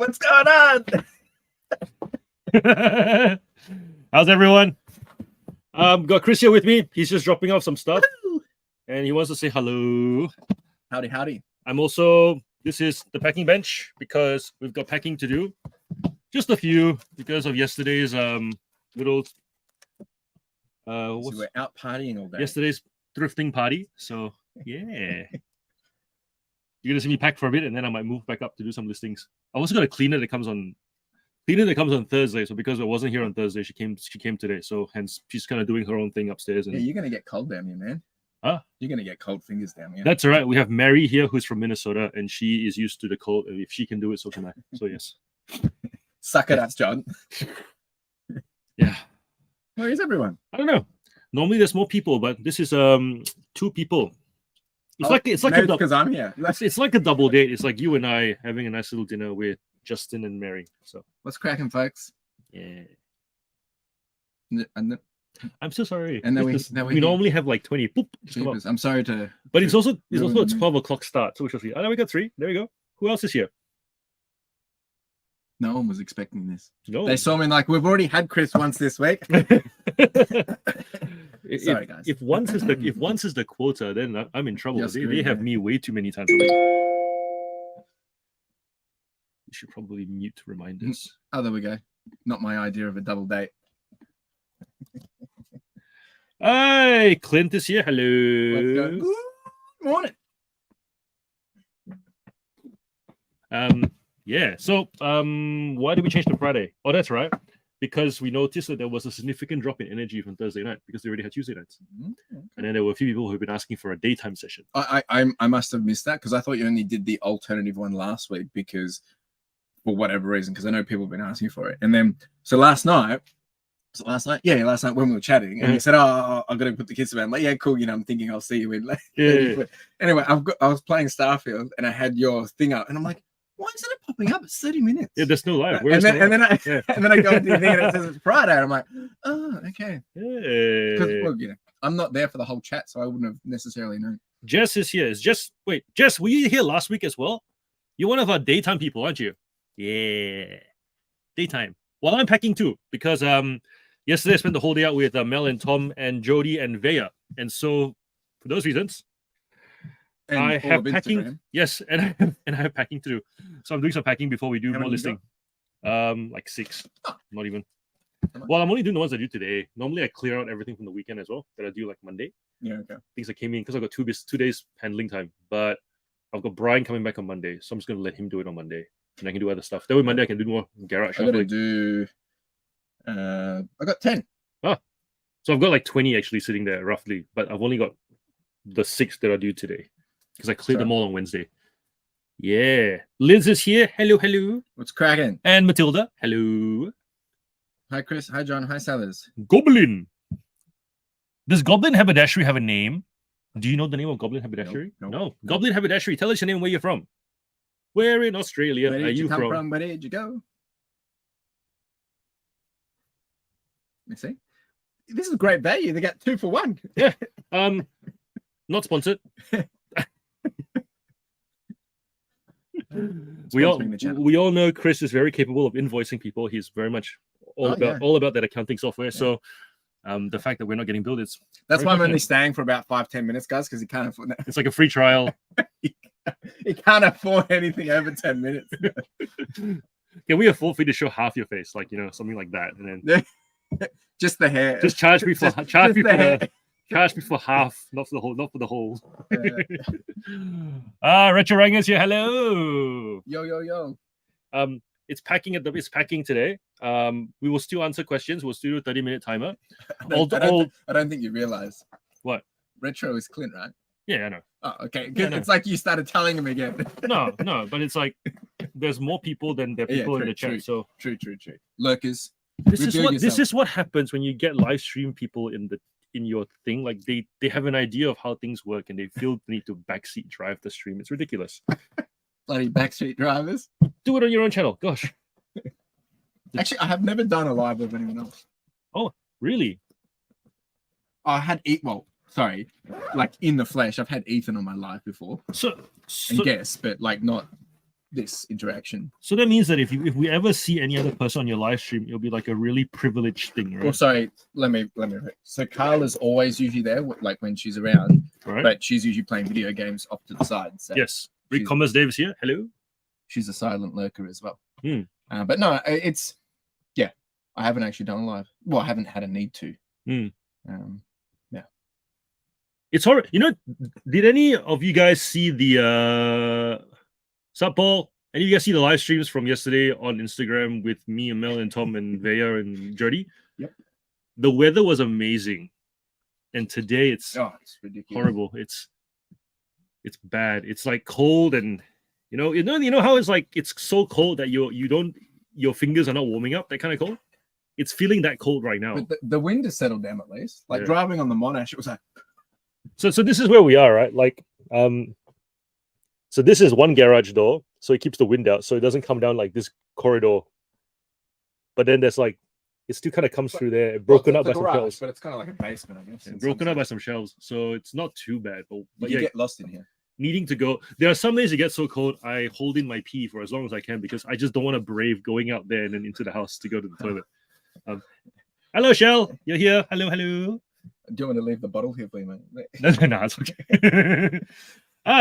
What's going on? How's everyone? Got Chris here with me. He's just dropping off some stuff, and he wants to say hello. Howdy, howdy. This is the packing bench because we've got packing to do. Just a few because of yesterday's little So we're out partying all day. yesterday's thrifting party. So yeah. You're gonna see me pack for a bit, and then I might move back up to do some listings. I was gonna cleaner that comes on Thursday. So because I wasn't here on Thursday, she came today. So hence she's kind of doing her own thing upstairs. And Yeah, you're gonna get cold down here, man. Huh? You're gonna get cold fingers down here. That's all right. We have Mary here who's from Minnesota, and she is used to the cold. If she can do it, so can I. So yes. Suck it up, John. Yeah. Where is everyone? I don't know. Normally there's more people, but this is 2 people. It's like because I'm here. It's like a double date. It's like you and I having a nice little dinner with Justin and Mary. So What's cracking, folks? yeah. And I'm so sorry. And then we normally have like 20. Boop, come up. I'm sorry to. But it's also a 12 o'clock start. So we shall see. Oh, no, we got 3. There we go. Who else is here? No one was expecting this. No. They saw me like, we've already had Chris once this week. Sorry, guys. If once is the quota, then I'm in trouble. They have me way too many times a week. You should probably mute reminders. Oh, there we go. Not my idea of a double date. Hi, Clint is here. Hello. Let's go. Good morning. Yeah. So, why did we change to Friday? Oh, that's right. Because we noticed that there was a significant drop in energy from Thursday night because they already had Tuesday nights. Okay. And then there were a few people who've been asking for a daytime session. I must have missed that because I thought you only did the alternative one last week because for whatever reason, because I know people have been asking for it. And then last night when we were chatting, and you said, "Oh, I'm gonna put the kids to bed." I'm like, "Yeah, cool." I'm thinking I'll see you in. Yeah. Anyway, I was playing Starfield and I had your thing up, and I'm like, "Why isn't it popping up? It's 30 minutes." Yeah, there's no live. And then I go into the thing and it says it's Friday. And I'm like, "Oh, okay." Yeah. Because I'm not there for the whole chat, so I wouldn't have necessarily known. Jess is here. Jess, were you here last week as well? You're one of our daytime people, aren't you? Yeah, daytime. Well, I'm packing too because yesterday I spent the whole day out with Mel and Tom and Jody and Vea, and so for those reasons, And I all have of packing. Instagram. Yes, and I have packing to do. So I'm doing some packing before we do How more many you listing. Like 6, not even. How much? Well, I'm only doing the ones I do today. Normally, I clear out everything from the weekend as well that I do like Monday. Yeah, okay. Things that came in because I've got 2 days handling time, but I've got Brian coming back on Monday, so I'm just gonna let him do it on Monday, and I can do other stuff. That way, Monday I can do more garage. I gotta do. I got 10. So I've got like 20 actually sitting there roughly, but I've only got the 6 that are due today because I cleared them all on Wednesday. Yeah, Liz is here. Hello, hello. What's cracking? And Matilda. Hello. Hi, Chris. Hi, John. Hi, Sellers. Goblin. Does Goblin Haberdashery have a name? Do you know the name of Goblin Haberdashery? Nope. No. Goblin Haberdashery. Tell us your name and where you're from. Where in Australia Where are did you you come from? from? Where did you go? You see? This is great value. They got 2 for 1. Yeah. Not sponsored. We all know Chris is very capable of invoicing people. He's very much all about that accounting software. Yeah. So the fact that we're not getting billed, that's why I'm only staying for about 5-10 minutes, guys, because he can't afford that. It's like a free trial. He can't afford anything over 10 minutes. Can we afford for you to show half your face, like something like that, and then just the hair? Just charge me for half, not for the whole. Retro Rangers here. Hello. Yo. It's packing today. We will still answer questions. We'll still do a 30-minute timer. I don't think you realize. What? Retro is Clint, right? Yeah, I know. Oh, okay. It's like you started telling him again. No, but it's like there's more people than there are people in the chat. So true. Lurkers. This is what happens when you get live stream people in your thing. Like they have an idea of how things work and they feel the need to backseat drive the stream. It's ridiculous. Bloody backstreet drivers. Do it on your own channel. Gosh. Actually, I have never done a live with anyone else. Oh, really? I had like in the flesh. I've had Ethan on my live before. So and guests, but like not this interaction. So that means that if we ever see any other person on your live stream, it'll be like a really privileged thing, right? Well, sorry, let me. So Carla's always usually there, like when she's around, Right. but she's usually playing video games off to the side. So Yes. Rick Commerce Davis here. Hello. she's a silent lurker as well. Hmm. But no, it's I haven't actually done a live. Well, I haven't had a need to. It's horrible. You know, did any of you guys see the Sup Paul? Any of you guys see the live streams from yesterday on Instagram with me and Mel and Tom and Vaya and Jody? Yep. The weather was amazing. And today it's ridiculous. horrible. It's bad. It's like cold, and you know how it's like it's so cold that your fingers are not warming up, that kind of cold. It's feeling that cold right now. But the wind has settled down at least. Like driving on the Monash, it was like so this is where we are, right? Like so this is one garage door, so it keeps the wind out, so it doesn't come down like this corridor. But then there's like it still kind of comes through there, broken up by some shelves. But it's kind of like a basement, I guess. Broken up by some shelves, so it's not too bad. But you get lost in here. Needing to go. There are some days it gets so cold, I hold in my pee for as long as I can because I just don't want to brave going out there and then into the house to go to the toilet. Hello, Shell. You're here. Hello. Do you want to leave the bottle here, please, mate? No, it's okay.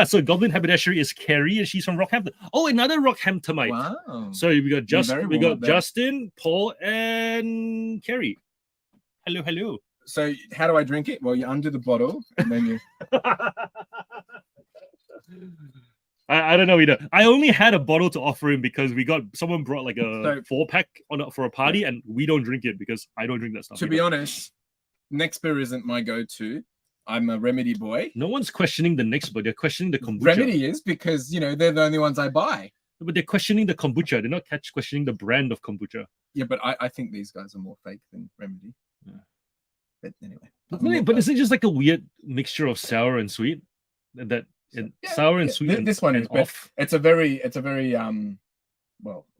So Goblin Haberdashery is Carrie, and she's from Rockhampton. Oh, another Rockhamptonite. Wow. So we got Justin, Paul, and Carrie. Hello. So how do I drink it? Well, you undo the bottle, and then you. I don't know either. I only had a bottle to offer him because someone brought like a 4-pack for a party, and we don't drink it because I don't drink that stuff. To be honest, Next Beer isn't my go-to. I'm a Remedy boy. No one's questioning the Next Beer. They're questioning the kombucha. Remedy is because they're the only ones I buy. But they're questioning the kombucha. They're not questioning the brand of kombucha. Yeah, but I think these guys are more fake than Remedy. Yeah. But anyway. But isn't it just like a weird mixture of sour and sweet? Sour and sweet. This one is off. It's a very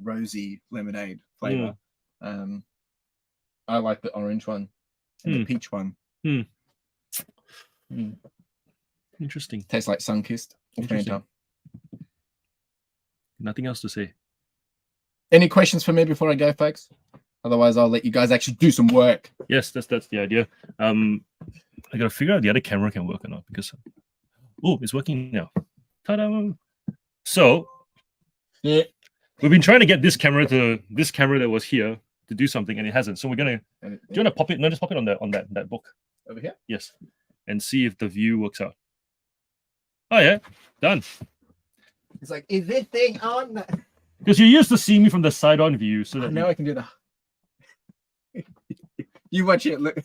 rosy lemonade flavor. I like the orange one and the peach one. Interesting. Tastes like Sunkissed. Nothing else to say. Any questions for me before I go, folks? Otherwise, I'll let you guys actually do some work. Yes, that's the idea. I gotta figure out the other camera can work or not because it's working now. Ta-da! So we've been trying to get this camera that was here to do something, and it hasn't. So we're gonna. Do you want to pop it? No, just pop it on that book over here. Yes, and see if the view works out. Oh yeah, done. It's like, is this thing on? Because you used to see me from the side-on view, so that now I can do that. You watch it. Look.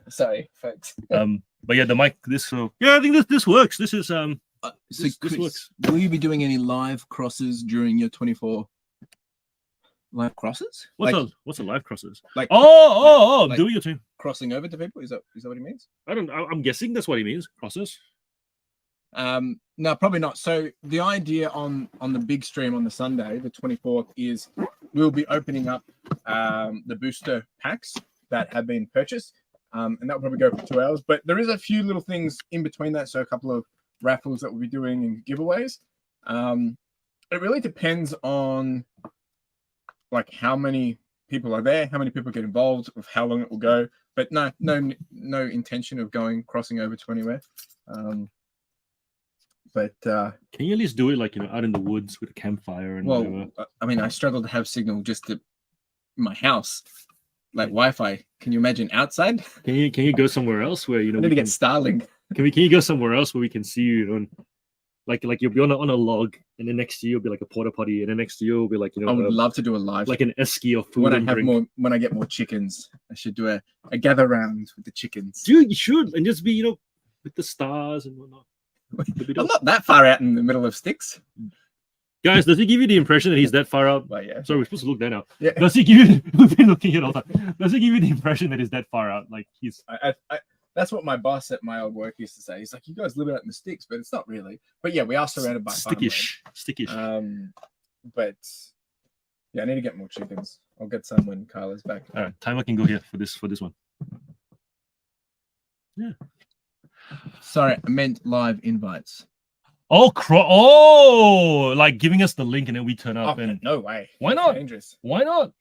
Sorry, folks. But yeah, the mic. I think this works. This is So this works. Will you be doing any live crosses during your 24 live crosses? What's a live crosses? Like like do your thing. Crossing over to people? Is that what he means? I'm guessing that's what he means. Crosses. No, probably not. So the idea on the big stream on the Sunday, the 24th, is we'll be opening up the booster packs that have been purchased. And that will probably go for 2 hours. But there is a few little things in between that. So a couple of raffles that we'll be doing and giveaways. It really depends on like how many people are there, how many people get involved, with how long it will go. But no intention of crossing over to anywhere. But can you at least do it like out in the woods with a campfire and whatever? I mean, I struggle to have signal just at my house, like Wi-Fi. Can you imagine outside? Can you go somewhere else where I need to get Starlink? Can you go somewhere else where we can see you? Like you'll be on a log, and then next to you will be like a porta potty, and then next to you will be like I would love to do a live, like an esky of food. When I get more chickens, I should do a gather round with the chickens. Dude, you should, and just be with the stars and whatnot. I'm not that far out in the middle of sticks. Guys, does he give you the impression that he's that far out? Well, yeah. Sorry, we're supposed to look there now. Yeah. Does he give you? We've been looking at all that. Does he give you the impression that he's that far out? Like he's. That's what my boss at my old work used to say. He's like, "You guys live out in the sticks," but it's not really. But yeah, we are surrounded by stickish. But yeah, I need to get more chickens. I'll get some when Carla's back. All right, timer can go here for this one. Yeah. Sorry, I meant live invites. Oh, like giving us the link and then we turn up. And no way. Why That's not? dangerous. Why not?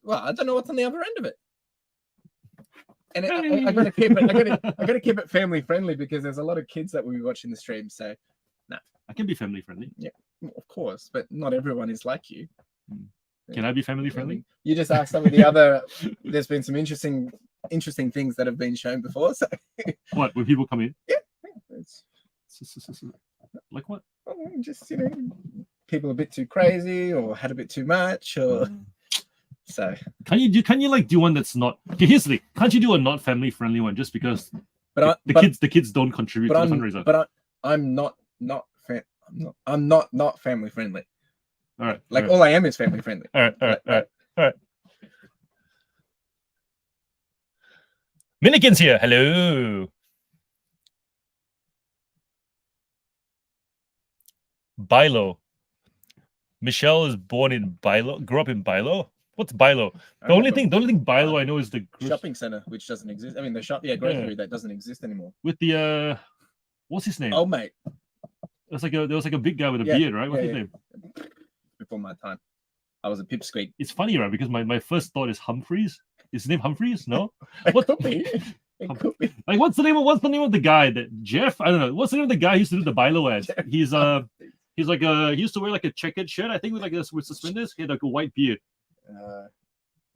Well, I don't know what's on the other end of it. And I gotta keep it. I gotta keep it family friendly because there's a lot of kids that will be watching the stream. So, no, I can be family friendly. Yeah, of course, but not everyone is like you. Can I be family friendly? You just asked some of the other. There's been some interesting things that have been shown before. So, what when people come in? Yeah, it's like what? Just people a bit too crazy or had a bit too much or. So can you like do one that's not okay? Here's the thing. Can't you do a not family friendly one just because the kids don't contribute to the fundraiser? But I'm not family friendly. All right. Like all I am is family friendly. All right. Minikin's here. Hello. Bilo. Michelle is born in Bilo. Grew up in Bilo. What's Bilo? The only thing Bilo I know is the shopping center, which doesn't exist. I mean, the grocery that doesn't exist anymore. With the what's his name? Oh, mate. There was like a big guy with a beard, right? What's his name? Before my time, I was a pipsqueak. It's funny, right? Because my first thought is Humphreys. Is his name Humphreys? No. What could be? It could be. Like what's the name of the guy that Jeff? I don't know. What's the name of the guy who used to do the Bilo ads? He's like he used to wear like a checkered shirt, I think, with suspenders. He had like a white beard.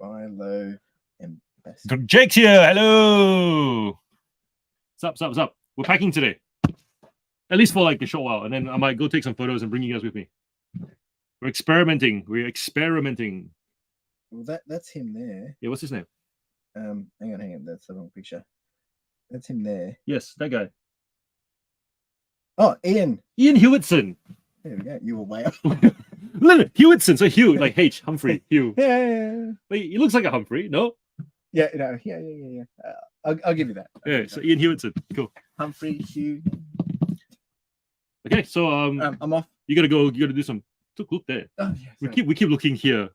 Bilo and Jake's here. Hello. What's up? We're packing today. At least for like a short while, and then I might go take some photos and bring you guys with me. We're experimenting. Well, that's him there. Yeah, what's his name? Hang on. That's the wrong picture. That's him there. Yes, that guy. Oh, Ian Hewitson. There we go. You were way up. Hewitson. So Hugh, like H, Humphrey, Hugh. Yeah. Wait, he looks like a Humphrey, no? Yeah. I'll give you that. So Ian Hewitson. Cool. Humphrey, Hugh. Okay, so I'm off. You gotta do some. Look there. Oh, yeah, we keep looking here.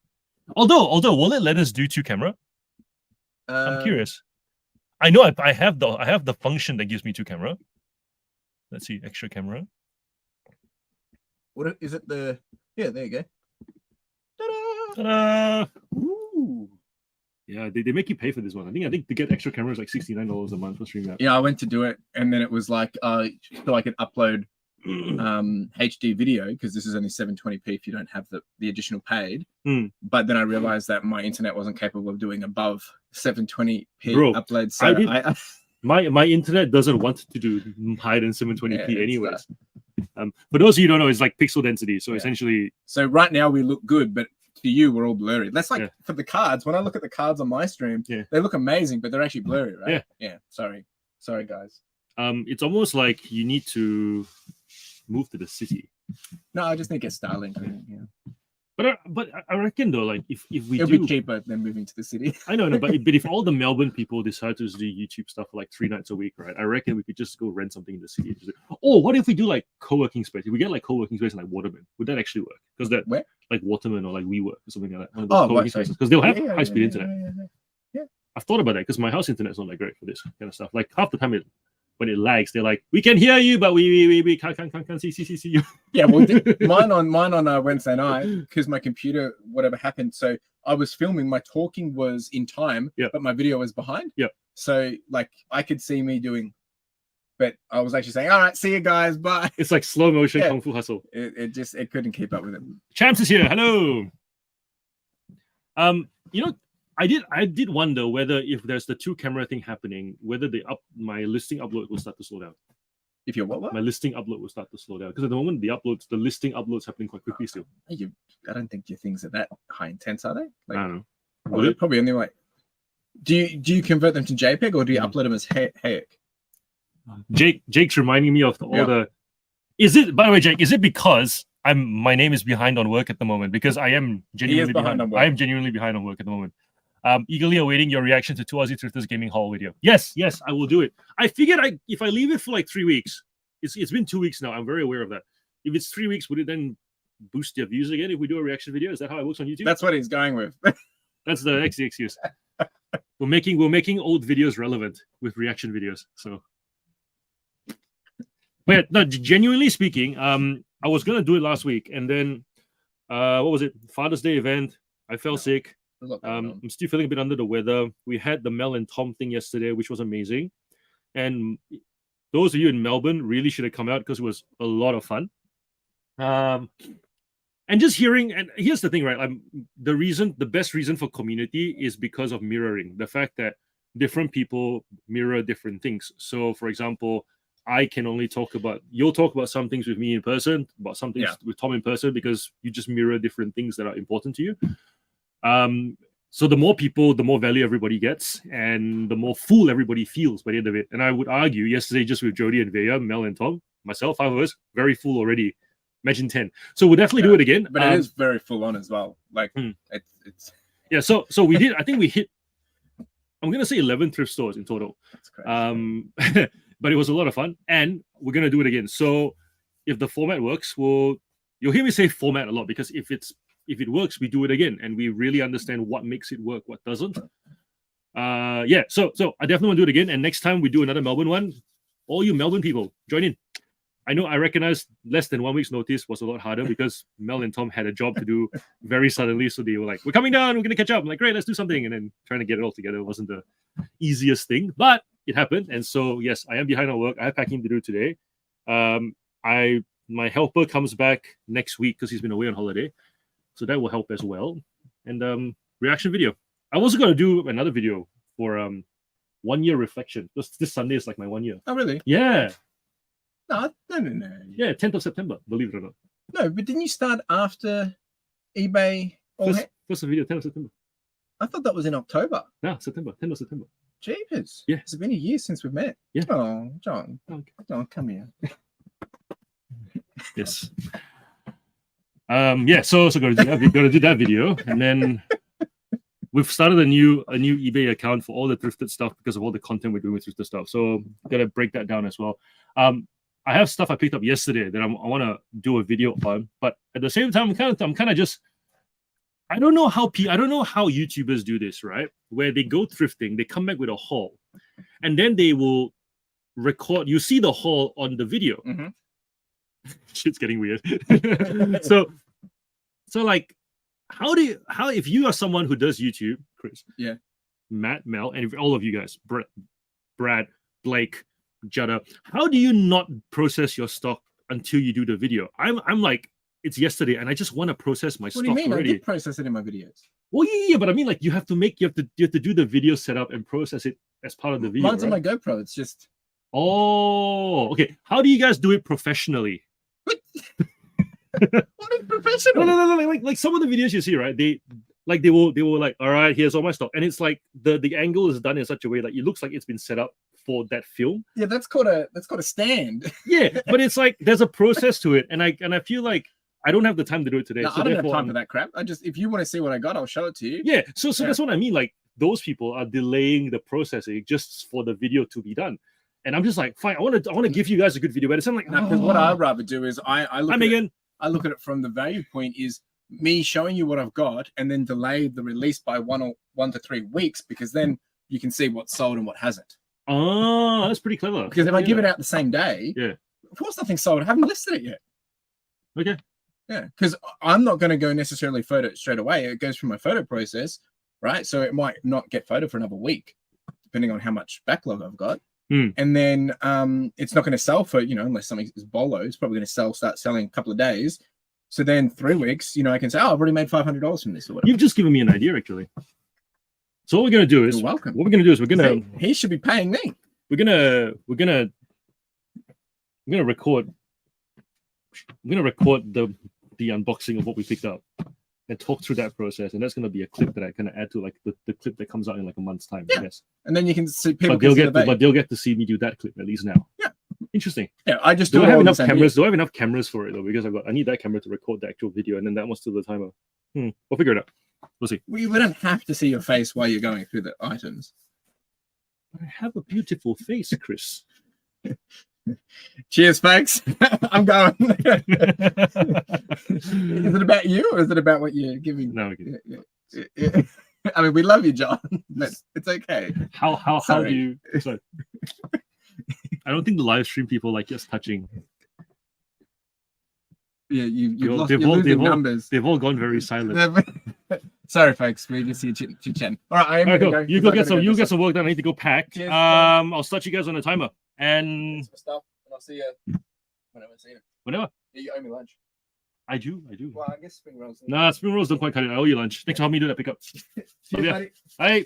Although, will it let us do 2 camera? I'm curious. I know I have the function that gives me 2 camera. Let's see, extra camera. What is it? There you go. Ta-da! Ooh. Yeah, they make you pay for this one. I think to get extra cameras like $69 a month for StreamYard. Yeah, I went to do it, and then it was like so I could upload HD video because this is only 720p if you don't have the additional paid. But then I realized that my internet wasn't capable of doing above 720p uploads. So my internet doesn't want to do higher than 720p anyways. For those of you who don't know, it's like pixel density. So essentially, so right now we look good, but to you we're all blurry. That's like for the cards. When I look at the cards on my stream, they look amazing, but they're actually blurry, right? Yeah. Sorry guys. It's almost like you need to move to the city. No, I just think it's Starlink. Yeah. But I reckon though, like if we it'll be cheaper than moving to the city. I know, but if all the Melbourne people decide to do YouTube stuff for like 3 nights a week, right? I reckon we could just go rent something in the city. What if we do like co-working space? If we get like co-working space in like Waterman, would that actually work? Because that where? Like Waterman or like WeWork or something like that. One of those co-working spaces because they'll have high-speed internet. Yeah. I've thought about that because my house internet's not that great for this kind of stuff. Like half the time when it lags, they're like, "We can hear you, but we can't see you." Yeah, well, mine on Wednesday night because my computer, whatever happened. So I was filming. My talking was in time, but my video was behind. Yeah. So like I could see me doing, but I was actually saying, "All right, see you guys, bye." It's like slow motion kung fu hustle. It couldn't keep up with it. Champs is here. Hello. I did wonder whether if there's the 2 camera thing happening, whether my listing upload will start to slow down. If you're what? My listing upload will start to slow down because at the moment the listing upload's happening quite quickly still. I don't think your things are that high intense, are they? Like, I don't know. Well, they're probably only like. Do you convert them to JPEG or do you upload them as HEIC? Jake's reminding me of all the. Is it, by the way, Jake? Is it because my name is behind on work at the moment because I am genuinely behind on work. I am genuinely behind on work at the moment. Eagerly awaiting your reaction to 2 Aussie Thrifters Gaming Hall video. Yes, I will do it. I figured if I leave it for like 3 weeks, it's been 2 weeks now. I'm very aware of that. If it's 3 weeks, would it then boost your views again if we do a reaction video? Is that how it works on YouTube? That's what he's going with. That's the excuse. We're making old videos relevant with reaction videos. So But yeah, no, genuinely speaking, I was gonna do it last week, and then what was it? Father's Day event. I fell sick. There's a lot going on. I'm still feeling a bit under the weather. We had the Mel and Tom thing yesterday, which was amazing. And those of you in Melbourne really should have come out because it was a lot of fun. And just hearing, and here's the thing, right? The best reason for community is because of mirroring. The fact that different people mirror different things. So, for example, you'll talk about some things with me in person, about some things with Tom in person, because you just mirror different things that are important to you. So the more people, the more value everybody gets, and the more full everybody feels by the end of it. And I would argue yesterday, just with Jody and Vaya, Mel and Tom, myself, 5 of us, very full already. Imagine 10. So we'll definitely do it again. But it is very full on as well. Like it's yeah. So we did. I think we hit. I'm gonna say 11 thrift stores in total. That's crazy. But it was a lot of fun, and we're gonna do it again. So if the format works, you'll hear me say format a lot, because if it works, we do it again, and we really understand what makes it work, what doesn't. Yeah. So I definitely want to do it again, and next time we do another Melbourne one, all you Melbourne people, join in. I recognize less than 1 week's notice was a lot harder because Mel and Tom had a job to do very suddenly. So they were like, we're coming down, we're going to catch up. I'm like, great, let's do something. And then trying to get it all together wasn't the easiest thing, but it happened. And so, yes, I am behind on work. I have packing to do today. My helper comes back next week because he's been away on holiday. So that will help as well. And reaction video. I was going to do another video for 1 year reflection. This Sunday is like my 1 year. Oh, really? Yeah. No. Yeah, 10th of September, believe it or not. No, but didn't you start after eBay? First video, 10th of September. I thought that was in October. No, September, 10th of September. Jeepers. Yeah. It's been a year since we've met. Yeah. Oh, John. Okay. John, come here. Yes. Yeah, so gotta do that video. And then we've started a new eBay account for all the thrifted stuff because of all the content we're doing with thrifted stuff. So gotta break that down as well. I have stuff I picked up yesterday that I want to do a video on, but at the same time, I'm kind of just, I don't know how YouTubers do this, right? Where they go thrifting, they come back with a haul, and then they will record. You see the haul on the video. Mm-hmm. Shit's getting weird. so like, how if you are someone who does YouTube, Chris, yeah, Matt, Mel, and all of you guys, Brad, Blake, Jada, how do you not process your stock until you do the video? I'm like, it's yesterday and I just want to process my stock. What do you mean? Already. I did process it in my videos. Well, yeah, but I mean, like, you have to do the video setup and process it as part of the video. Mine's on my GoPro. It's just. Oh, okay. How do you guys do it professionally? What is professional? No. Like some of the videos you see, right? They will like, all right, here's all my stock, and it's like the angle is done in such a way that it looks like it's been set up for that film. Yeah, that's called a stand. Yeah, but it's like there's a process to it, and I feel like I don't have the time to do it today. No, so I don't have time for that crap. If you want to see what I got, I'll show it to you. Yeah, so that's what I mean. Like, those people are delaying the processing just for the video to be done. And I'm just like, fine, I want to give you guys a good video, but it's like, because what I'd rather do is I look at it from the value point is me showing you what I've got and then delay the release by 1 to 3 weeks, because then you can see what's sold and what hasn't. Oh, that's pretty clever. Because if I give it out the same day, of course nothing's sold. I haven't listed it yet. Okay. Yeah, because I'm not going to go necessarily photo it straight away. It goes through my photo process, right? So it might not get photo for another week, depending on how much backlog I've got. And then it's not going to sell for, unless something is bolo, it's probably going to start selling a couple of days. So then 3 weeks, I can say, oh, I've already made $500 from this or whatever. You've just given me an idea, actually. So what we're going to do is, you're welcome. What we're going to do is we're going to, he should be paying me. We're going to record the unboxing of what we picked up and talk through that process, and that's going to be a clip that I kind of add to like the clip that comes out in like a month's time. Yeah. I guess. And then you can see people. But they'll get to see me do that clip at least now. Yeah. Interesting. Yeah, I just do I have enough cameras? Do I have enough cameras for it though? Because I need that camera to record the actual video, and then that one's to the timer. We'll figure it out. We'll see. We don't have to see your face while you're going through the items. I have a beautiful face, Chris. Cheers, folks. I'm going. Is it about you or is it about what you're giving? No, okay. I mean, we love you, John. It's okay. How do you? Sorry. I don't think the live stream people like us touching. Yeah, you've lost. They've You're all, losing they've all, numbers. they've all gone very silent. Sorry, folks. We just see chit-chatting. All right, I am All right, gonna go. go. You 'cause go I get gotta some. do You get some work done. I need to go pack. Cheers, I'll start you guys on a timer and some stuff, and I'll see you whenever I see you. whatever. Yeah, you owe me lunch. I do. Well, I guess spring rolls. Nah, spring rolls don't quite cut it. I owe you lunch. Thanks for helping me do that pickup. Cheers, yeah. buddy. Bye.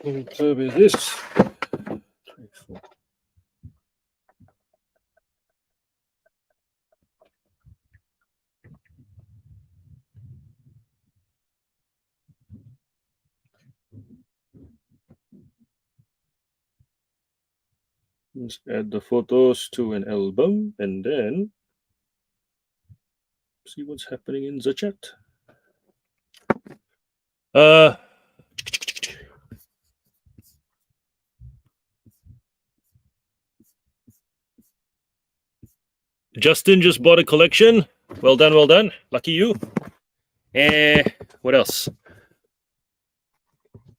What club is this? 24. Let's add the photos to an album and then see what's happening in the chat. Justin just bought a collection. Well done, well done. Lucky you. What else?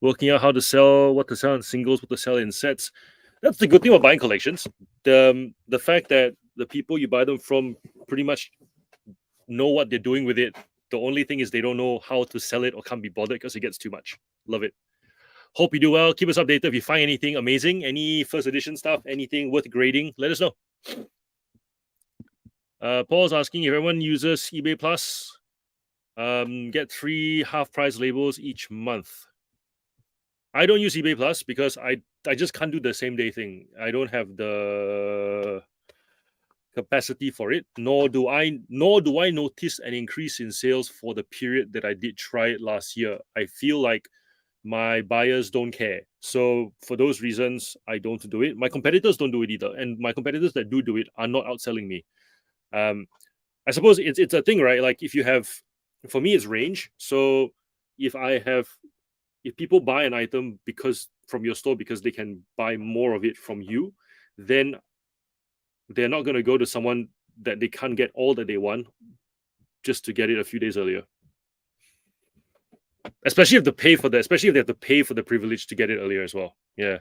Working out how to sell, what to sell in singles, what to sell in sets. That's the good thing about buying collections. The fact that the people you buy them from pretty much know what they're doing with it. The only thing is they don't know how to sell it or can't be bothered because it gets too much. Love it. Hope you do well. Keep us updated if you find anything amazing, any first edition stuff, anything worth grading. Let us know. Paul's asking if everyone uses eBay Plus, get 3 half-price labels each month. I don't use eBay Plus because I just can't do the same day thing. I don't have the capacity for it, nor do I notice an increase in sales for the period that I did try it last year. I feel like my buyers don't care. So for those reasons, I don't do it. My competitors don't do it either. And my competitors that do it are not outselling me. I suppose it's a thing, right? Like if you have, for me, it's range. So if people buy an item from your store because they can buy more of it from you, then they're not going to go to someone that they can't get all that they want just to get it a few days earlier. Especially if they have to pay for the privilege to get it earlier as well. Yeah.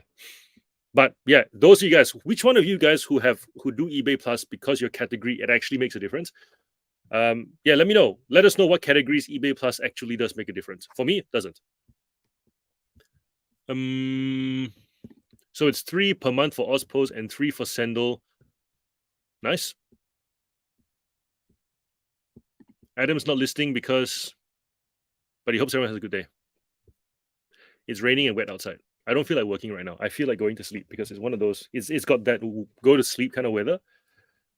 But yeah, those of you guys, which one of you guys who do eBay Plus because your category, it actually makes a difference? Let me know. Let us know what categories eBay Plus actually does make a difference. For me, it doesn't. So it's 3 per month for Ozpose and 3 for Sendel. Nice. Adam's not listing but he hopes everyone has a good day. It's raining and wet outside. I don't feel like working right now. I feel like going to sleep because it's one of those, it's got that go to sleep kind of weather,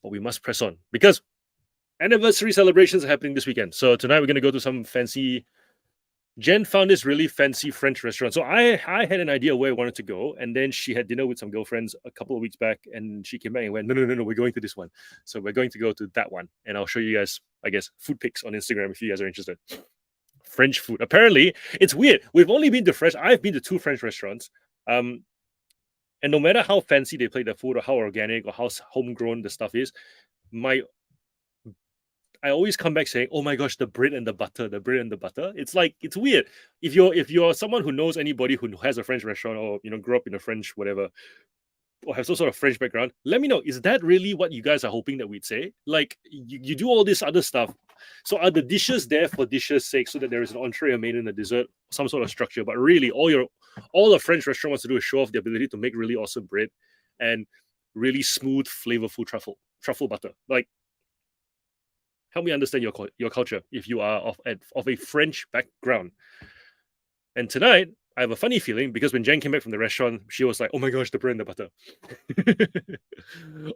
but we must press on because anniversary celebrations are happening this weekend. So tonight we're going to go to some fancy, Jen found this really fancy French restaurant. So I had an idea where I wanted to go, and then she had dinner with some girlfriends a couple of weeks back, and she came back and went, no, we're going to this one. So we're going to go to that one, and I'll show you guys, I guess, food pics on Instagram if you guys are interested. French food. Apparently, it's weird. I've been to 2 French restaurants, and no matter how fancy they play their food or how organic or how homegrown the stuff is, I always come back saying, "Oh my gosh, the bread and the butter, the bread and the butter." It's like it's weird. If you're someone who knows anybody who has a French restaurant or grew up in a French whatever or have some sort of French background, let me know. Is that really what you guys are hoping that we'd say? Like you do all this other stuff. So are the dishes there for dishes' sake, so that there is an entree, a main, and a dessert, some sort of structure? But really, all a French restaurant wants to do is show off the ability to make really awesome bread and really smooth, flavorful truffle butter. Like, help me understand your culture if you are of a French background. And tonight, I have a funny feeling because when Jen came back from the restaurant, she was like, "Oh my gosh, the bread and the butter."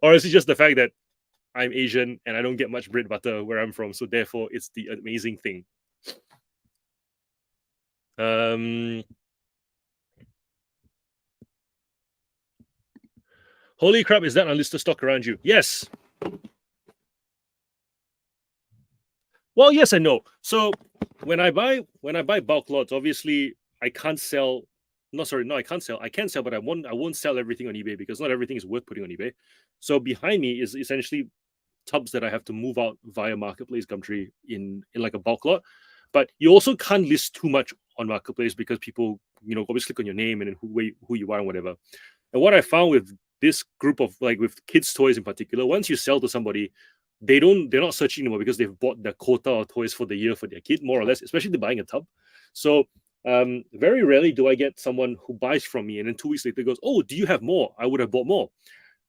Or is it just the fact that I'm Asian and I don't get much bread butter where I'm from, so therefore it's the amazing thing. Holy crap, is that unlisted stock around you? Yes. Well, yes and no. So when I buy bulk lots, obviously I can't sell. No, sorry, no, I can't sell. I can sell, but I won't sell everything on eBay because not everything is worth putting on eBay. So behind me is essentially tubs that I have to move out via Marketplace Gumtree in like a bulk lot. But you also can't list too much on Marketplace because people, always click on your name and then who you are and whatever. And what I found with this group of with kids' toys in particular, once you sell to somebody, they're not searching anymore because they've bought the quota of toys for the year for their kid, more or less, especially they're buying a tub. So very rarely do I get someone who buys from me and then 2 weeks later goes, "Oh, do you have more? I would have bought more."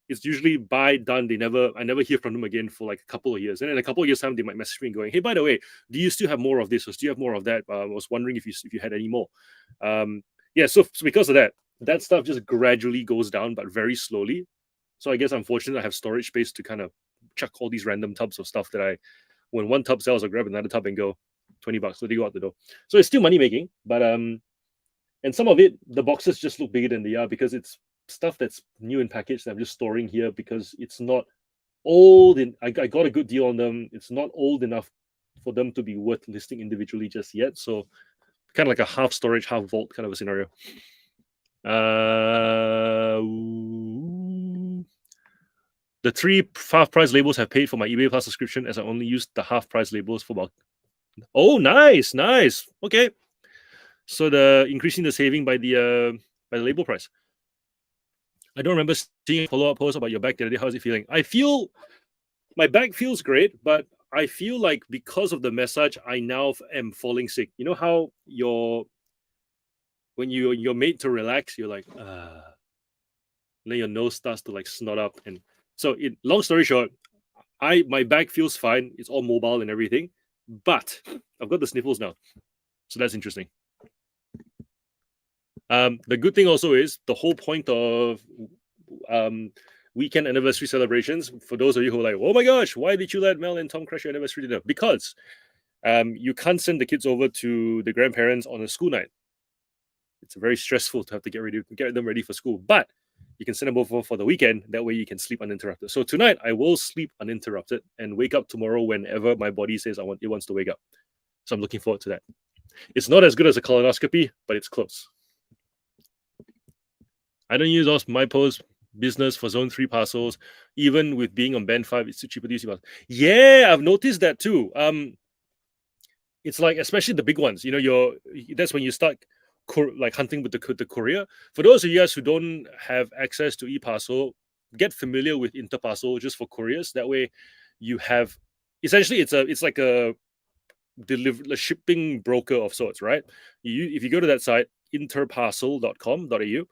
It's usually buy done. I never hear from them again for like a couple of years. And in a couple of years' time, they might message me going, "Hey, by the way, do you still have more of this, or do you have more of that? I was wondering if you had any more." So because of that stuff just gradually goes down, but very slowly. So I guess I'm fortunate I have storage space to kind of chuck all these random tubs of stuff that when one tub sells, I grab another tub and go $20, so they go out the door. So it's still money making, but and some of it, the boxes just look bigger than they are because it's stuff that's new in package that I'm just storing here because it's not old and I got a good deal on them. It's not old enough for them to be worth listing individually just yet. So kind of like a half storage, half vault kind of a scenario. The 3 half price labels have paid for my eBay Plus subscription as I only used the half price labels for about. Oh, nice. Okay. So the increasing the saving by the label price. I don't remember seeing a follow-up post about your back the other day. How's it feeling? I feel my back feels great, but I feel like because of the massage, I now am falling sick. You know how when you're made to relax, you're like, then your nose starts to like snot up. And so long story short, my back feels fine. It's all mobile and everything, but I've got the sniffles now. So that's interesting. The good thing also is the whole point of weekend anniversary celebrations. For those of you who are like, "Oh my gosh, why did you let Mel and Tom crash your anniversary dinner?" Because you can't send the kids over to the grandparents on a school night. It's very stressful to have to get them ready for school. But you can send them over for the weekend. That way you can sleep uninterrupted. So tonight I will sleep uninterrupted and wake up tomorrow whenever my body says it wants to wake up. So I'm looking forward to that. It's not as good as a colonoscopy, but it's close. I don't use MyPost business for Zone 3 parcels. Even with being on Band 5, it's still cheaper to use parcels. Yeah, I've noticed that too. It's like, especially the big ones, that's when you start hunting with the courier. For those of you guys who don't have access to eParcel, get familiar with Interparcel just for couriers. That way you have, essentially it's like a shipping broker of sorts, right? If you go to that site, interparcel.com.au,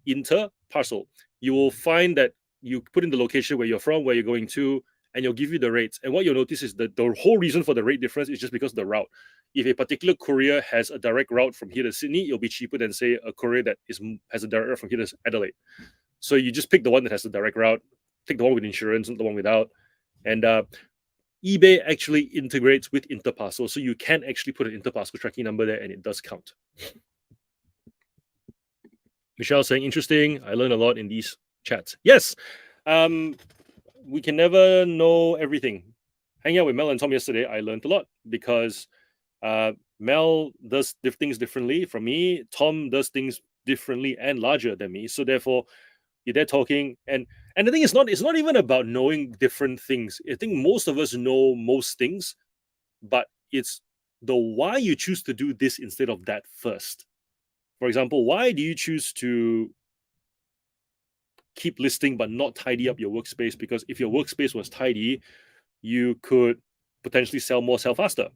Interparcel, you will find that you put in the location where you're from, where you're going to, and you'll give you the rates. And what you'll notice is that the whole reason for the rate difference is just because of the route. If a particular courier has a direct route from here to Sydney, it'll be cheaper than, say, a courier that has a direct route from here to Adelaide. So you just pick the one that has the direct route, take the one with insurance, not the one without. And eBay actually integrates with Interparcel, so you can actually put an Interparcel tracking number there, and it does count. Michelle saying, interesting. I learned a lot in these chats. Yes. We can never know everything. Hanging out with Mel and Tom yesterday, I learned a lot because Mel does things differently from me. Tom does things differently and larger than me. So therefore, they're talking. And And the thing is it's not even about knowing different things. I think most of us know most things, but it's the why you choose to do this instead of that first. For example, why do you choose to keep listing but not tidy up your workspace? Because if your workspace was tidy, you could potentially sell faster.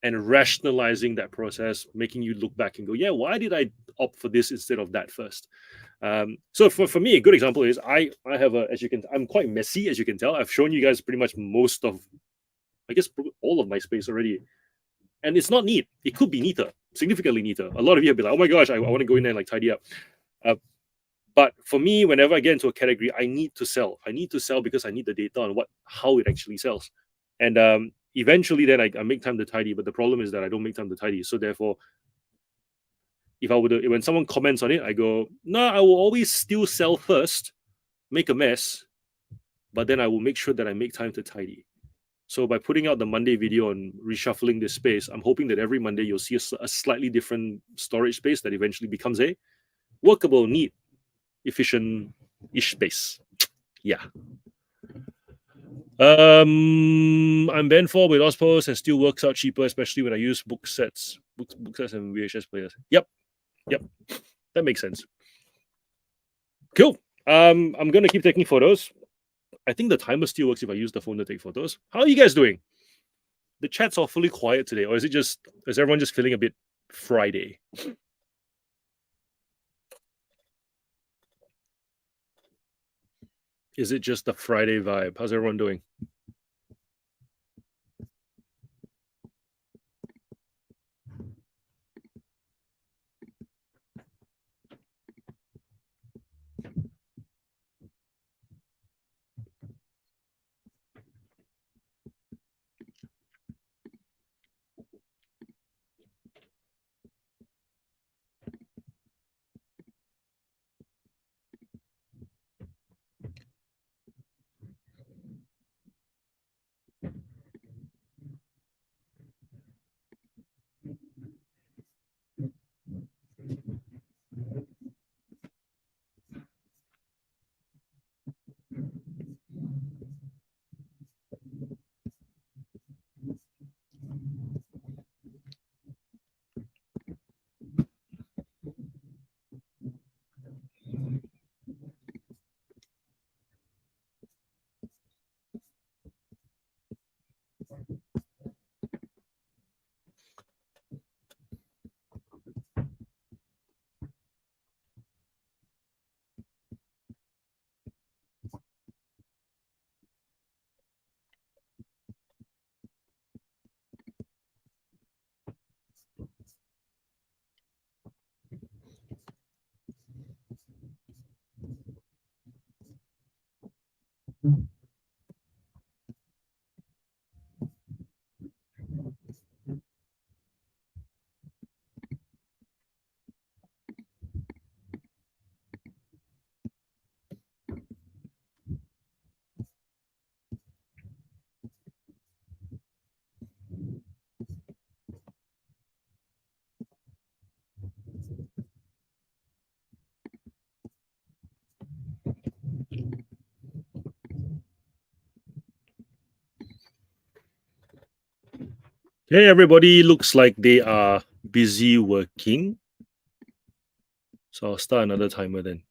And rationalizing that process, making you look back and go, yeah, why did I opt for this instead of that first? So for me, a good example is I have I'm quite messy, as you can tell. I've shown you guys pretty much most of, I guess, all of my space already. And it's not neat. It could be neater, significantly neater. A lot of you have been like, oh my gosh, I want to go in there and like tidy up. But for me, whenever I get into a category, I need to sell. I need to sell because I need the data on how it actually sells. And eventually then I make time to tidy. But the problem is that I don't make time to tidy. So therefore, if I would, when someone comments on it, I go, no, I will always still sell first, make a mess, but then I will make sure that I make time to tidy. So by putting out the Monday video on reshuffling this space, I'm hoping that every Monday you'll see a slightly different storage space that eventually becomes a workable, neat, efficient-ish space. Yeah. I'm band 4 with Auspos and still works out cheaper, especially when I use book sets and VHS players. Yep. That makes sense. Cool. I'm gonna keep taking photos. I think the timer still works if I use the phone to take photos. How are you guys doing? The chat's awfully quiet today, or is everyone just feeling a bit Friday? Is it just the Friday vibe? How's everyone doing? Hey, everybody looks like they are busy working. So I'll start another timer then.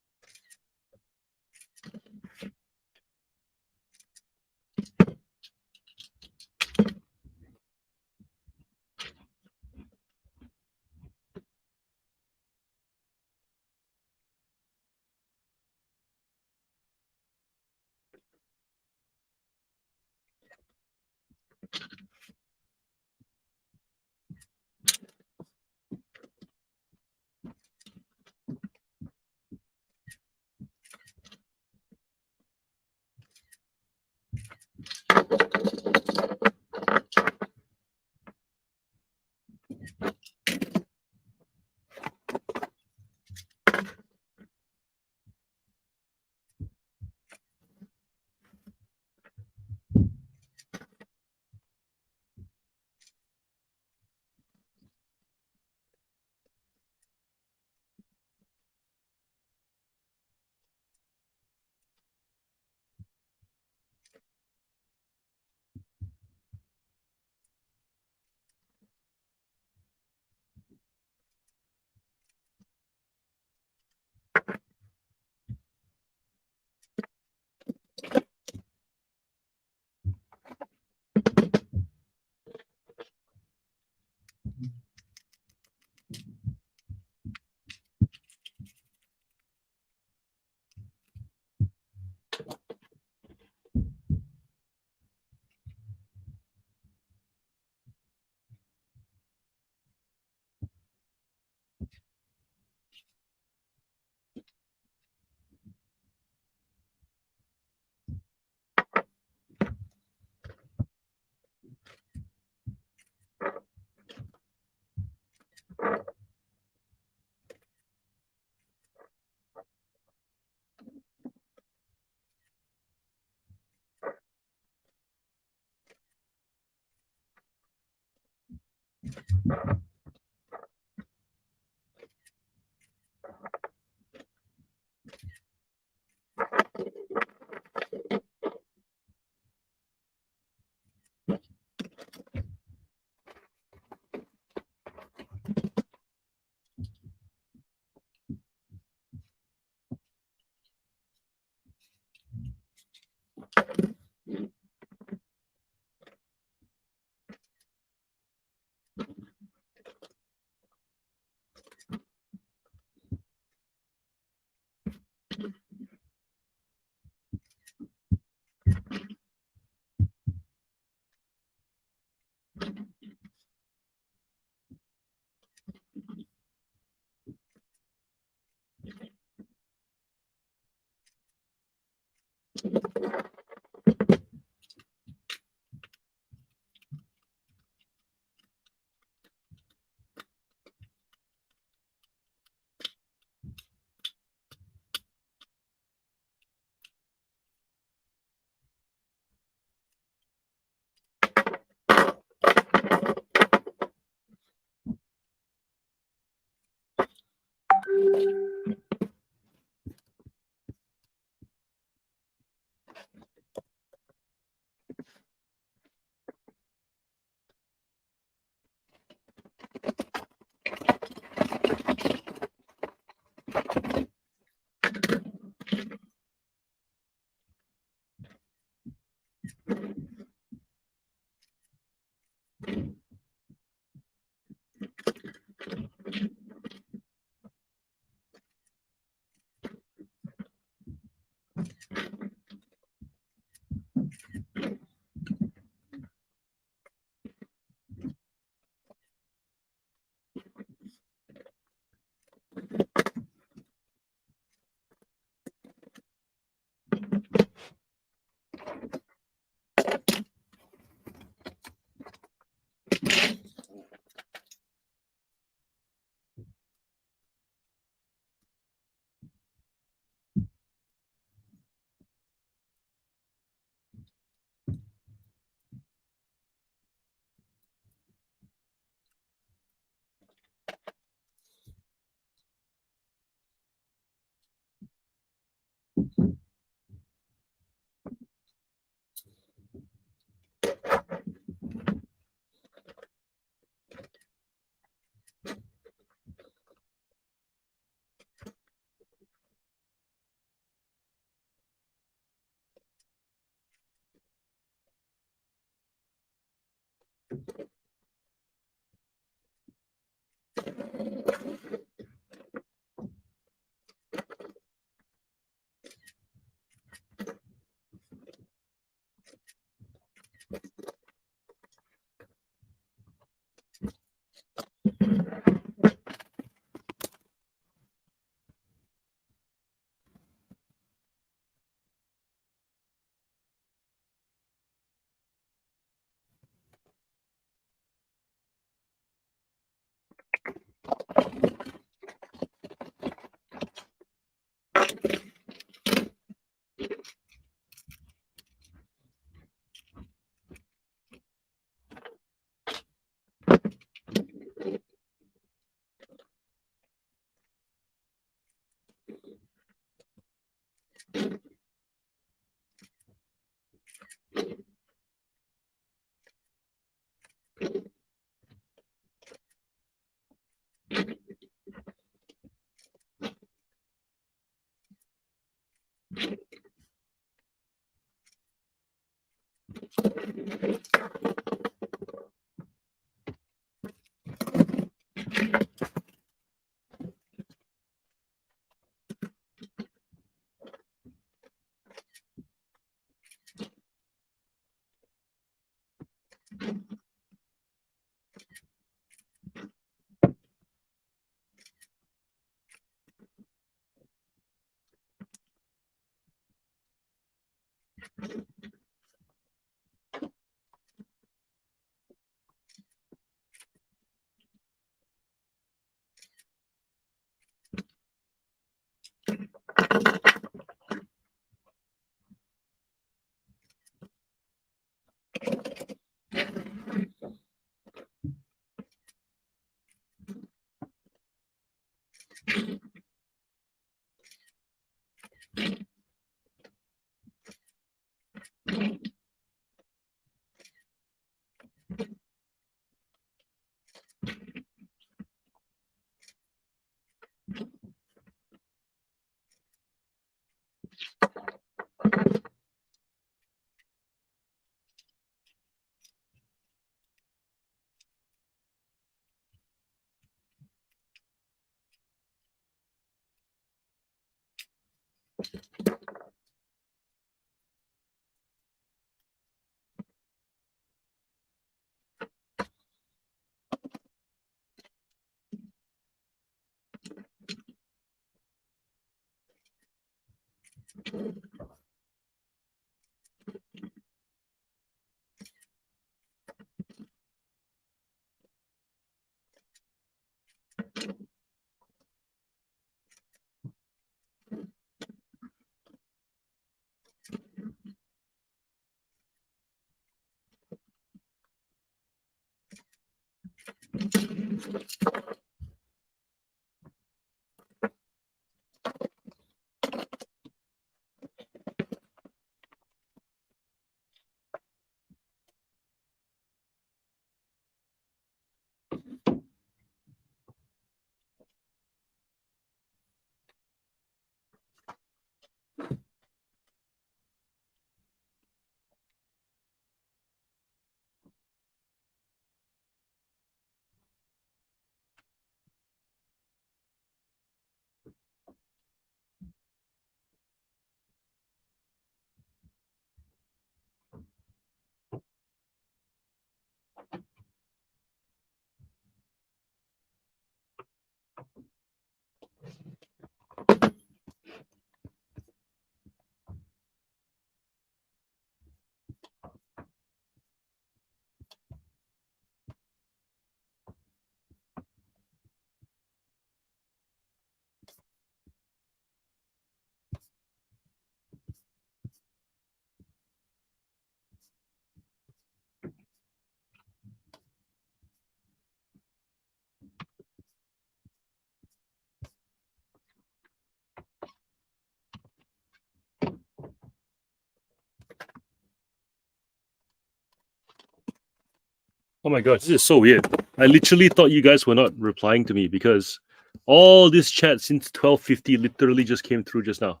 Oh my god, this is so weird. I literally thought you guys were not replying to me because all this chat since 12:50 literally just came through just now.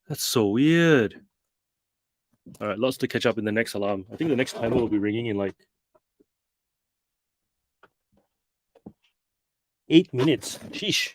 That's so weird. All right, lots to catch up in the next alarm. I think the next timer will be ringing in like 8 minutes. Sheesh.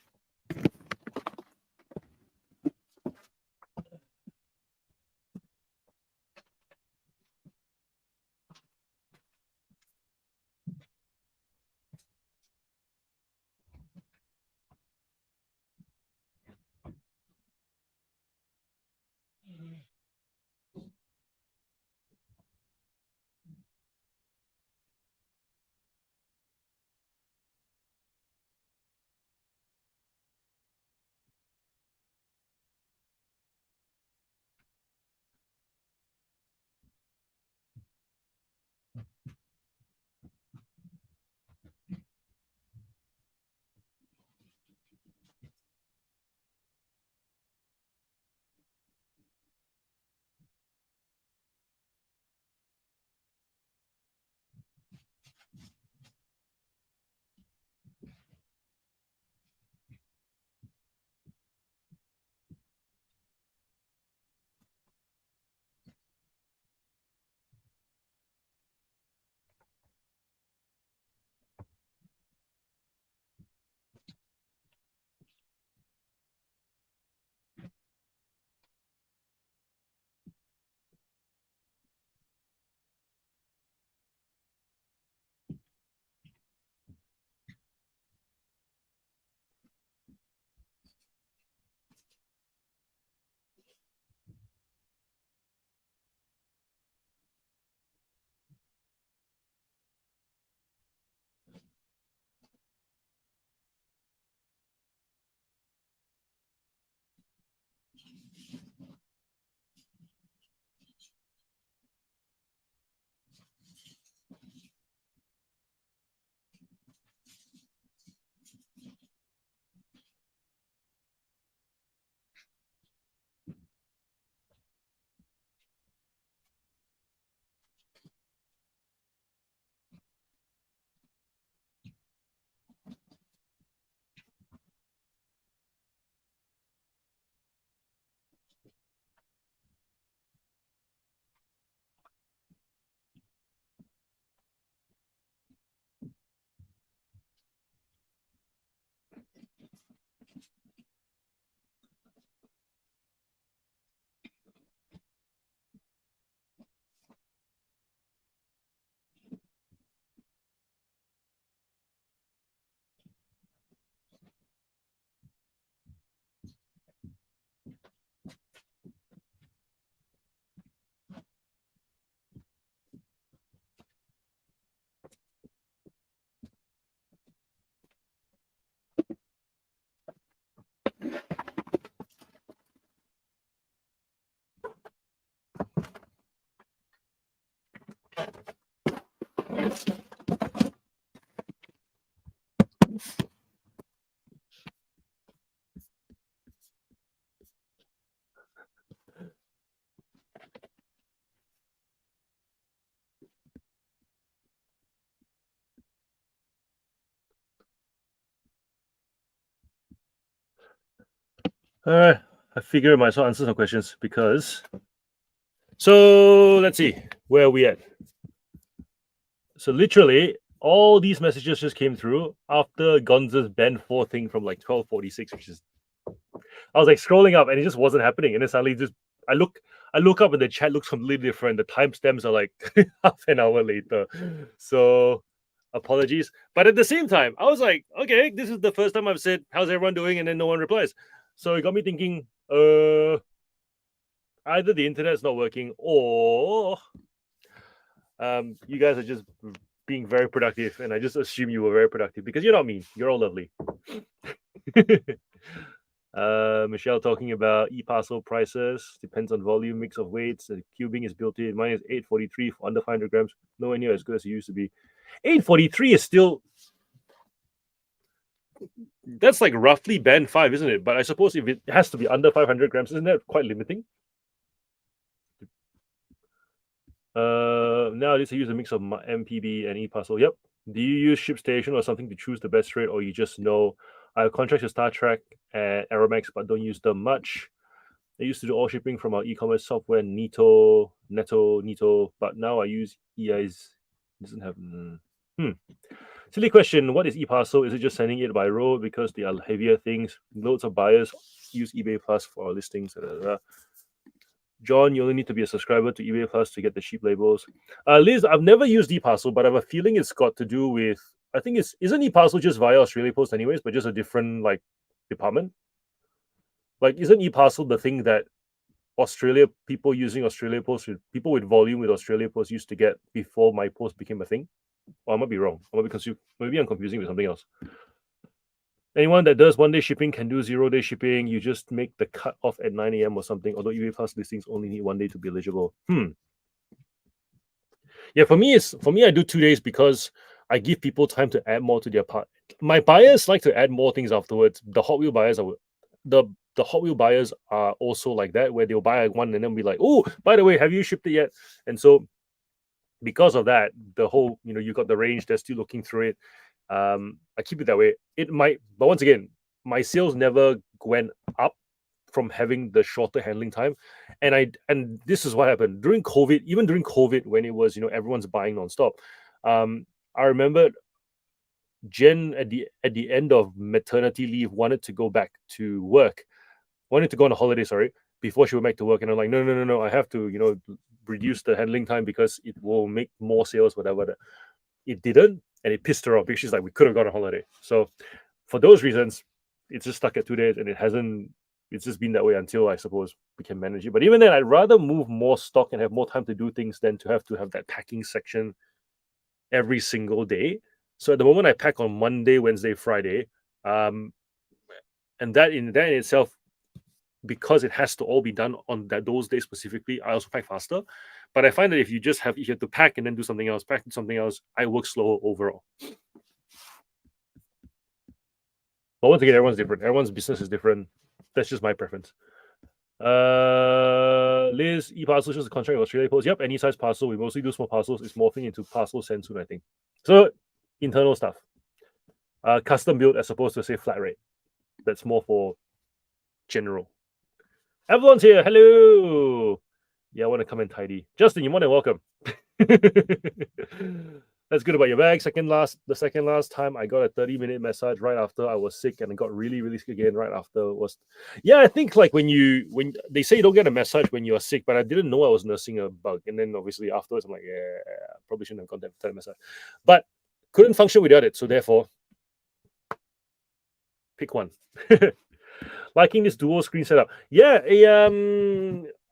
All right, I figure I might as well answer some questions because. So let's see, where are we at? So literally, all these messages just came through after Gonza's band 4 thing from like 12:46, which is I was like scrolling up and it just wasn't happening. And then suddenly just I look up and the chat looks completely different. The timestamps are like half an hour later. So apologies. But at the same time, I was like, okay, this is the first time I've said, how's everyone doing? And then no one replies. So it got me thinking, either the internet's not working or you guys are just being very productive, and I just assume you were very productive because you're not mean. You're all lovely. Michelle talking about e-parcel prices. Depends on volume, mix of weights. The cubing is built in. Mine is 843 for under 500 grams. Nowhere near as good as it used to be. 843 is still... That's like roughly band 5, isn't it? But I suppose if it has to be under 500 grams, isn't that quite limiting? Nowadays I use a mix of MPB and e-parcel. Yep. Do you use ShipStation or something to choose the best rate, or you just know? I have contracts with Star Trek and Aeromax, but don't use them much. I used to do all shipping from our e-commerce software, Neto, but now I use EI's. Doesn't have. Silly question. What is e-parcel? Is it just sending it by road because they are heavier things? Loads of buyers use eBay Plus for our listings. John, you only need to be a subscriber to eBay Plus to get the cheap labels. Liz, I've never used eParcel, but I have a feeling it's got to do with, I think isn't eParcel just via Australia Post anyways, but just a different like department? Like, isn't eParcel the thing that people using Australia Post, people with volume with Australia Post used to get before my post became a thing? Or I might be wrong. Maybe I'm confusing with something else. Anyone that does 1-day shipping can do 0-day shipping. You just make the cut off at 9 a.m. or something, although eBay Plus listings only need 1 day to be eligible. Yeah, for me, I do 2 days because I give people time to add more to their part. My buyers like to add more things afterwards. The Hot Wheel buyers the Hot Wheel buyers are also like that, where they'll buy one and then be like, oh, by the way, have you shipped it yet? And so because of that, the whole, you got the range, they're still looking through it. I keep it that way. It might, but once again, my sales never went up from having the shorter handling time. And this is what happened during COVID. Even during COVID, when it was everyone's buying nonstop, I remember Jen at the end of maternity leave wanted to go back to work, wanted to go on a holiday, sorry, before she went back to work. And I'm like, no, I have to reduce the handling time because it will make more sales, whatever. It didn't. And it pissed her off because she's like, we could have gone on holiday. So for those reasons, it's just stuck at 2 days, and it's just been that way until I suppose we can manage it. But even then, I'd rather move more stock and have more time to do things than to have that packing section every single day. So at the moment, I pack on Monday, Wednesday, Friday. And that in itself, because it has to all be done on those days specifically, I also pack faster. But I find that if you have to pack and then do something else, I work slower overall. But once again, everyone's different. Everyone's business is different. That's just my preference. Liz, e-parcel is just a contract with Australia Post. Yep, any size parcel. We mostly do small parcels. It's morphing into parcel send soon, I think. So internal stuff. Custom built as opposed to say flat rate. That's more for general. Everyone's here. Hello. Yeah, I want to come and tidy. Justin, you're more than welcome. That's good about your bag. The second last time I got a 30-minute massage right after I was sick, and I got really, really sick again right after. Yeah, I think like when they say you don't get a massage when you are sick, but I didn't know I was nursing a bug. And then obviously afterwards, I'm like, yeah, probably shouldn't have got that massage. But couldn't function without it. So therefore, pick one. Liking this dual screen setup. Yeah,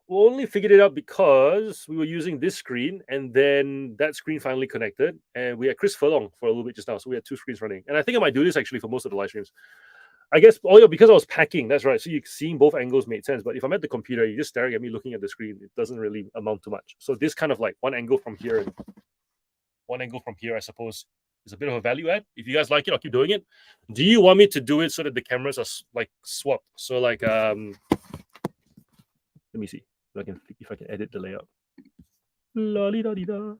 we only figured it out because we were using this screen, and then that screen finally connected, and we had Chris Furlong for a little bit just now, so we had 2 screens running. And I think I might do this actually for most of the live streams. I guess because I was packing, that's right. So you seeing both angles made sense. But if I'm at the computer, you're just staring at me looking at the screen, it doesn't really amount to much. So this kind of like one angle from here, one angle from here, I suppose, is a bit of a value add. If you guys like it, I'll keep doing it. Do you want me to do it so that the cameras are like swapped? So like let me see if I can edit the layout. La -li -da -di -da.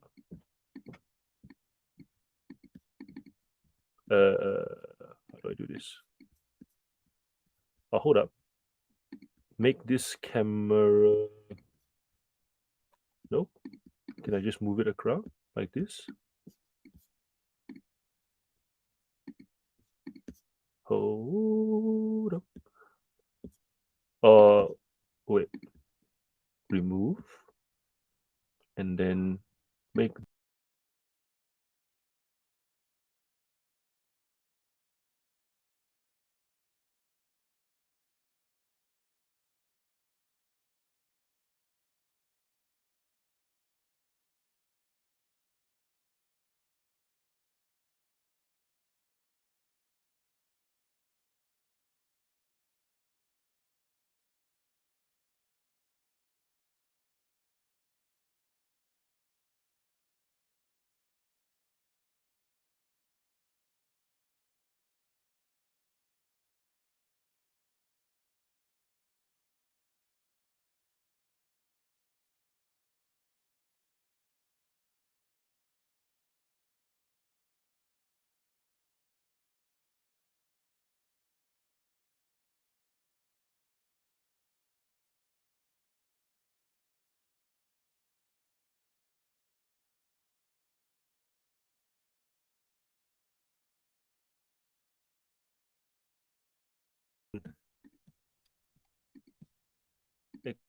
How do I do this? Oh, hold up. Make this camera. Nope. Can I just move it across like this? Hold up. Wait. Remove. And then make.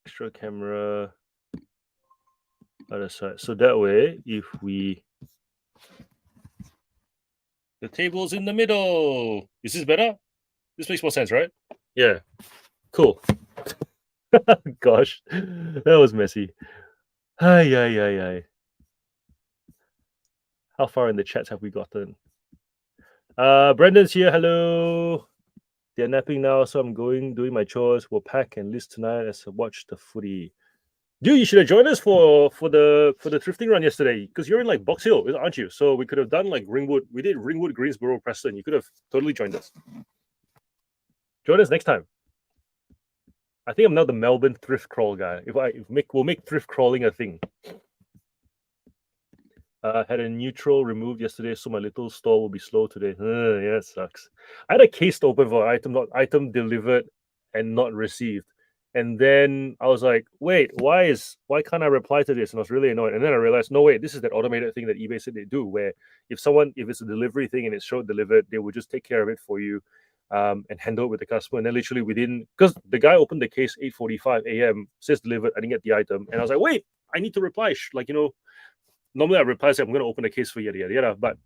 Extra camera other side. So that way, if we the table's in the middle. Is this better? This makes more sense, right? Yeah. Cool. Gosh, that was messy. Hi. How far in the chats have we gotten? Brendan's here. Hello. They're napping now, so I'm doing my chores. We'll pack and list tonight as I watch the footy. Dude, you should have joined us for the thrifting run yesterday because you're in like Box Hill, aren't you? So we could have done like Ringwood. We did Ringwood, Greensboro, Preston. You could have totally joined us. Join us next time. I think I'm now the Melbourne thrift crawl guy. We'll make thrift crawling a thing. Had a neutral removed yesterday, so my little store will be slow today. Yeah, it sucks. I had a case to open for item delivered and not received. And then I was like, wait, why can't I reply to this? And I was really annoyed. And then I realized, no, wait, this is that automated thing that eBay said they do, where if it's a delivery thing and it's showed delivered, they will just take care of it for you and handle it with the customer. And then literally because the guy opened the case 8:45 a.m., says delivered, I didn't get the item. And I was like, wait, I need to reply. Normally I reply, say, I'm going to open a case for yada, yada, yada, but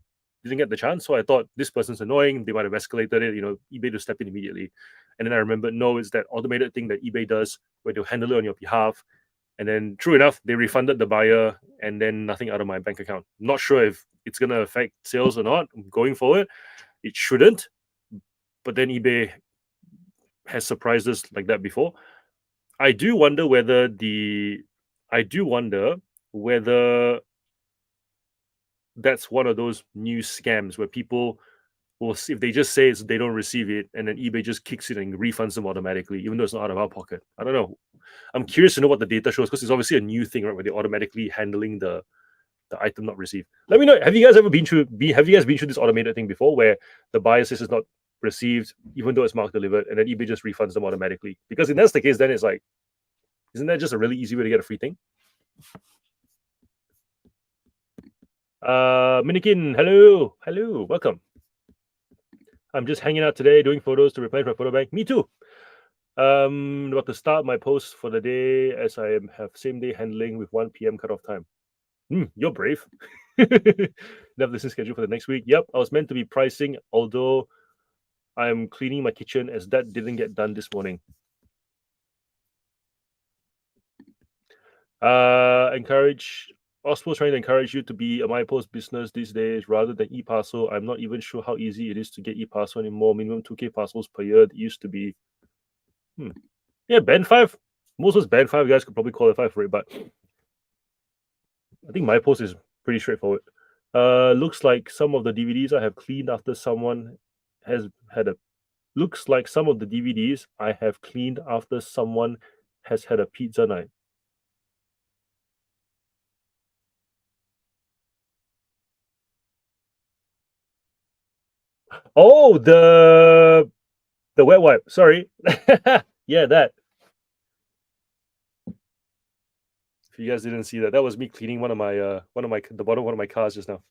didn't get the chance. So I thought this person's annoying. They might have escalated it, eBay to step in immediately. And then I remembered, no, it's that automated thing that eBay does where they'll handle it on your behalf. And then true enough, they refunded the buyer and then nothing out of my bank account. Not sure if it's going to affect sales or not going forward. It shouldn't. But then eBay has surprised us like that before. I do wonder whether that's one of those new scams where people will, if they just say they don't receive it and then eBay just kicks it and refunds them automatically, even though it's not out of our pocket. I don't know. I'm curious to know what the data shows because it's obviously a new thing, right? Where they're automatically handling the item not received. Let me know. Have you guys been through this automated thing before where the buyer says it's not received, even though it's marked delivered, and then eBay just refunds them automatically? Because if that's the case, then it's like, isn't that just a really easy way to get a free thing? Minikin, hello, welcome. I'm just hanging out today, doing photos to replenish my photo bank. Me too. About to start my post for the day as I have same day handling with 1 p.m. cutoff time. You're brave. Never listen schedule for the next week. Yep, I was meant to be pricing, although I'm cleaning my kitchen as that didn't get done this morning. Osmo's trying to encourage you to be a MyPost business these days rather than eParcel. I'm not even sure how easy it is to get eParcel anymore. Minimum 2K parcels per year. It used to be. Yeah, Band 5. Most of Band 5 guys could probably qualify for it, but I think MyPost is pretty straightforward. Looks like some of the DVDs I have cleaned after someone has had a. Looks like some of the DVDs I have cleaned after someone has had a pizza night. Oh, the wet wipe. Sorry. Yeah, that. If you guys didn't see that, that was me cleaning the bottom of one of my cars just now.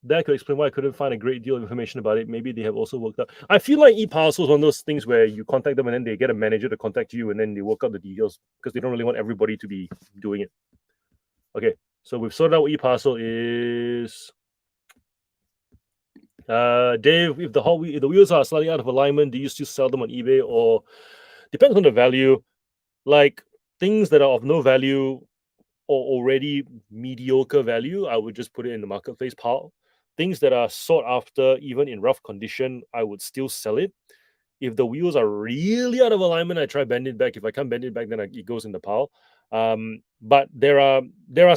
That could explain why I couldn't find a great deal of information about it. Maybe they have also worked out. I feel like eParcel is one of those things where you contact them and then they get a manager to contact you and then they work out the details because they don't really want everybody to be doing it. Okay, so we've sorted out what eParcel is. Dave, if the wheels are slightly out of alignment, do you still sell them on eBay or depends on the value? Like things that are of no value or already mediocre value, I would just put it in the marketplace pile. Things that are sought after, even in rough condition, I would still sell it. If the wheels are really out of alignment, I try bend it back. If I can't bend it back, then it goes in the pile. But there are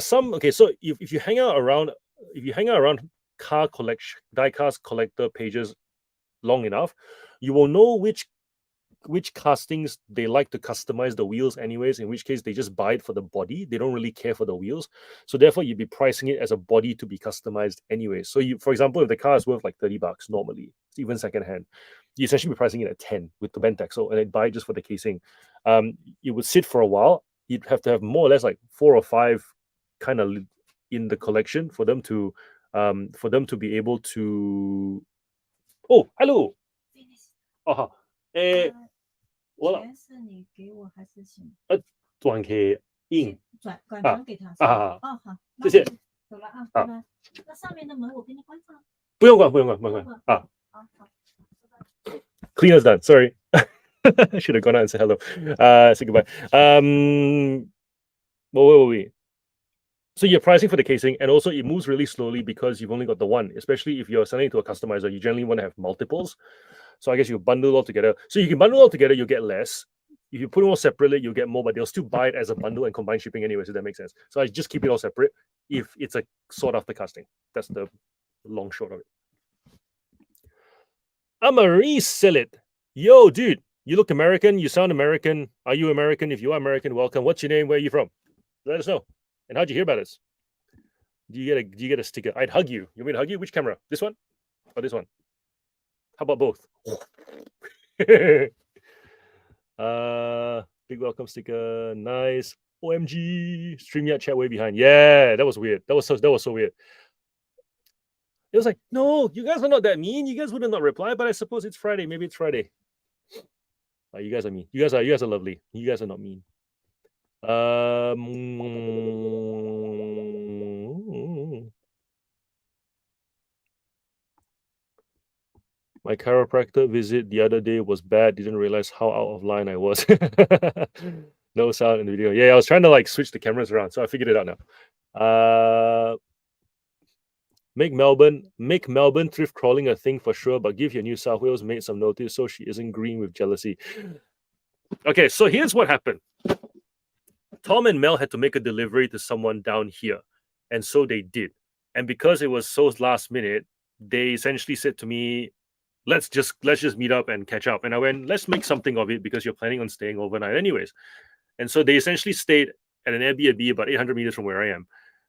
some. Okay, so if you hang out around car collection diecast collector pages long enough, you will know which castings they like to customize the wheels anyways, in which case they just buy it for the body. They don't really care for the wheels. So therefore you'd be pricing it as a body to be customized anyway. So you, for example, if the car is worth like $30 normally, even secondhand, you essentially be pricing it at 10 with the bent axle and then buy it just for the casing. It would sit for a while. You'd have to have more or less like 4 or 5 kind of in the collection for them to be able to. Oh, hello. Oh, 我钱是你给我还是什么？转给印转给他。啊，哦，好，谢谢。走了啊，拜拜。那上面的门我给你关上。不用关啊。好。Clean is done. Sorry. I should have gone out and said hello. Say goodbye. Where were we? So you're pricing for the casing, and also it moves really slowly because you've only got the one. Especially if you're selling to a customizer, you generally want to have multiples. So I guess you bundle all together. So you can bundle all together, you'll get less. If you put them all separately, you'll get more, but they'll still buy it as a bundle and combine shipping anyway, so that makes sense. So I just keep it all separate if it's a sought after casting. That's the long short of it. I'm a resell it. Yo, dude, you look American, you sound American. Are you American? If you are American, welcome. What's your name? Where are you from? Let us know. And how'd you hear about us? Do you get a sticker? I'd hug you. You want me to hug you? Which camera? This one or this one? How about both? Big welcome sticker. Nice. OMG. StreamYard chat way behind. Yeah, that was weird. That was so weird. It was like, no, you guys are not that mean. You guys wouldn't not reply, but I suppose it's Friday. Maybe it's Friday. You guys are mean. You guys are lovely. You guys are not mean. My chiropractor visit the other day was bad. Didn't realize how out of line I was. No sound in the video. Yeah, I was trying to like switch the cameras around, so I figured it out now. Make Melbourne thrift crawling a thing for sure, but give your New South Wales mate some notice so she isn't green with jealousy. Okay, so here's what happened. Tom and Mel had to make a delivery to someone down here, and so they did. And because it was so last minute, they essentially said to me, let's just meet up and catch up. And I went, let's make something of it because you're planning on staying overnight anyways. And so they essentially stayed at an Airbnb about 800 meters from where I am.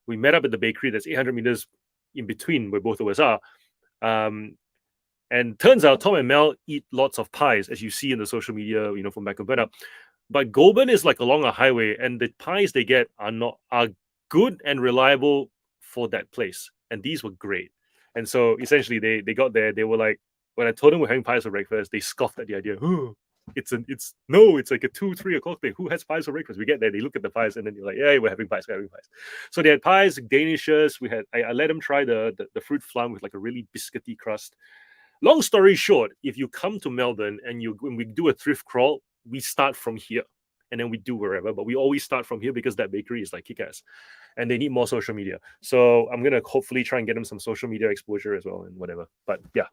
We met up at the bakery that's 800 meters in between where both of us are. And turns out Tom and Mel eat lots of pies, as you see in the social media, from back and forth. But Goulburn is like along a highway, and the pies they get are good and reliable for that place. And these were great. And so essentially they got there, they were like, when I told them we're having pies for breakfast, they scoffed at the idea. Oh, it's like a 2-3 o'clock thing. Who has pies for breakfast? We get there, they look at the pies, and then you're like, yeah, we're having pies. So they had pies, Danishes. I let them try the fruit flan with like a really biscuity crust. Long story short, if you come to Melbourne and when we do a thrift crawl, we start from here and then we do wherever, but we always start from here because that bakery is like kick-ass and they need more social media. So I'm going to hopefully try and get them some social media exposure as well and whatever. But yeah,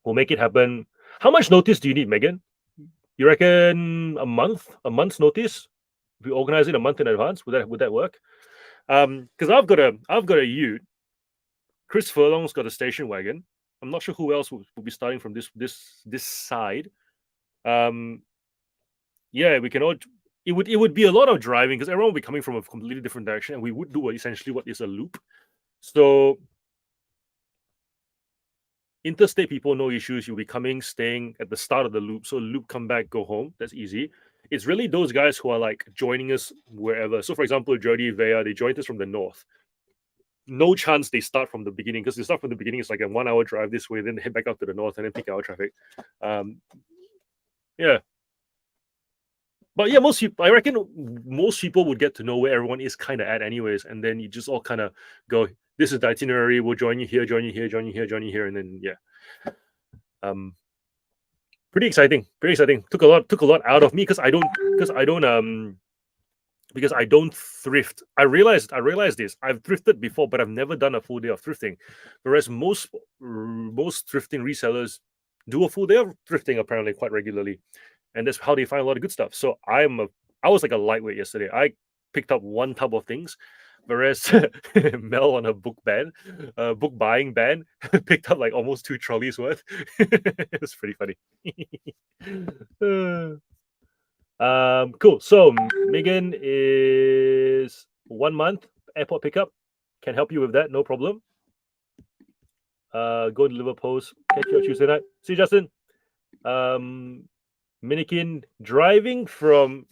we'll make it happen. How much notice do you need, Megan? You reckon a month's notice? we organize it a month in advance? Would that work? Because I've got a Ute. Chris Furlong's got a station wagon. I'm not sure who else will be starting from this side. Yeah, we can all. It would be a lot of driving because everyone will be coming from a completely different direction, and we would do essentially what is a loop. So interstate people, no issues. You'll be coming, staying at the start of the loop. So loop, come back, go home. That's easy. It's really those guys who are like joining us wherever. So for example, Jody, Vea, they joined us from the north. No chance they start from the beginning, because they start from the beginning. It's like a 1 hour drive this way, then head back up to the north and then peak hour traffic. Yeah. But yeah, I reckon most people would get to know where everyone is kind of at anyways. And then you just all kind of go, this is the itinerary. We'll join you here, join you here, join you here, join you here. And then, yeah. Pretty exciting. Pretty exciting. Took a lot out of me because I don't thrift. I realized this. I've thrifted before, but I've never done a full day of thrifting. Whereas most thrifting resellers do a full day of thrifting apparently quite regularly. And that's how they find a lot of good stuff. So I was like a lightweight yesterday. I picked up one tub of things, whereas Mel on a book buying ban, picked up like almost 2 trolleys worth. It's pretty funny. Cool. So Megan is 1 month airport pickup. Can help you with that, no problem. Go and deliver post. Catch you on Tuesday night. See you, Justin. Minikin driving from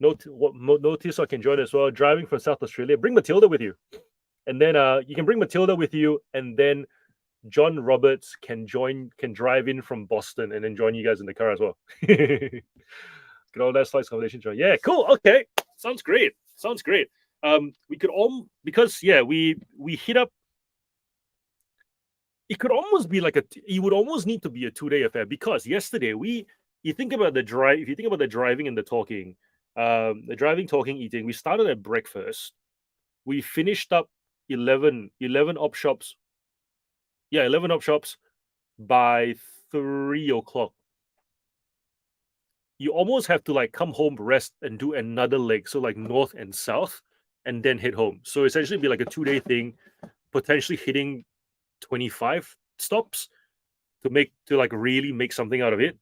notice I can join as well. Driving from South Australia. Bring Matilda with you, and then you can bring Matilda with you, and then John Roberts can drive in from Boston and then join you guys in the car as well. Get all that slice combination join. Yeah, cool. Okay, sounds great. We could because yeah, we hit up. It could almost be like it would almost need to be a 2-day affair, because yesterday you think about the drive. If you think about the driving and the talking, talking, eating, we started at breakfast. We finished up 11 op shops. Yeah, 11 op shops by 3 o'clock. You almost have to like come home, rest, and do another leg. So like north and south, and then head home. So essentially be like a 2-day thing, potentially hitting 25 stops to like really make something out of it.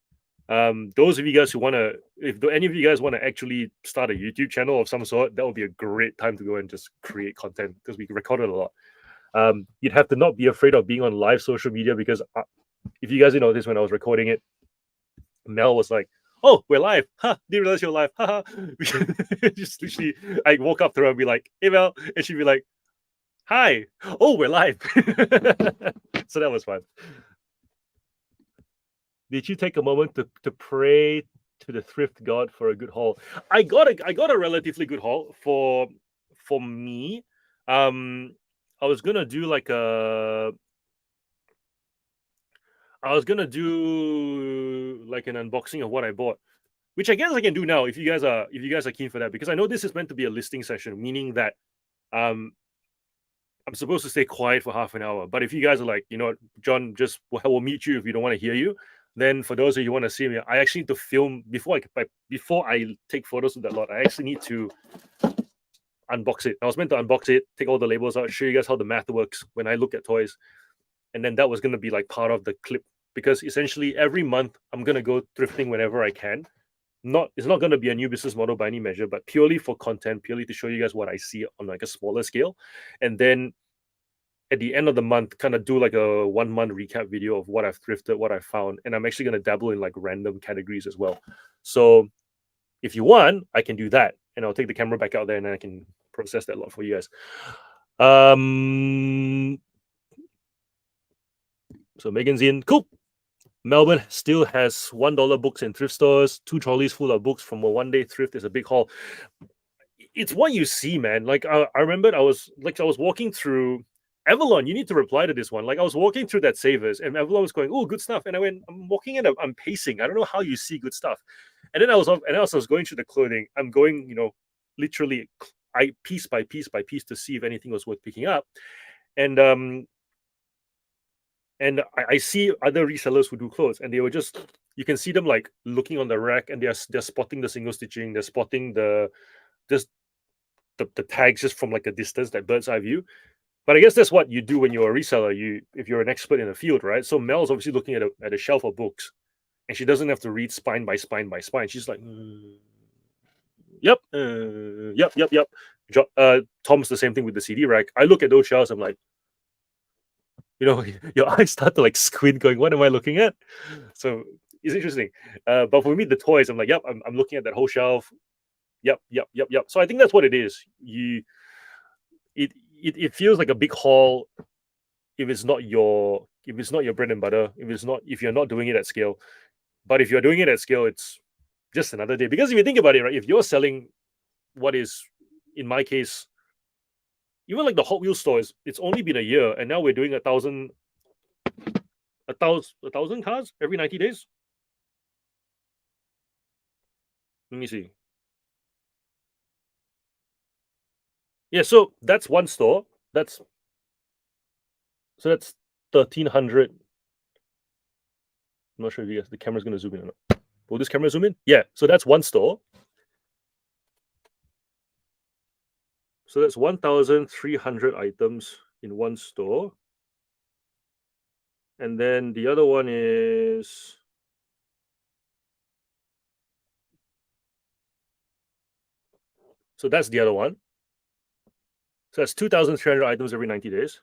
Those of you guys who want to, if any of you guys want to actually start a YouTube channel of some sort, that would be a great time to go and just create content, because we recorded a lot. You'd have to not be afraid of being on live social media, because if you guys didn't notice when I was recording it, Mel was like, "Oh, we're live! Ha! Didn't realize you're live! Ha ha!" Just literally, I walk up to her and be like, "Hey, Mel," and she'd be like, "Hi! Oh, we're live!" So that was fun. Did you take a moment to pray to the thrift god for a good haul? I got a relatively good haul for me. I was gonna do like an unboxing of what I bought, which I guess I can do now if you guys are keen for that, because I know this is meant to be a listing session, meaning that I'm supposed to stay quiet for half an hour. But if you guys are like, you know what, John, just we'll meet you if you don't want to hear you. Then for those of you who want to see me, I actually need to film before I take photos of that lot. I actually need to unbox it. I was meant to unbox it, take all the labels out, show you guys how the math works when I look at toys. And then that was going to be like part of the clip, because essentially every month I'm going to go thrifting whenever I can. It's not going to be a new business model by any measure, but purely for content, purely to show you guys what I see on like a smaller scale. And then at the end of the month, kind of do like a 1 month recap video of what I've thrifted, what I found. And I'm actually going to dabble in like random categories as well. So if you want, I can do that. And I'll take the camera back out there and then I can process that lot for you guys. So Megan's in. Cool. Melbourne still has $1 books in thrift stores, 2 trolleys full of books from a 1-day thrift. Is a big haul. It's what you see, man. Like I remember I was walking through Avalon. You need to reply to this one. Like I was walking through that Savers, and Avalon was going, "Oh, good stuff." And I'm walking in, I'm pacing. I don't know how you see good stuff. And then I was going through the clothing. I'm going, literally, piece by piece to see if anything was worth picking up. And I see other resellers who do clothes, and they were just, you can see them like looking on the rack, and they're spotting the single stitching, they're spotting the just the tags just from like a distance, that bird's eye view. But I guess that's what you do when you're a reseller. If you're an expert in the field, right? So Mel's obviously looking at a shelf of books, and she doesn't have to read spine by spine by spine. She's like, yep, yep. Tom's the same thing with the CD rack. I look at those shelves, I'm like, your eyes start to like squint, going, what am I looking at? So it's interesting. But for me, the toys, I'm like, yep, I'm looking at that whole shelf. Yep. So I think that's what it is. It feels like a big haul if it's not your bread and butter, if you're not doing it at scale. But if you're doing it at scale, it's just another day. Because if you think about it, right, if you're selling what is, in my case, even like the Hot Wheels stores, it's only been a year, and now we're doing 1,000 cars every 90 days. Let me see. Yeah, so that's one store. That's 1,300. I'm not sure if the camera's going to zoom in or not. Will this camera zoom in? Yeah, so that's one store. So that's 1,300 items in one store. And then the other one is... So that's the other one. So that's 2,300 items every 90 days.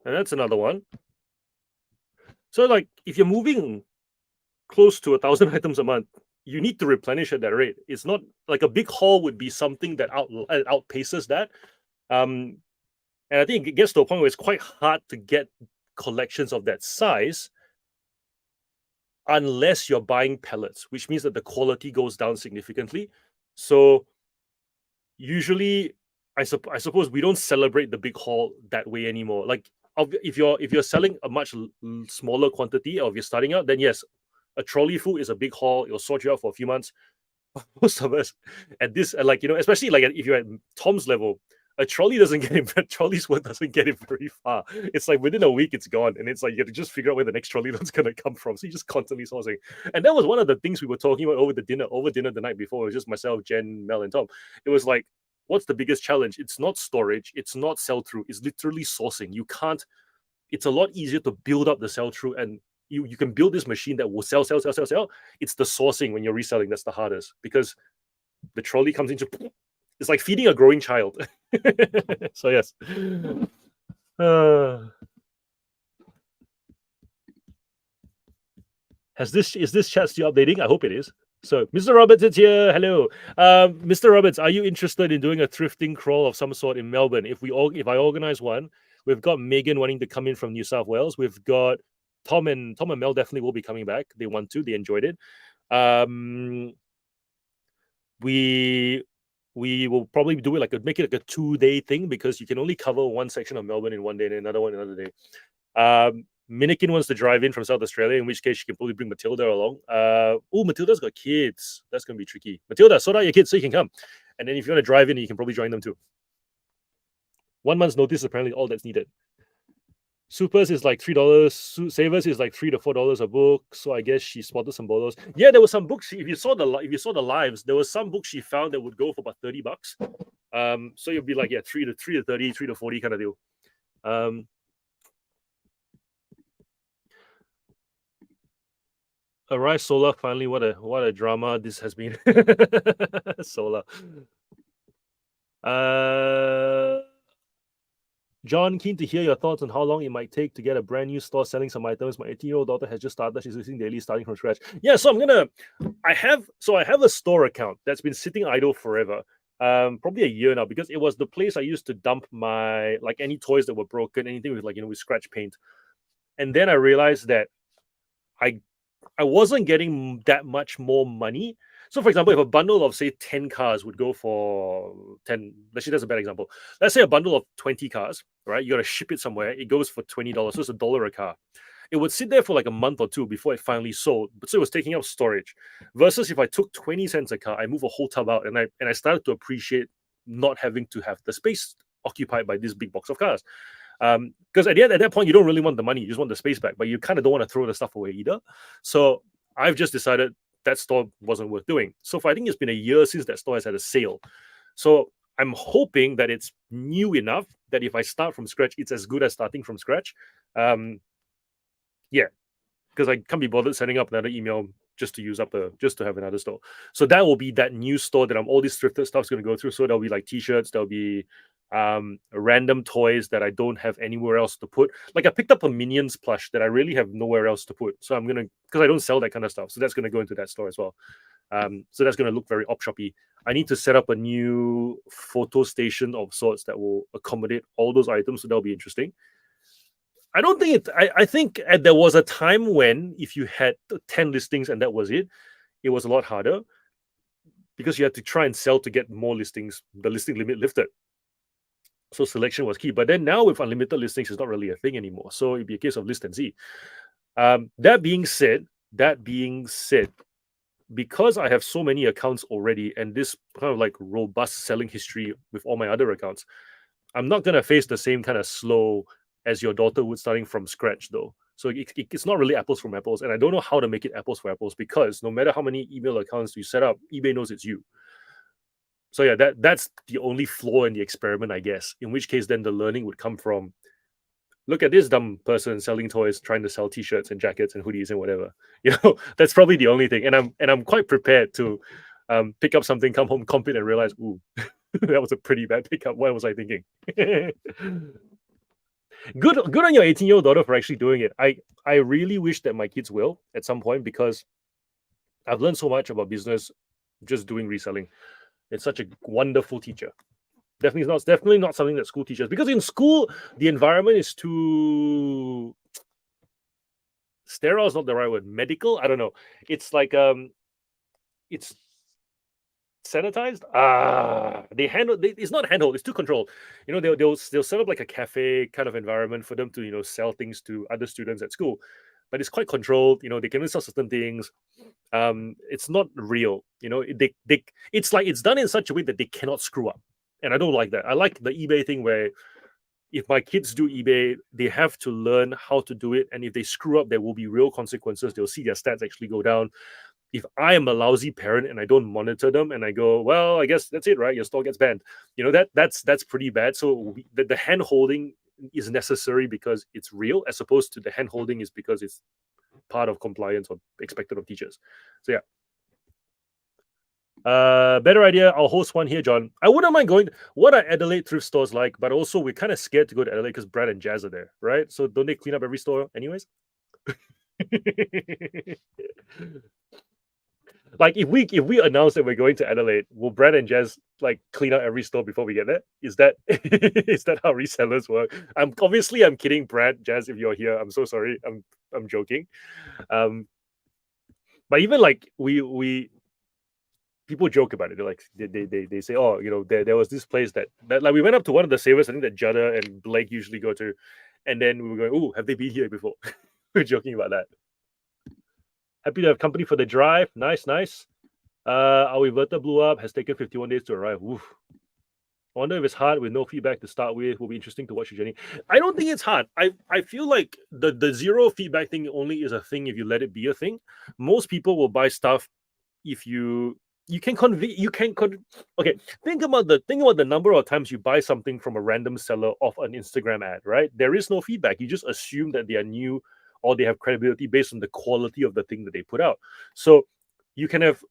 And that's another one. So like if you're moving close to 1,000 items a month, you need to replenish at that rate. It's not like a big haul would be something that outpaces that. And I think it gets to a point where it's quite hard to get collections of that size unless you're buying pellets, which means that the quality goes down significantly. So usually, I suppose we don't celebrate the big haul that way anymore. Like if you're selling a much smaller quantity, or if you're starting out, then yes, a trolley full is a big haul. It'll sort you out for a few months. Most of us at this, like, especially like if you're at Tom's level, a trolley doesn't get him. A trolley's worth doesn't get him very far. It's like within a week it's gone, and it's like you have to just figure out where the next trolley load's gonna come from. So you're just constantly sourcing, and that was one of the things we were talking about over dinner the night before. It was just myself, Jen, Mel, and Tom. It was like, what's the biggest challenge? It's not storage, it's not sell through, it's literally sourcing. You can't. It's a lot easier to build up the sell through, and you can build this machine that will sell. It's the sourcing when you're reselling that's the hardest, because the trolley comes into. It's like feeding a growing child. So yes. Is this chat still updating? I hope it is. So Mr. Roberts is here. Hello. Mr. Roberts, are you interested in doing a thrifting crawl of some sort in Melbourne? If I organize one, we've got Megan wanting to come in from New South Wales. We've got Tom and Mel definitely will be coming back. They want to. They enjoyed it. We will probably do it make it like a 2-day thing, because you can only cover one section of Melbourne in one day and another one another day. Minikin wants to drive in from South Australia, in which case she can probably bring Matilda along. Matilda's got kids. That's going to be tricky. Matilda, sort out your kids so you can come. And then if you want to drive in, you can probably join them too. 1 month's notice is apparently all that's needed. Supers is like $3. Savers is like $3 to $4 a book. So I guess she spotted some bolos. Yeah, there were some books. If you saw the lives, there was some books she found that would go for about $30. So you'll be like, yeah, 3 to 30, 3 to 40 kind of deal. Arise Solar, finally, what a drama this has been. Solar. John, keen to hear your thoughts on how long it might take to get a brand new store selling some items. My 18-year-old daughter has just started. She's listing daily, starting from scratch. Yeah, so I have a store account that's been sitting idle forever. Probably a year now, because it was the place I used to dump my, like, any toys that were broken, anything with, like, with scratch paint. And then I realized that I wasn't getting that much more money. So, for example, if a bundle of, say, 10 cars would go for 10, let's say that's a bad example. Let's say a bundle of 20 cars, right? You got to ship it somewhere. It goes for $20. So it's $1 a car. It would sit there for like a month or two before it finally sold. But so it was taking up storage. Versus if I took 20 cents a car, I move a whole tub out, and I started to appreciate not having to have the space occupied by this big box of cars. Because at that point, you don't really want the money, you just want the space back, but you kind of don't want to throw the stuff away either. So I've just decided that store wasn't worth doing. So I think it's been a year since that store has had a sale. So I'm hoping that it's new enough that if I start from scratch, it's as good as starting from scratch. Yeah, because I can't be bothered setting up another email just to use up just to have another store. So that will be that new store that all this thrifted stuff's going to go through. So there'll be like t-shirts, there'll be random toys that I don't have anywhere else to put. Like I picked up a Minions plush that I really have nowhere else to put. So I'm gonna, because I don't sell that kind of stuff, so that's gonna go into that store as well. So that's gonna look very op shoppy. I need to set up a new photo station of sorts that will accommodate all those items, so that'll be interesting. I don't think it. I think there was a time when if you had 10 listings and that was it, it was a lot harder because you had to try and sell to get more listings. The listing limit lifted, so selection was key. But then now with unlimited listings, it's not really a thing anymore. So it'd be a case of list and see. That being said, because I have so many accounts already and this kind of like robust selling history with all my other accounts, I'm not gonna face the same kind of slow as your daughter would starting from scratch though. So it's not really apples from apples. And I don't know how to make it apples for apples because no matter how many email accounts you set up, eBay knows it's you. So yeah, that's the only flaw in the experiment, I guess. In which case then the learning would come from, look at this dumb person selling toys, trying to sell t-shirts and jackets and hoodies and whatever. You know, that's probably the only thing. And I'm quite prepared to pick up something, come home, comp it and realize, ooh, that was a pretty bad pickup. What was I thinking? Good on your 18-year-old daughter for actually doing it. I really wish that my kids will at some point because I've learned so much about business just doing reselling. It's such a wonderful teacher. Definitely not something that school teaches, because in school the environment is too sterile is not the right word. Medical, I don't know. It's like it's sanitized. They handle. It's not handhold. It's too controlled. You know, they'll set up like a cafe kind of environment for them to sell things to other students at school, but it's quite controlled. You know, they can only sell certain things. It's not real. You know, it's like it's done in such a way that they cannot screw up, and I don't like that. I like the eBay thing where if my kids do eBay, they have to learn how to do it, and if they screw up, there will be real consequences. They'll see their stats actually go down. If I am a lousy parent and I don't monitor them and I go, well, I guess that's it, right? Your store gets banned. You know, that's pretty bad. So the hand holding is necessary because it's real, as opposed to the hand holding is because it's part of compliance or expected of teachers. So yeah. Better idea. I'll host one here, John. I wouldn't mind going. What are Adelaide thrift stores like? But also we're kind of scared to go to Adelaide because Brad and Jazz are there, right? So don't they clean up every store anyways? Like if we announce that we're going to Adelaide, will Brad and Jazz like clean out every store before we get there? Is that is that how resellers work? I'm kidding, Brad, Jazz, if you're here. I'm so sorry. I'm joking. But even like we people joke about it. They're like they say, oh, you know, there was this place that like we went up to one of the savers, I think that Jada and Blake usually go to, and then we were going, oh, have they been here before? We're joking about that. Happy to have company for the drive. Nice. Our inverter blew up. Has taken 51 days to arrive. Oof. I wonder if it's hard with no feedback to start with. Will be interesting to watch your journey. I don't think it's hard. I feel like the zero feedback thing only is a thing if you let it be a thing. Most people will buy stuff if you can convey. Okay, think about the number of times you buy something from a random seller off an Instagram ad, right? There is no feedback. You just assume that they are new or they have credibility based on the quality of the thing that they put out. So you can have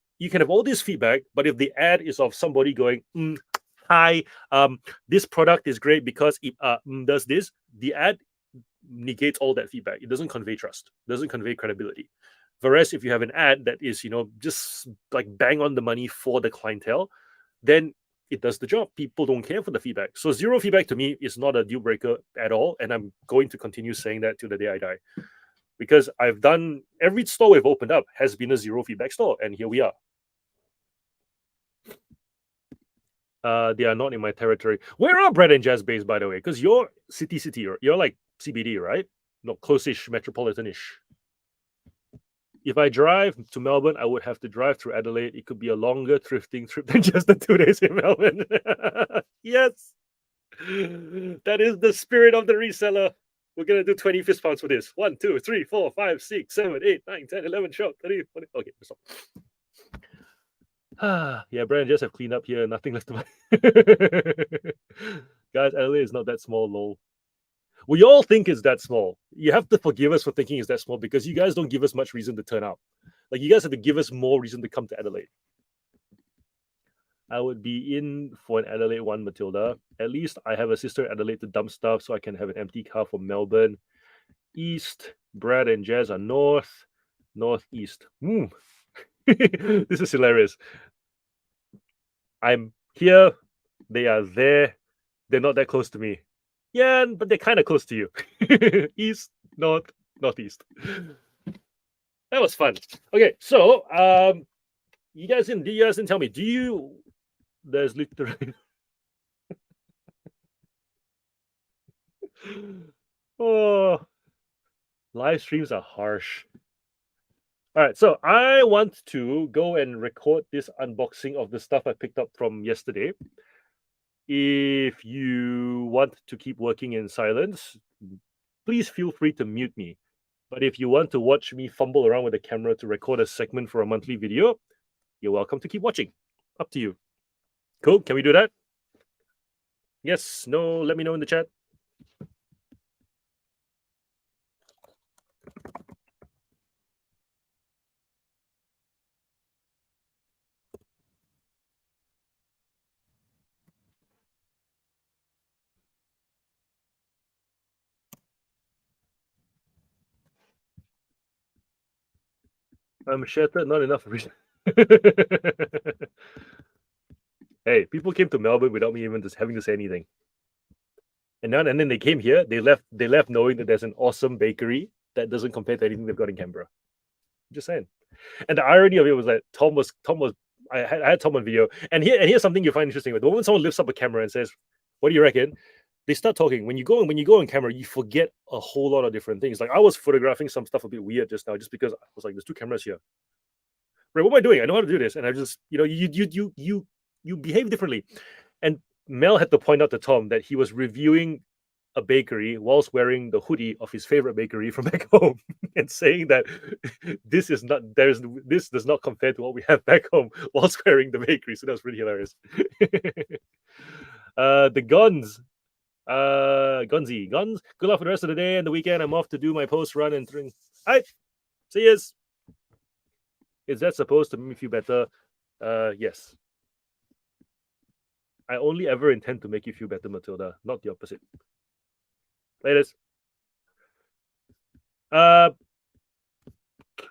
all this feedback, but if the ad is of somebody going, hi, this product is great because it does this, the ad negates all that feedback. It doesn't convey trust, doesn't convey credibility. Whereas if you have an ad that is, just like bang on the money for the clientele, then it does the job. People don't care for the feedback. So zero feedback to me is not a deal breaker at all. And I'm going to continue saying that till the day I die. Because I've done every store we've opened up has been a zero feedback store, and here we are. They are not in my territory. Where are Brad and Jazz based, by the way? Because you're city, you're like CBD, right? Not close-ish, metropolitan-ish. If I drive to Melbourne, I would have to drive through Adelaide. It could be a longer thrifting trip than just the 2 days in Melbourne. Yes, that is the spirit of the reseller. We're gonna do 20 fist pounds for this. 1, 2, 3, 4, 5, 6, 7, 8, 9, 10, 11, 12, 13, 14. Okay, stop. Yeah, Brandon just have cleaned up here. Nothing left to buy. Guys, Adelaide is not that small, lol. We all think it's that small. You have to forgive us for thinking it's that small because you guys don't give us much reason to turn out. Like, you guys have to give us more reason to come to Adelaide. I would be in for an Adelaide one, Matilda. At least I have a sister in Adelaide to dump stuff so I can have an empty car for Melbourne. East, Brad and Jazz are north, northeast. This is hilarious. I'm here, they are there. They're not that close to me. Yeah, but they're kind of close to you. East, north, northeast. That was fun. Okay, so you guys didn't tell me. Do you? There's literally. Oh, live streams are harsh. All right, so I want to go and record this unboxing of the stuff I picked up from yesterday. If you want to keep working in silence, please feel free to mute me. But if you want to watch me fumble around with the camera to record a segment for a monthly video, you're welcome to keep watching. Up to you. Cool, can we do that? Yes, no, let me know in the chat. I'm shattered, not enough reason. Hey, people came to Melbourne without me even just having to say anything. And then they came here, they left knowing that there's an awesome bakery that doesn't compare to anything they've got in Canberra. Just saying. And the irony of it was that I had Tom on video, and here's something you find interesting. The moment someone lifts up a camera and says, "What do you reckon?" They start talking. When you go on camera, you forget a whole lot of different things. Like, I was photographing some stuff a bit weird just now, just because I was like, "There's 2 cameras here. Right, what am I doing? I know how to do this." And I just, you behave differently. And Mel had to point out to Tom that he was reviewing a bakery whilst wearing the hoodie of his favorite bakery from back home and saying that this does not compare to what we have back home whilst wearing the bakery. So that was pretty hilarious. The Guns. Guns. Good luck for the rest of the day and the weekend. I'm off to do my post run and drink. All right. See yous. Is that supposed to make me feel better? Yes. I only ever intend to make you feel better, Matilda, not the opposite. Latest.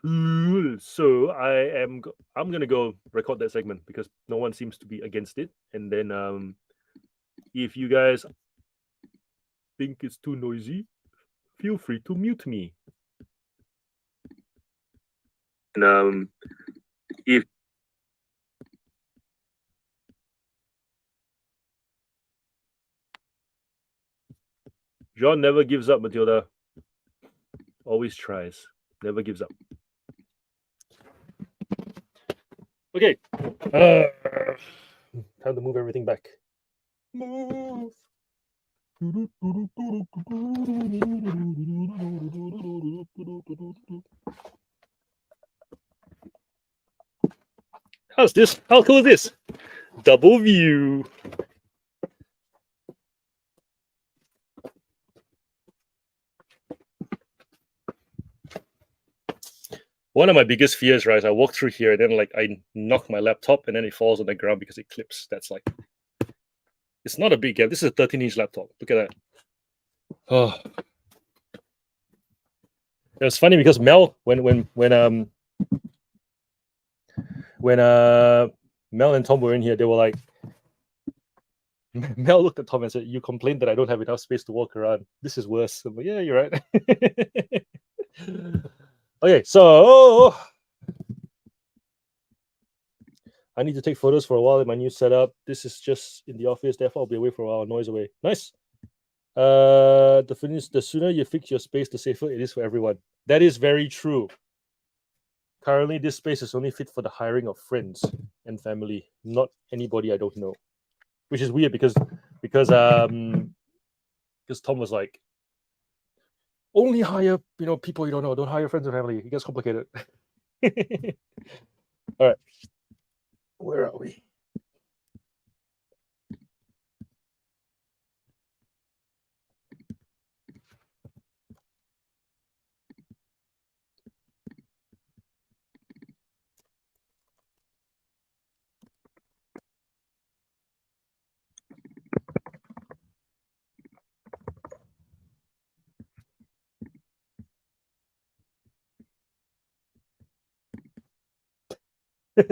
Cool. So I'm gonna go record that segment because no one seems to be against it. And then if you guys think it's too noisy, feel free to mute me. And if John never gives up, Matilda. Always tries. Never gives up. Okay. Time to move everything back. Move. How's this? How cool is this? Double view. One of my biggest fears, right? I walk through here and then I knock my laptop and then it falls on the ground because it clips. That's it's not a big gap. This is a 13-inch laptop. Look at that. Oh. It was funny because Mel, when Mel and Tom were in here, they were like, Mel looked at Tom and said, "You complained that I don't have enough space to walk around. This is worse." I'm like, "Yeah, you're right." Okay, so I need to take photos for a while in my new setup. This is just in the office, therefore I'll be away for a while. Noise away. Nice. The sooner you fix your space, the safer it is for everyone. That is very true. Currently, this space is only fit for the hiring of friends and family, not anybody I don't know. Which is weird because Tom was like, only hire people you don't know. Don't hire friends and family. It gets complicated. All right, where are we?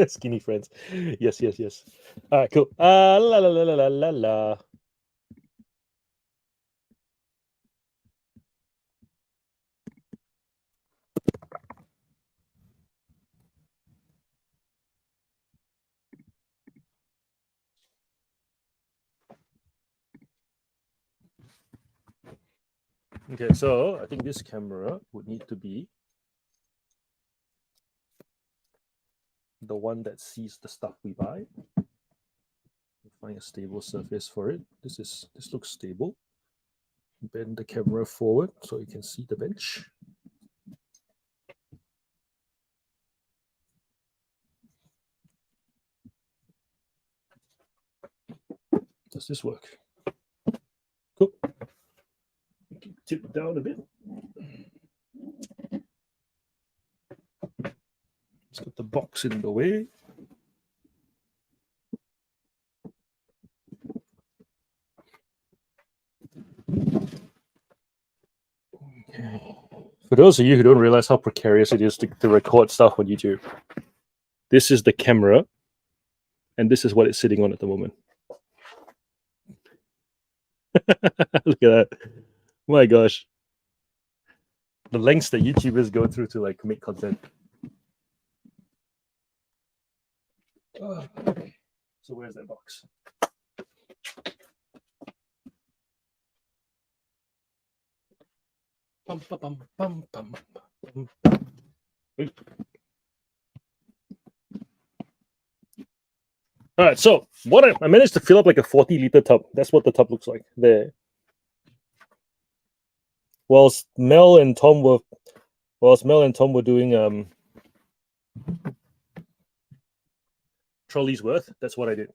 Skinny friends. Yes. All right, cool. La la la la la la la. Okay, so I think this camera would need to be the one that sees the stuff we buy. Find a stable surface for it. This looks stable. Bend the camera forward so you can see the bench. Does this work? Cool. Tip down a bit. Let's put the box in the way. Okay. For those of you who don't realize how precarious it is to record stuff on YouTube, this is the camera, and this is what it's sitting on at the moment. Look at that. My gosh. The lengths that YouTubers go through to like make content. Okay. So where's that box? Bum, bum, bum, bum, bum, bum. All right, so what I managed to fill up like a 40-liter tub. That's what the tub looks like there. Whilst Mel and Tom were doing trolleys worth, that's what I did.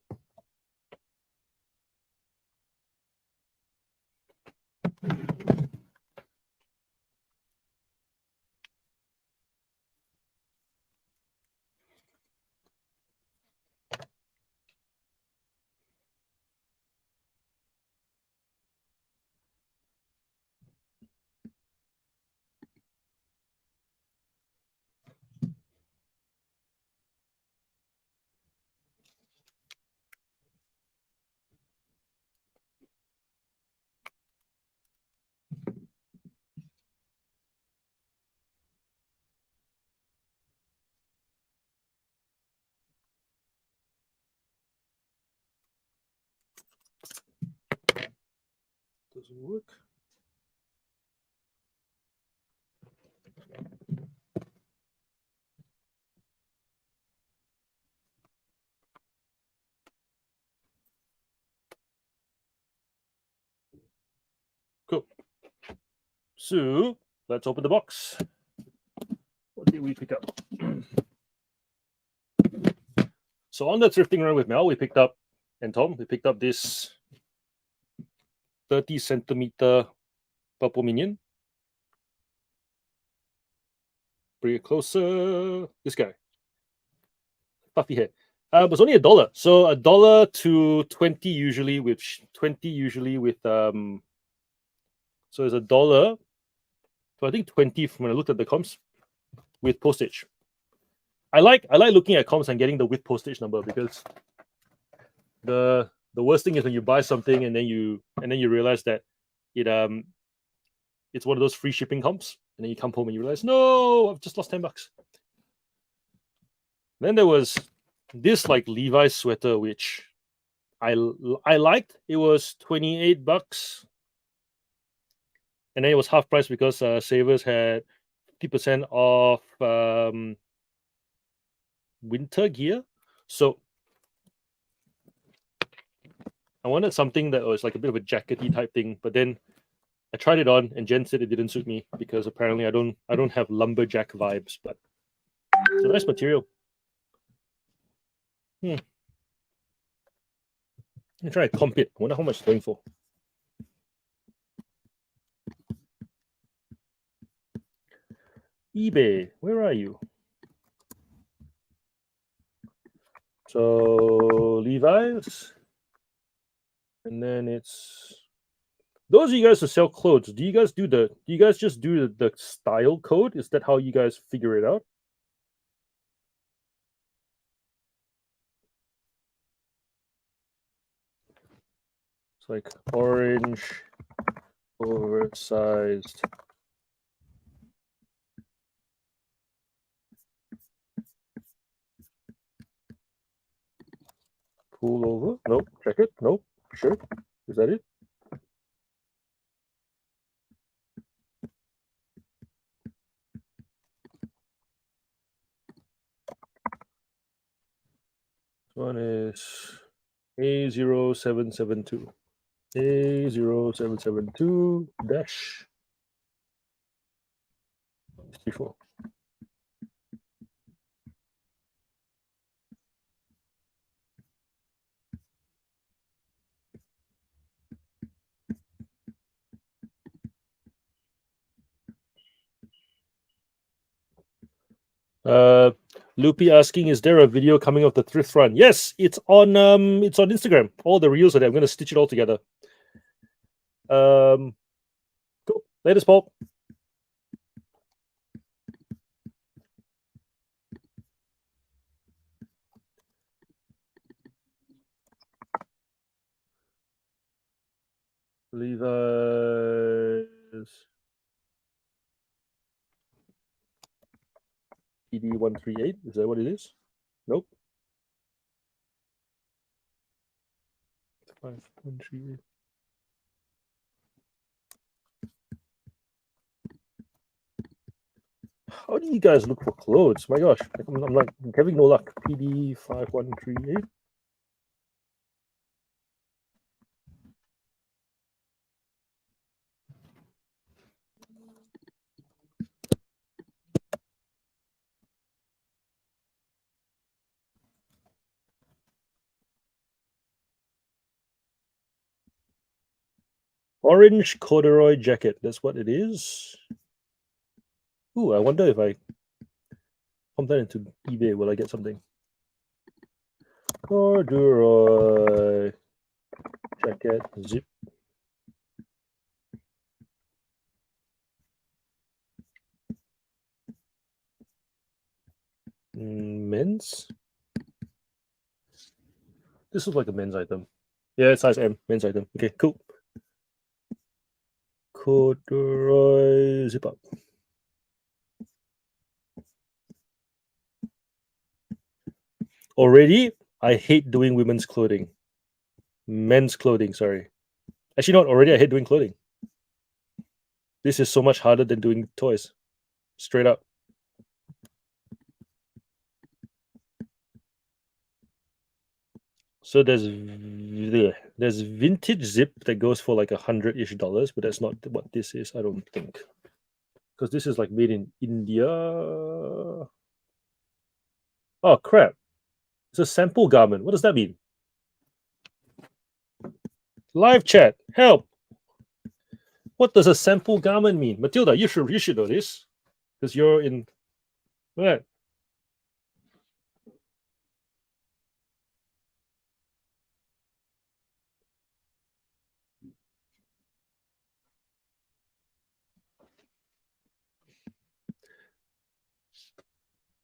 Doesn't work. Cool. So let's open the box. What did we pick up? So on the thrifting run with Mel, we picked up, and Tom, we picked up this 30-centimeter purple minion. Bring it closer. This guy. Puffy hair. It was only $1. So $1 to 20 usually with so it's $1. So I think 20 when I looked at the comps with postage. I like looking at comps and getting the with postage number, because the worst thing is when you buy something and then you realize that it's one of those free shipping comps, and then you come home and you realize, no, I've just lost $10. Then there was this like Levi's sweater, which I liked. It was $28, and then it was half price because Savers had 50% off winter gear. So I wanted something that was like a bit of a jackety type thing, but then I tried it on and Jen said it didn't suit me because apparently I don't have lumberjack vibes, but it's a nice material. I'm trying to comp it. I wonder how much it's going for. eBay, where are you? So Levi's, and then it's those of you guys who sell clothes. Do you guys just do the style code? Is that how you guys figure it out? It's like orange, oversized. Pull over. Nope. Check it. Nope. Sure. Is that it? This one is A0772. A0772 dash 64. Loopy asking, is there a video coming of the thrift run? Yes, it's on Instagram. All the reels are there. I'm gonna stitch it all together. Cool. Latest Paul. Levi's PD138. Is that what it is? Nope. 5138. How do you guys look for clothes? My gosh, I'm having no luck. PD5138. Orange corduroy jacket. That's what it is. Ooh, I wonder if I pump that into eBay, will I get something? Corduroy jacket zip. Men's. This looks like a men's item. Yeah, it's size M, men's item. Okay, cool. Corduroy zip up. Already, I hate doing women's clothing. Men's clothing, sorry. Actually, not already. I hate doing clothing. This is so much harder than doing toys. Straight up. So there's vintage zip that goes for like $100-ish, but that's not what this is, I don't think. Because this is like made in India. Oh crap. It's a sample garment. What does that mean? Live chat, help. What does a sample garment mean? Matilda, you should know this. Because you're in what?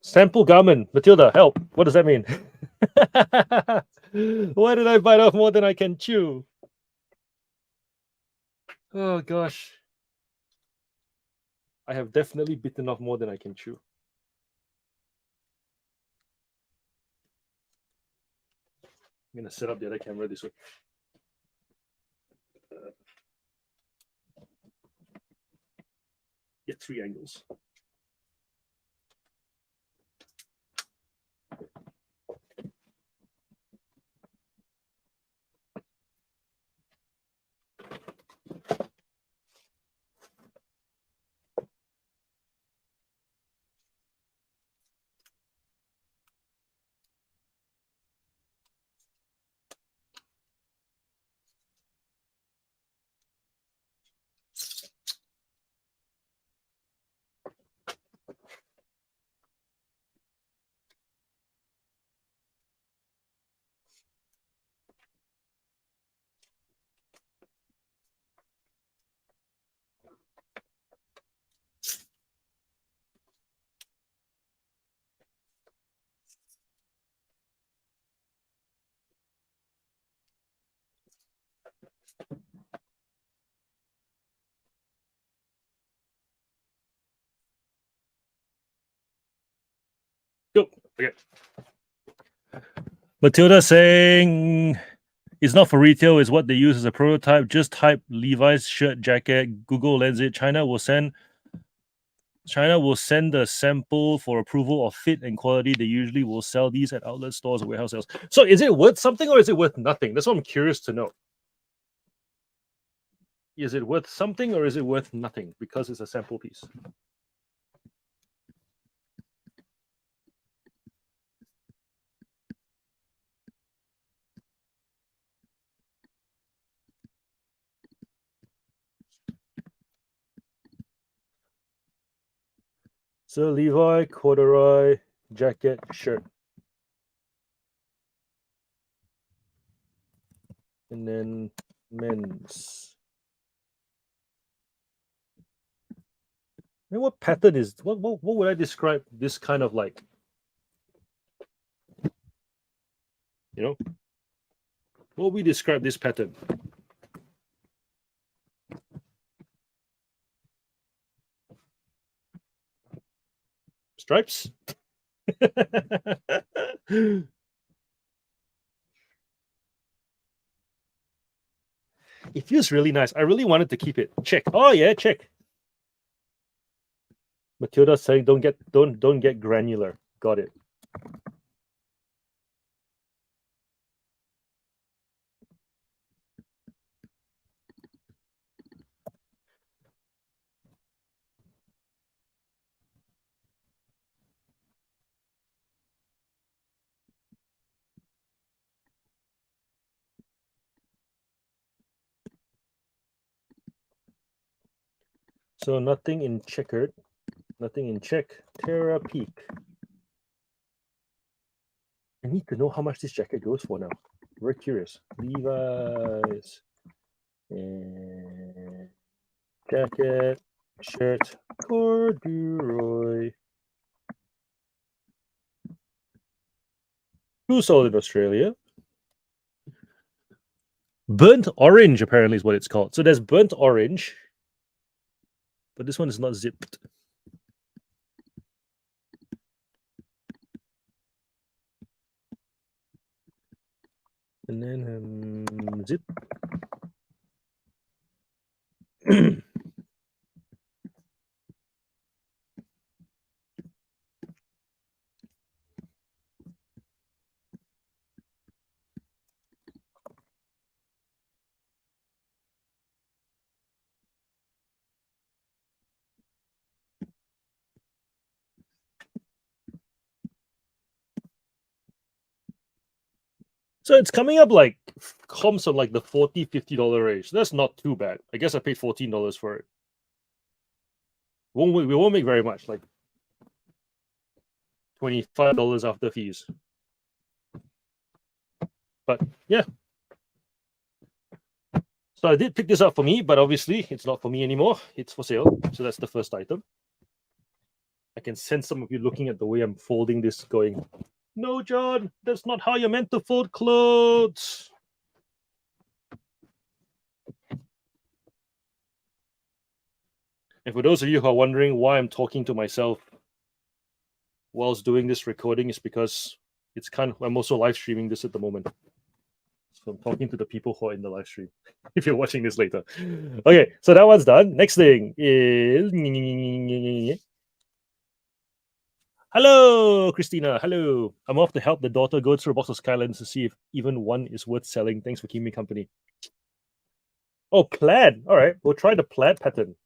Sample garment. Matilda, help. What does that mean? Why did I bite off more than I can chew? Oh gosh. I have definitely bitten off more than I can chew. I'm gonna set up the other camera this way. Get 3 angles. Go. Okay. Matilda saying it's not for retail, it's what they use as a prototype. Just type Levi's shirt jacket, Google Lens it. China will send the sample for approval of fit and quality. They usually will sell these at outlet stores or warehouse sales. So is it worth something or is it worth nothing? That's what I'm curious to know. Is it worth something or is it worth nothing because it's a sample piece? So Levi, corduroy, jacket, shirt. And then men's. And what pattern is what would I describe this kind of like? You know? What would we describe this pattern? Stripes? It feels really nice. I really wanted to keep it. Check. Oh yeah, check. Matilda saying don't get granular. Got it. So nothing in checkered, nothing in check. Terra Peak. I need to know how much this jacket goes for now. Very curious. Levi's and jacket, shirt, corduroy. Who sold in Australia? Burnt orange, apparently, is what it's called. So there's burnt orange, but this one is not zipped. And then zip. So it's coming up like comps on like the $40-$50 range. That's not too bad. I guess I paid $14 for it. We won't make very much, like $25 after fees. But yeah. So I did pick this up for me, but obviously it's not for me anymore. It's for sale. So that's the first item. I can sense some of you looking at the way I'm folding this going, no, John, that's not how you're meant to fold clothes. And for those of you who are wondering why I'm talking to myself whilst doing this recording, is because I'm also live streaming this at the moment. So I'm talking to the people who are in the live stream, if you're watching this later. Okay, so that one's done. Next thing is... Hello, Christina. Hello. I'm off to help the daughter go through a box of Skylines to see if even one is worth selling. Thanks for keeping me company. Oh, plaid. All right, we'll try the plaid pattern.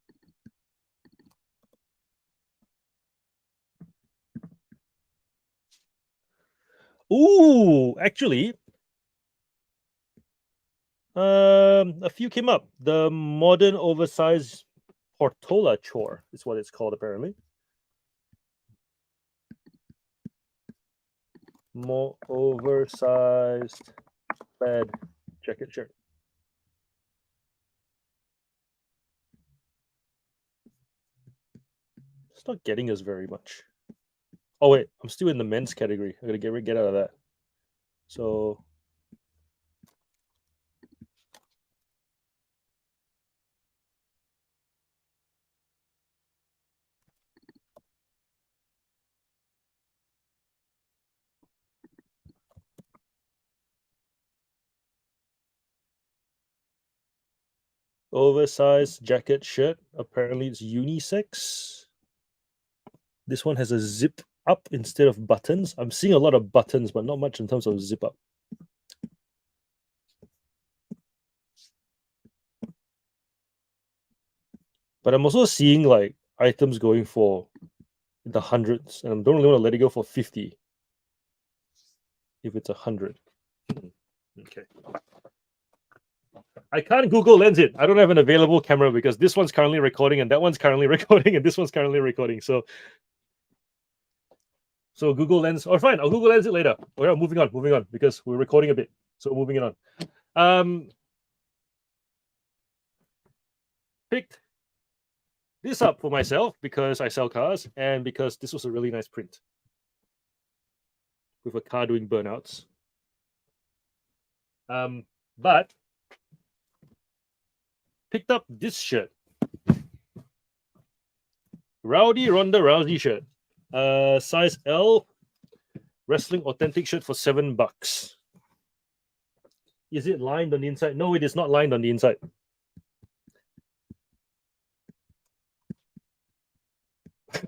Ooh, actually, a few came up. The modern oversized Portola chore is what it's called, apparently. More oversized plaid jacket shirt. It's not getting us very much. Oh wait, I'm still in the men's category. I gotta get out of that. So Oversized jacket shirt. Apparently it's unisex. This one has a zip up instead of buttons. I'm seeing a lot of buttons, but not much in terms of zip up. But I'm also seeing like items going for the hundreds, and I don't really want to let it go for 50 if it's 100. Okay. I can't Google Lens it. I don't have an available camera because this one's currently recording and that one's currently recording and this one's currently recording. So Google Lens, or fine, I'll Google Lens it later. Okay, moving on because we're recording a bit. So moving it on. Picked this up for myself because I sell cars and because this was a really nice print with a car doing burnouts. But picked up this shirt, Rowdy Ronda Rousey shirt, size L, wrestling authentic shirt for $7. Is it lined on the inside? No, it is not lined on the inside.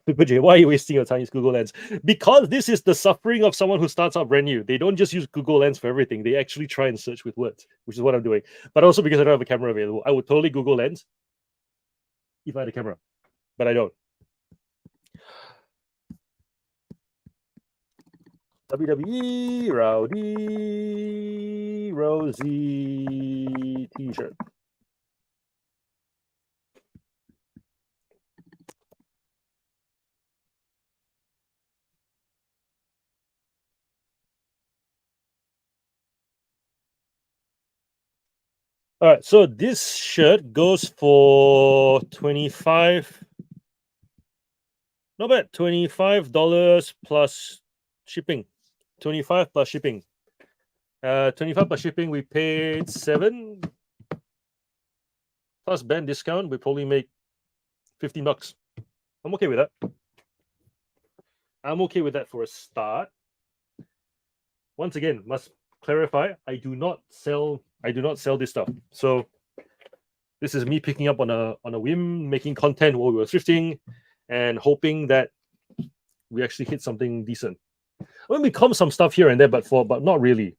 Why are you wasting your time with Google Lens? Because this is the suffering of someone who starts out brand new. They don't just use Google Lens for everything. They actually try and search with words, which is what I'm doing. But also because I don't have a camera available. I would totally Google Lens if I had a camera, but I don't. WWE Rowdy Rousey t-shirt. All right, so this shirt goes for 25. Not bad, $25 plus shipping. 25 plus shipping. 25 plus shipping, we paid $7 plus band discount. We probably make $15. I'm okay with that. I'm okay with that for a start. Once again, must clarify, I do not sell this stuff. So this is me picking up on a whim, making content while we were thrifting and hoping that we actually hit something decent. I mean, we come some stuff here and there, but not really.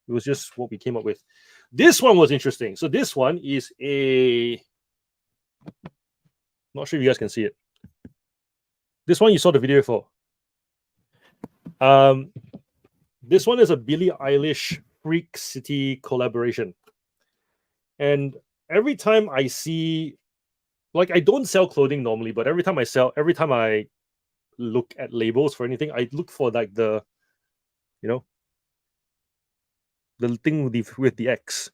It was just what we came up with. This one was interesting. So this one is not sure if you guys can see it. This one you saw the video for. This one is a Billie Eilish Freak City collaboration. And every time I see, like, I don't sell clothing normally, but every time I look at labels for anything, I look for like the thing with the X,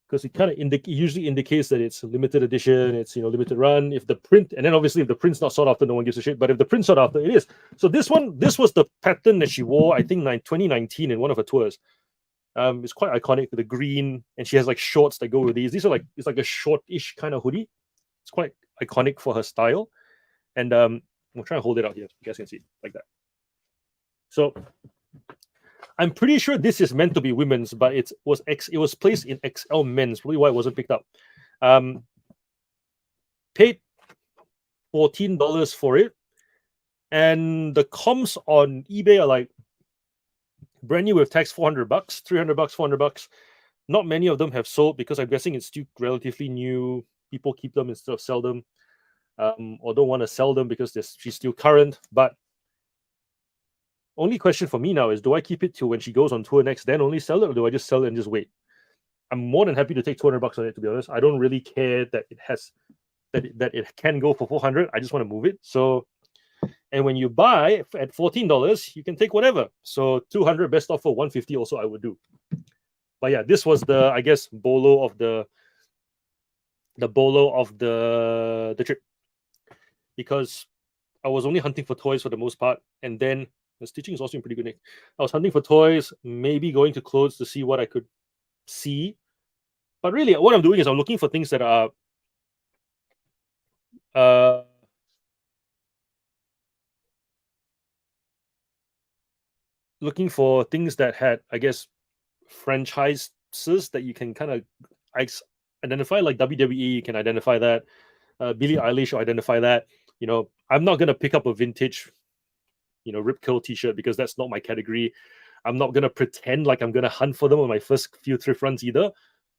because it kind of usually indicates that it's a limited edition, it's limited run. If the print, and then obviously if the print's not sought after, no one gives a shit. But if the print's sought after, it is. So this was the pattern that she wore, I think 2019 in one of her tours. It's quite iconic with the green, and she has like shorts that go with these. These are it's like a short-ish kind of hoodie. It's quite iconic for her style. And I'm trying to hold it out here so you guys can see it like that. So I'm pretty sure this is meant to be women's, but it was placed in XL men's, probably why it wasn't picked up. Paid $14 for it, and the comps on eBay are like brand new with tax $400, $300, $400. Not many of them have sold because I'm guessing it's still relatively new. People keep them instead of sell them, or don't want to sell them because she's still current. But only question for me now is, do I keep it till when she goes on tour next, then only sell it, or do I just sell it and just wait? I'm more than happy to take $200 on it, to be honest. I don't really care that it can go for $400. I just want to move it. So, and when you buy at $14, you can take whatever. So $200 best offer $150 also I would do. But yeah, this was the, I guess, bolo of the trip, because I was only hunting for toys for the most part, and then the stitching is also in pretty good nick. I was hunting for toys, maybe going to clothes to see what I could see. But really, what I'm doing is I'm looking for things that are looking for things that had, I guess, franchises that you can kind of identify, like WWE can identify that. Billie Eilish will identify that. You know, I'm not gonna pick up a vintage, you know, Rip Curl T-shirt because that's not my category. I'm not gonna pretend like I'm gonna hunt for them on my first few thrift runs either,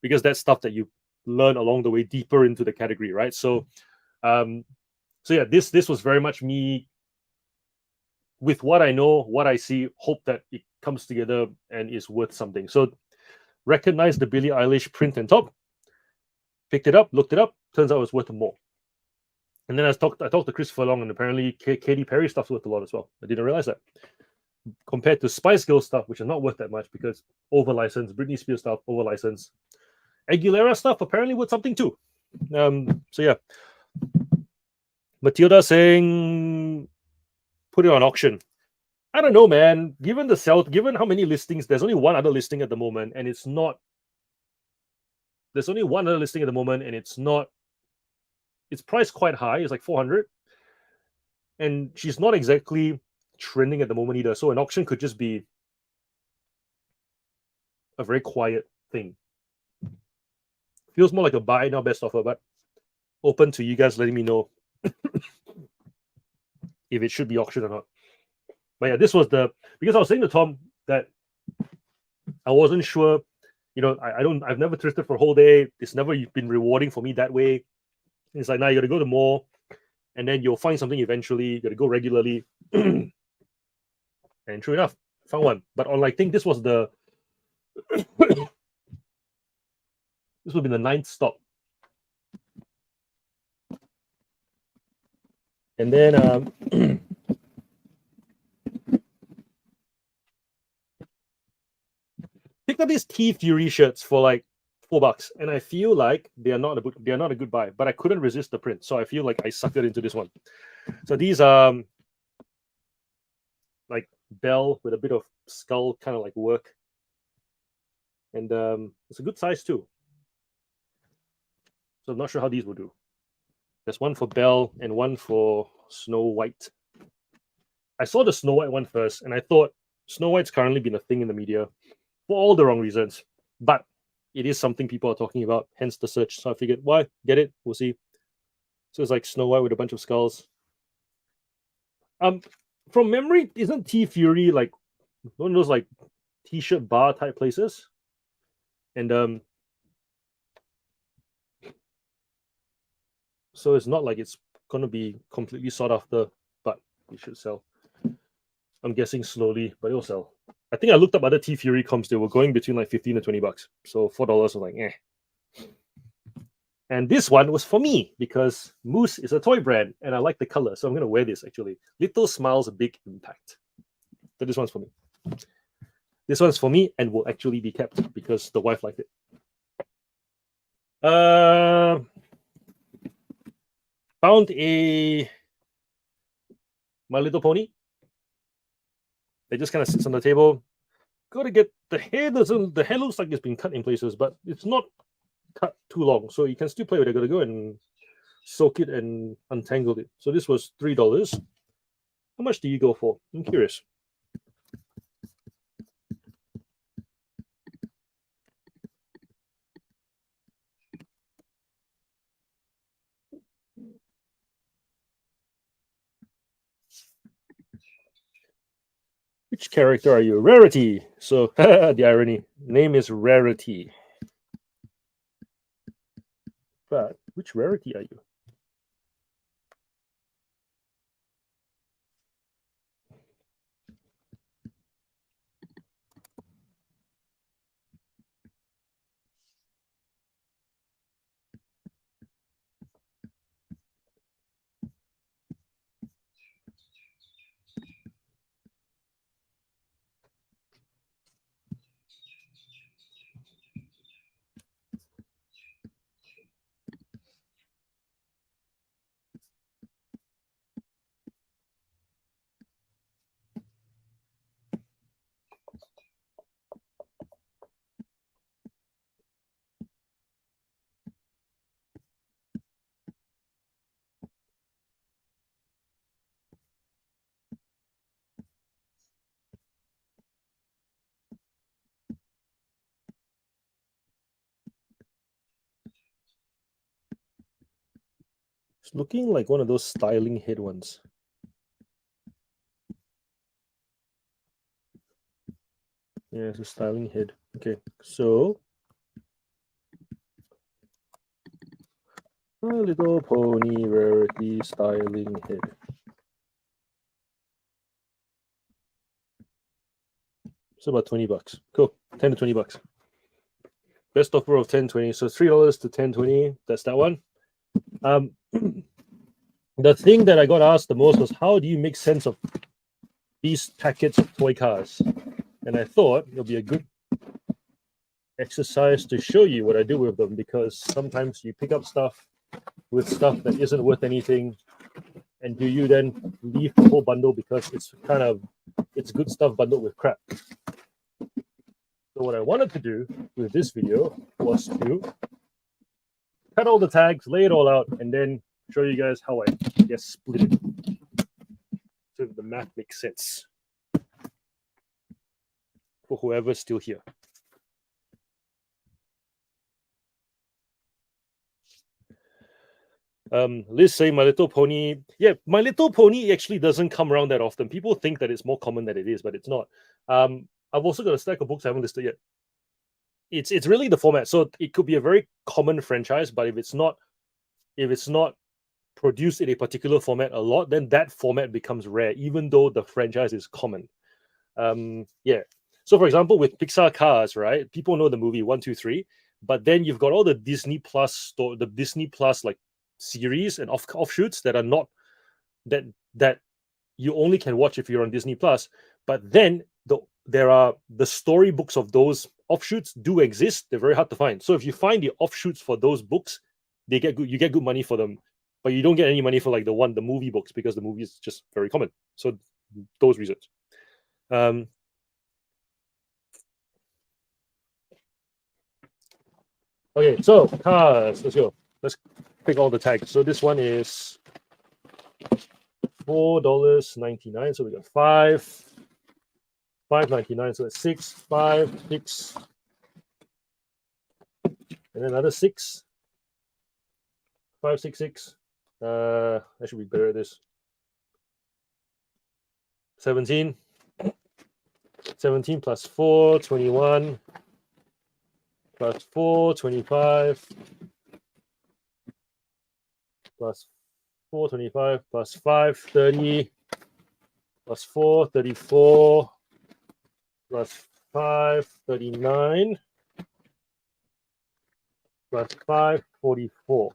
because that's stuff that you learn along the way deeper into the category, right? So, so yeah, this was very much me with what I know, what I see, hope that it comes together and is worth something. So, recognize the Billie Eilish print and top, picked it up, looked it up, turns out it was worth more. And then I talked to Christopher Long, and apparently Katy Perry stuff's worth a lot as well. I didn't realize that. Compared to Spice Girls stuff, which is not worth that much because over licensed, Britney Spears stuff over licensed, Aguilera stuff apparently worth something too. So yeah, Matilda saying put it on auction. I don't know, man. Given how many listings, there's only one other listing at the moment, and it's not. There's only one other listing at the moment, and it's not. It's priced quite high. It's like 400, and she's not exactly trending at the moment either. So an auction could just be a very quiet thing. Feels more like a buy now best offer, but open to you guys letting me know if it should be auctioned or not. But yeah, this was because I was saying to Tom that I wasn't sure. You know, I've never thrifted for a whole day. It's never been rewarding for me that way. It's like now you got to go to more, and then you'll find something eventually. You got to go regularly, and true enough, found one. But on I think this was the this would be the 9th stop, and then picked up these T Fury shirts for like $4, and I feel like they are not a good buy. But I couldn't resist the print, so I feel like I suckered into this one. So these like bell with a bit of skull kind of like work, and it's a good size too. So I'm not sure how these will do. There's one for Belle and one for Snow White. I saw the Snow White one first, and I thought Snow White's currently been a thing in the media for all the wrong reasons, but it is something people are talking about, hence the search. So I figured, why? Get it? We'll see. So it's like Snow White with a bunch of skulls. From memory, isn't T Fury like one of those like t-shirt bar type places? And so it's not like it's gonna be completely sought after, but it should sell. I'm guessing slowly, but it'll sell. I think I looked up other T Fury comps. They were going between like $15 to $20. So $4 was like, eh. And this one was for me because Moose is a toy brand and I like the color. So I'm going to wear this actually. Little Smiles, Big Impact. So this one's for me. This one's for me and will actually be kept because the wife liked it. Found a My Little Pony. It just kind of sits on the table. Got to get the hair. The hair looks like it's been cut in places, but it's not cut too long, so you can still play with it. Got to go and soak it and untangle it. So this was $3. How much do you go for? I'm curious. Which character are you? Rarity. So the irony. Name is Rarity. But which Rarity are you? It's looking like one of those styling head ones. Yeah, it's a styling head. Okay, so My Little Pony Rarity Styling Head. It's about $20. Cool. 10 to 20 bucks. Best offer of 10.20. So $3 to 10.20. That's that one. The thing that I got asked the most was, how do you make sense of these packets of toy cars? And I thought it'll be a good exercise to show you what I do with them, because sometimes you pick up stuff with stuff that isn't worth anything, and do you then leave the whole bundle because it's good stuff bundled with crap? So what I wanted to do with this video was to cut all the tags, lay it all out, and then show you guys how I split it so the math makes sense for whoever's still here. Liz saying My Little Pony. Yeah, My Little Pony actually doesn't come around that often. People think that it's more common than it is, but it's not. I've also got a stack of books I haven't listed yet. It's really the format. So it could be a very common franchise, but if it's not produced in a particular format a lot, then that format becomes rare, even though the franchise is common. Yeah. So for example, with Pixar Cars, right? People know the movie 1, 2, 3, but then you've got all the Disney Plus like series and offshoots that are not that you only can watch if you're on Disney Plus. But then there are the storybooks of those offshoots do exist. They're very hard to find. So if you find the offshoots for those books, you get good money for them, but you don't get any money for like the movie books, because the movie is just very common. So those reasons. Okay, so cars. Let's go. Let's pick all the tags. So this one is $4.99. So we got $5.99. So that's 6, 5, 6, and another 6. 5, 6, 6. I should be better at this. 17. 17 plus 4, 21. Plus 4, 25. Plus 4, 25. Plus 5, 30. Plus 4, 34. Plus 5, 39. Plus 5, 44.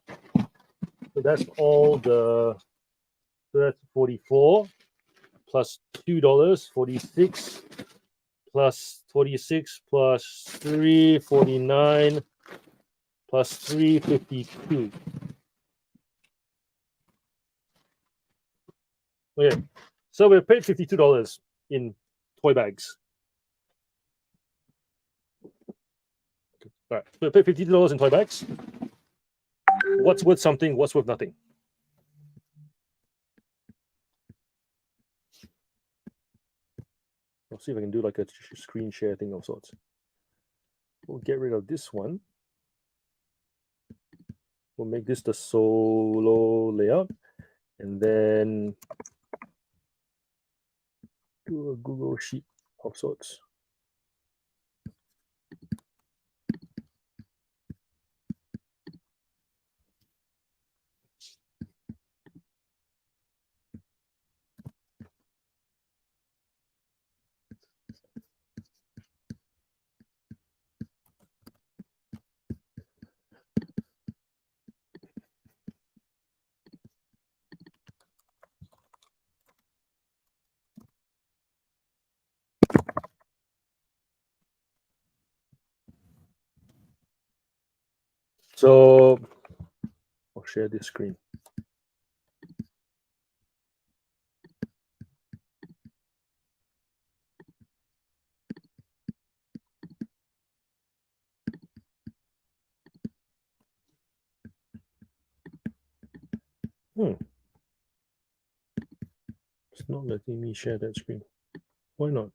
So that's all the. So that's 44. Plus $2, 46. Plus 46 plus 3, 49. Plus 3, 52. Okay, so we paid $52 in toy bags. All right, so we paid $52 in toy bags. What's worth something? What's worth nothing? I'll see if I can do like a screen share thing of sorts. We'll get rid of this one. We'll make this the solo layout, and then do a Google Sheet of sorts. So I'll share this screen. It's not letting me share that screen. Why not?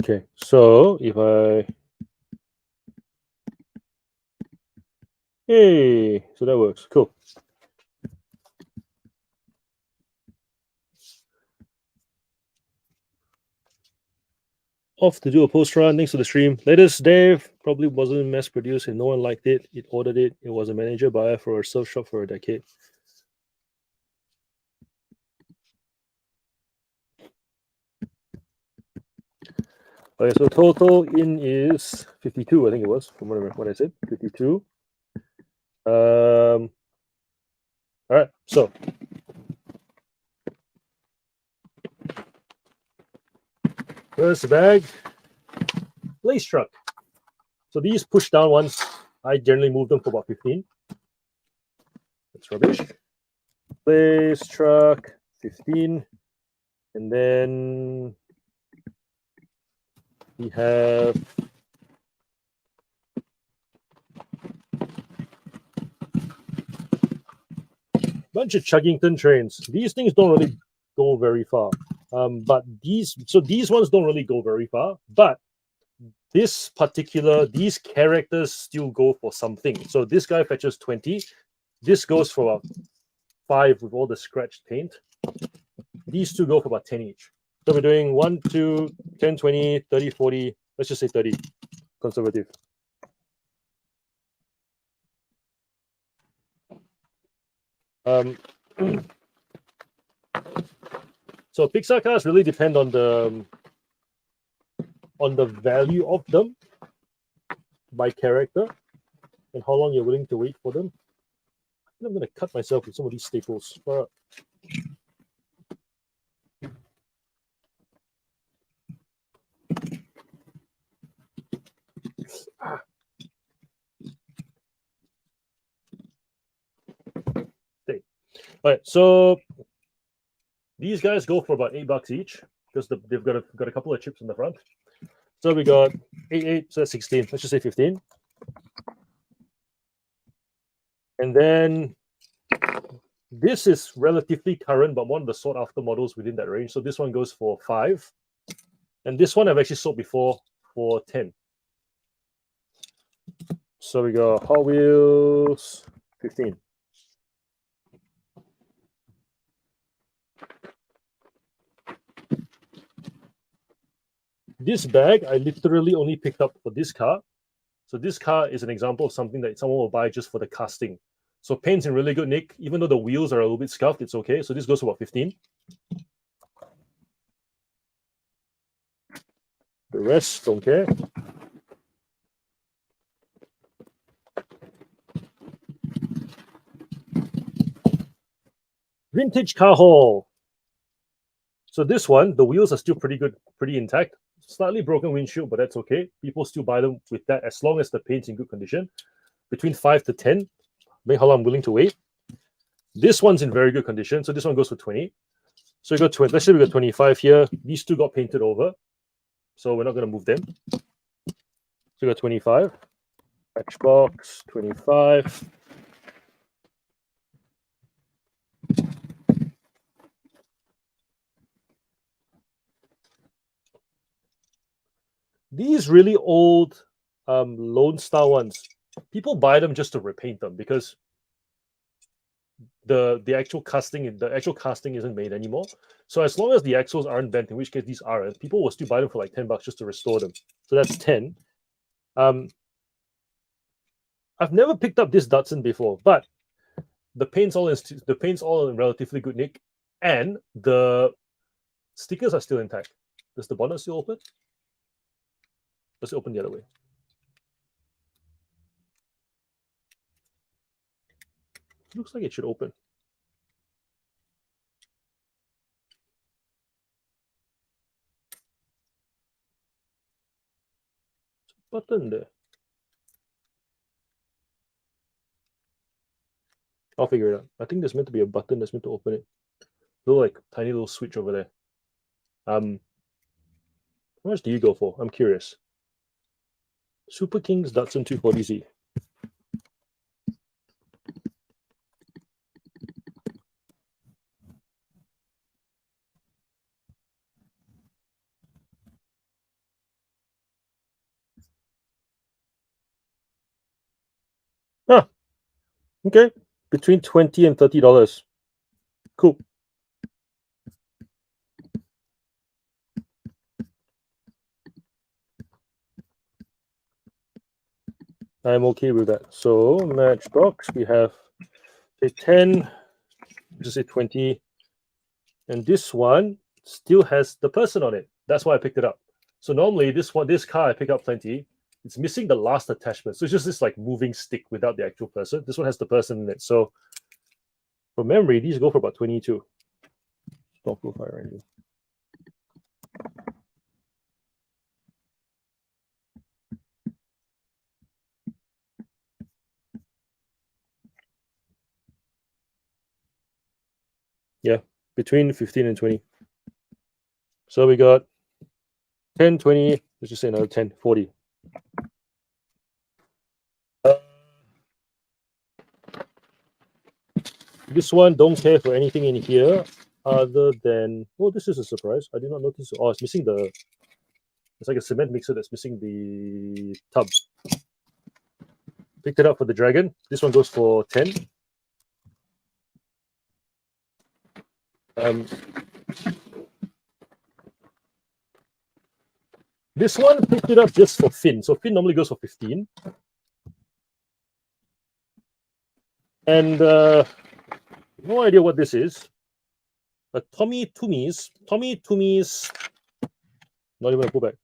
Okay, so if hey, so that works. Cool. Off to do a post run next to the stream. Latest Dave probably wasn't mass produced and no one liked it. It ordered it. It was a manager buyer for a surf shop for a decade. Okay, so total in is 52, I think it was, from what I said. 52. All right, so first bag, lace truck. So these push down ones, I generally move them for about 15. That's rubbish. Lace truck, 15. And then we have bunch of Chuggington trains. These things don't really go very far. But these ones don't really go very far. But these characters still go for something. So this guy fetches 20. This goes for about 5 with all the scratched paint. These two go for about 10 each. So we're doing 1, 2, 10, 20, 30, 40. Let's just say 30. Conservative. So Pixar cars really depend on the value of them by character and how long you're willing to wait for them. I'm going to cut myself with some of these staples. All right, so these guys go for about $8 each because they've got a couple of chips in the front. So we got 8, so that's 16. Let's just say 15. And then this is relatively current, but one of the sought after models within that range. So this one goes for 5. And this one I've actually sold before for 10. So we got Hot Wheels, 15. This bag I literally only picked up for this car. So this car is an example of something that someone will buy just for the casting. So paint's in really good nick. Even though the wheels are a little bit scuffed, it's okay. So this goes for about 15. The rest don't care. Vintage car haul. So this one, the wheels are still pretty good, pretty intact. Slightly broken windshield, but that's okay. People still buy them with that as long as the paint's in good condition. Between 5 to 10, how long I'm willing to wait. This one's in very good condition, so this one goes for 20. So we got 20. Let's say we got 25 here. These two got painted over, so we're not going to move them. So we got 25. Matchbox 25. These really old Lone Star ones, people buy them just to repaint them because the actual casting isn't made anymore. So as long as the axles aren't bent, in which case these aren't, people will still buy them for like $10 just to restore them. So that's 10. I've never picked up this Datsun before, but the paint's all in relatively good nick, and the stickers are still intact. Does the bonnet still open? Does it open the other way? Looks like it should open. Button there. I'll figure it out. I think there's meant to be a button that's meant to open it. Little like tiny little switch over there. How much do you go for? I'm curious. Super King's Datsun 240Z. Okay, between $20 and $30. Cool. I'm okay with that. So Matchbox, we have say 10, just say 20, and this one still has the person on it. That's why I picked it up. So normally this car I pick up plenty. It's missing the last attachment. So it's just this like moving stick without the actual person. This one has the person in it. So from memory, these go for about 22. Stock profile range. Yeah, between 15 and 20. So we got 10, 20, let's just say another 10, 40. This one, don't care for anything in here other than, oh, this is a surprise. I did not notice. Oh, it's missing the, it's like a cement mixer that's missing the tub. Picked it up for the Dragon. This one goes for 10. This one picked it up just for Finn. So Finn normally goes for 15. And no idea what this is. But Tommy Toomey's, not even a pullback.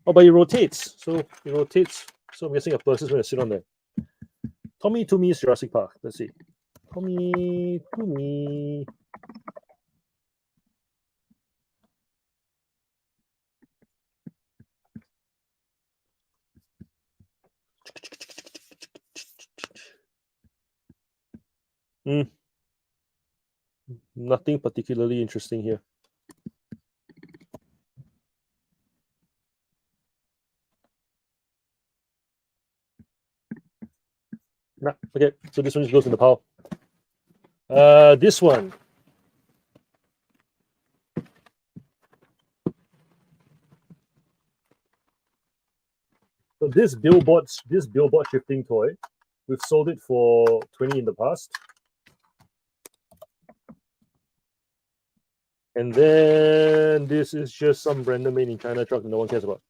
Oh, but it rotates. So it rotates. So I'm guessing a person is going to sit on there. Tommy Toomey's Jurassic Park. Let's see. Tommy Toomey. Nothing particularly interesting here. Nah, okay, so this one just goes in the pile. This one. So this billboard shifting toy, we've sold it for 20 in the past. And then this is just some random made in China truck that no one cares about.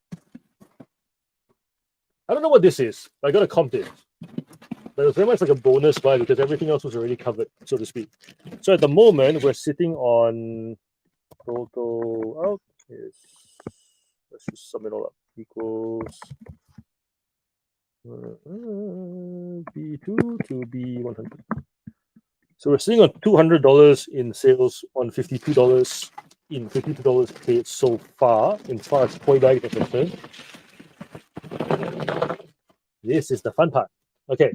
I don't know what this is. I got to comp it. But it was very much like a bonus buy because everything else was already covered, so to speak. So at the moment, we're sitting on total out is, let's just sum it all up, equals B2 to B100. So we're sitting on $200 in sales on $52 in $52 paid so far, in far as toy bag is concerned. This is the fun part. Okay.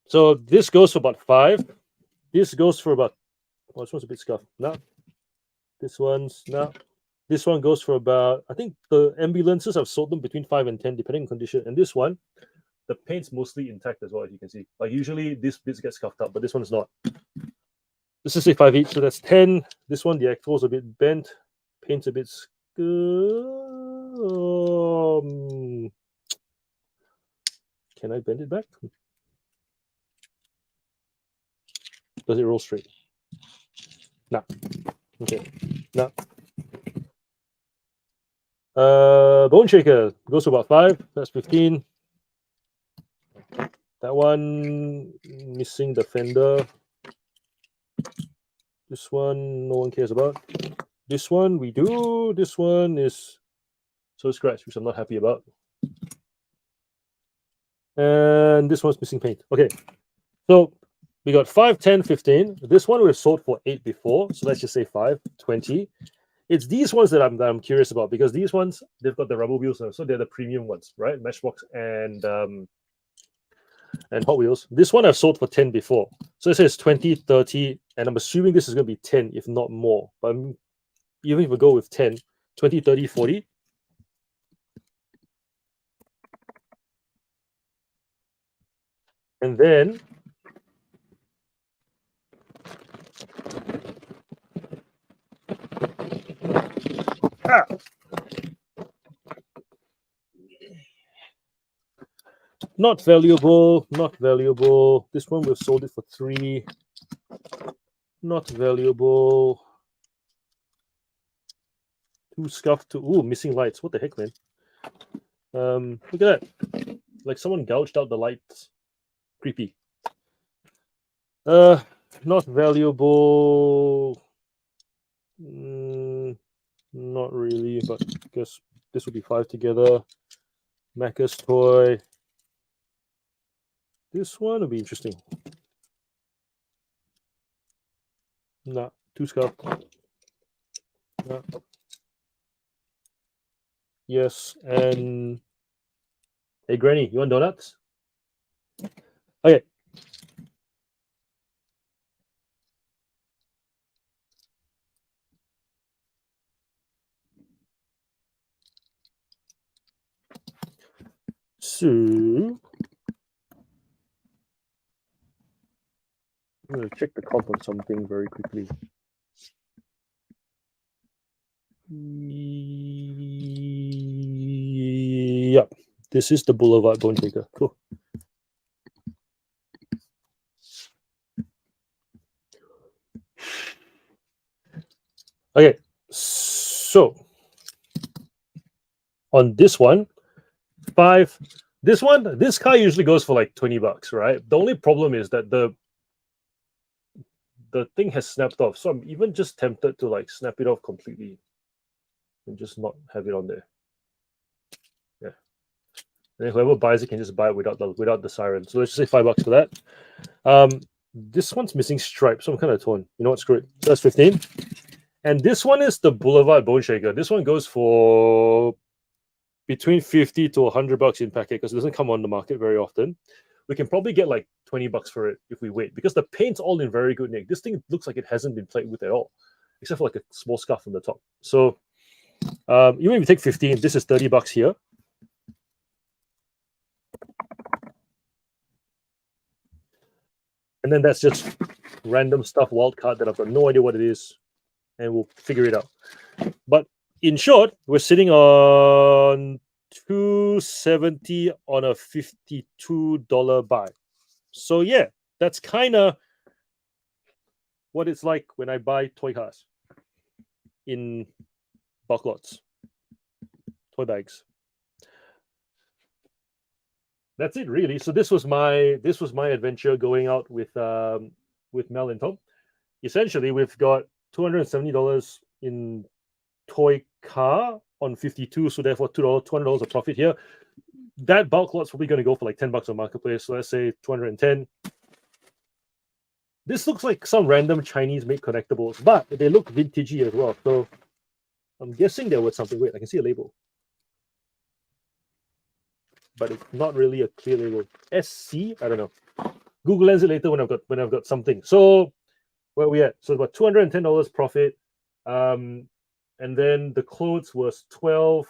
So this goes for about 5. This goes for about, oh, this one's a bit scuffed. No. This one's no. This one goes for about, I think the ambulances, I've sold them between 5 and 10, depending on condition. And this one, the paint's mostly intact as well, as you can see. Like usually these bits get scuffed up, but this one's not. This is a 5 each, so that's 10. This one, the axle's a bit bent, paint's a bit can I bend it back? Does it roll straight? No. Okay. No. Bone Shaker goes to about 5. That's 15. That one missing the fender. This one no one cares about. This one we do. This one is so scratched, which I'm not happy about. And this one's missing paint. Okay. So we got 5, 10, 15. This one we've sold for 8 before. So let's just say 5, 20. It's these ones that I'm curious about because these ones, they've got the rubber wheels now. So they're the premium ones, right? Matchbox and Hot Wheels. This one I've sold for 10 before. So it says 20, 30, and I'm assuming this is going to be 10, if not more. But even if we go with 10, 20, 30, 40. And then Not valuable. Not valuable. This one we've sold it for 3. Not valuable. 2 scuffed. Ooh, missing lights. What the heck, man? Look at that. Like someone gouged out the lights. Creepy. Not valuable. Not really, but I guess this would be 5 together. Macca's toy. This one will be interesting. Nah, 2 scuff. Nah. Yes, and hey, Granny, you want donuts? Okay. So I'm going to check the comp on something very quickly. Yeah, this is the Boulevard Bone Shaker. Cool. Okay, so on this one, 5. This car usually goes for like $20, right? The only problem is that the thing has snapped off, so I'm even just tempted to like snap it off completely and just not have it on there. Yeah, and then whoever buys it can just buy it without the siren. So let's just say $5 for that. This one's missing stripes, so I'm kind of torn. You know what? Screw it. So that's 15. And this one is the Boulevard Bone Shaker. This one goes for between $50 to $100 in packet because it doesn't come on the market very often. We can probably get like $20 for it if we wait because the paint's all in very good nick. This thing looks like it hasn't been played with at all, except for like a small scuff on the top. So even if you take 15, this is $30 here. And then that's just random stuff, wild card that I've got no idea what it is, and we'll figure it out. But in short, we're sitting on $270 on a $52 buy. So yeah, that's kind of what it's like when I buy toy cars in bulk lots, toy bags. That's it, really. So this was my adventure going out with Mel and Tom. Essentially, we've got $270 in toy car on 52, so therefore $200 of profit here. That bulk lot's probably going to go for like $10 on marketplace. So let's say 210. This looks like some random Chinese made connectables, but they look vintagey as well. So I'm guessing there was something. Wait, I can see a label, but it's not really a clear label. SC, I don't know. Google Lens it later when I've got something. So where are we at? So about $210 profit. And then the clothes was 12,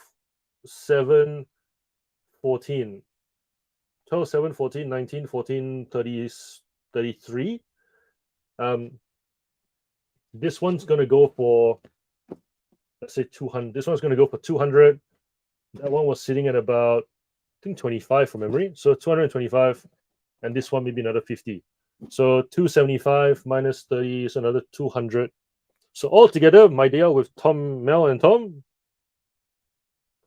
7, 14. 12, 7, 14, 19, 14, 30, 33. This one's going to go for, let's say 200. This one's going to go for 200. That one was sitting at about, I think 25 from memory. So 225. And this one maybe another 50. So 275 minus 30 is another 200. So altogether, my deal with Mel and Tom,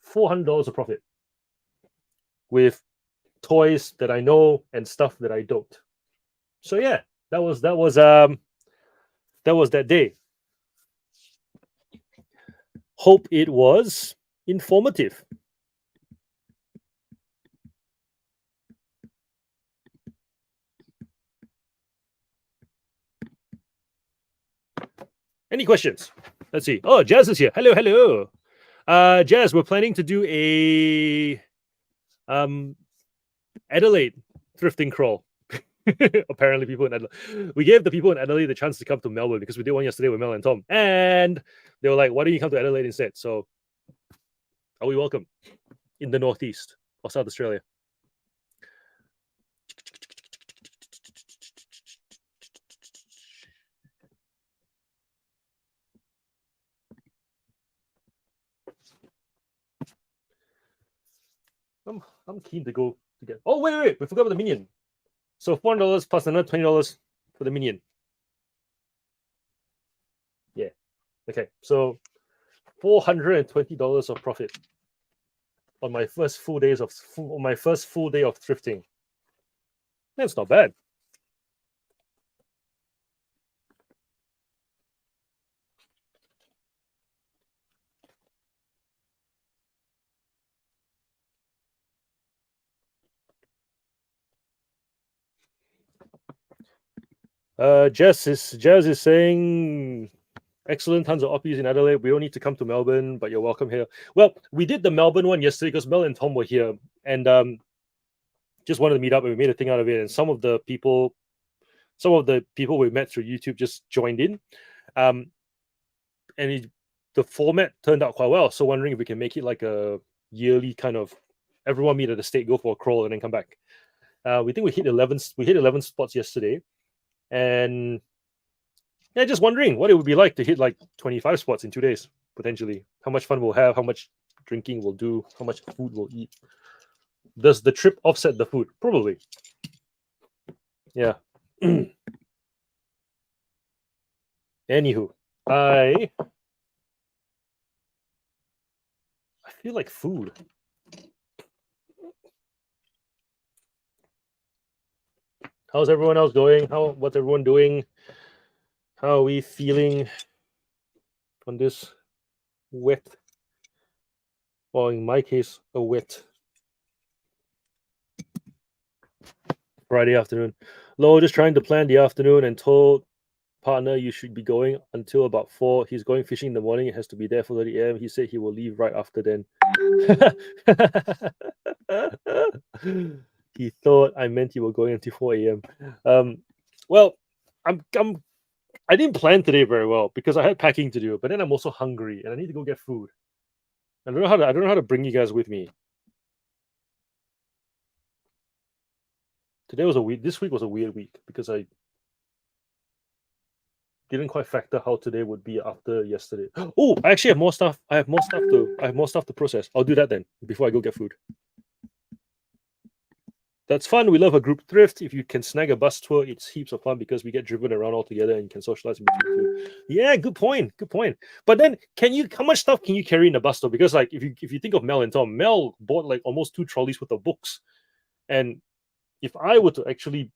$400 of profit with toys that I know and stuff that I don't. So yeah, that was that day. Hope it was informative. Any questions? Let's see. Oh, Jazz is here. Hello. Jazz, we're planning to do a Adelaide thrifting crawl. Apparently, people in Adelaide. We gave the people in Adelaide the chance to come to Melbourne because we did one yesterday with Mel and Tom, and they were like, "Why don't you come to Adelaide instead?" So, are we welcome in the Northeast or South Australia? I'm keen to go to get. Oh wait, we forgot about the minion. So $400 plus another $20 for the minion. Yeah. Okay. So $420 of profit on my first full day of thrifting. That's not bad. Jazz is saying excellent, tons of oppies in Adelaide. We don't need to come to Melbourne, but you're welcome here. Well, we did the Melbourne one yesterday because Mel and Tom were here, and just wanted to meet up, and we made a thing out of it. And some of the people we met through YouTube just joined in, and the format turned out quite well. So wondering if we can make it like a yearly kind of everyone meet at the state, go for a crawl, and then come back. We think we hit 11 spots yesterday. And yeah, just wondering what it would be like to hit like 25 spots in 2 days, potentially. How much fun we'll have, how much drinking we'll do, how much food we'll eat. Does the trip offset the food? Probably. Yeah. Anywho, I feel like food. How's everyone else going? What's everyone doing? How are we feeling on this wet, or in my case, a wet Friday afternoon? Lo, just trying to plan the afternoon and told partner you should be going until about 4. He's going fishing in the morning. It has to be there for 30 a.m. He said he will leave right after then. He thought I meant you were going until 4 a.m. Well, I didn't plan today very well because I had packing to do, but then I'm also hungry and I need to go get food. I don't know how to bring you guys with me. This week was a weird week because I didn't quite factor how today would be after yesterday. Oh, I actually have more stuff. I have more stuff to process. I'll do that then before I go get food. That's fun. We love a group thrift. If you can snag a bus tour, it's heaps of fun because we get driven around all together and you can socialize in between too. Yeah, good point. But then how much stuff can you carry in a bus tour? Because like if you think of Mel and Tom, Mel bought like almost 2 trolleys worth of books. And if I were to actually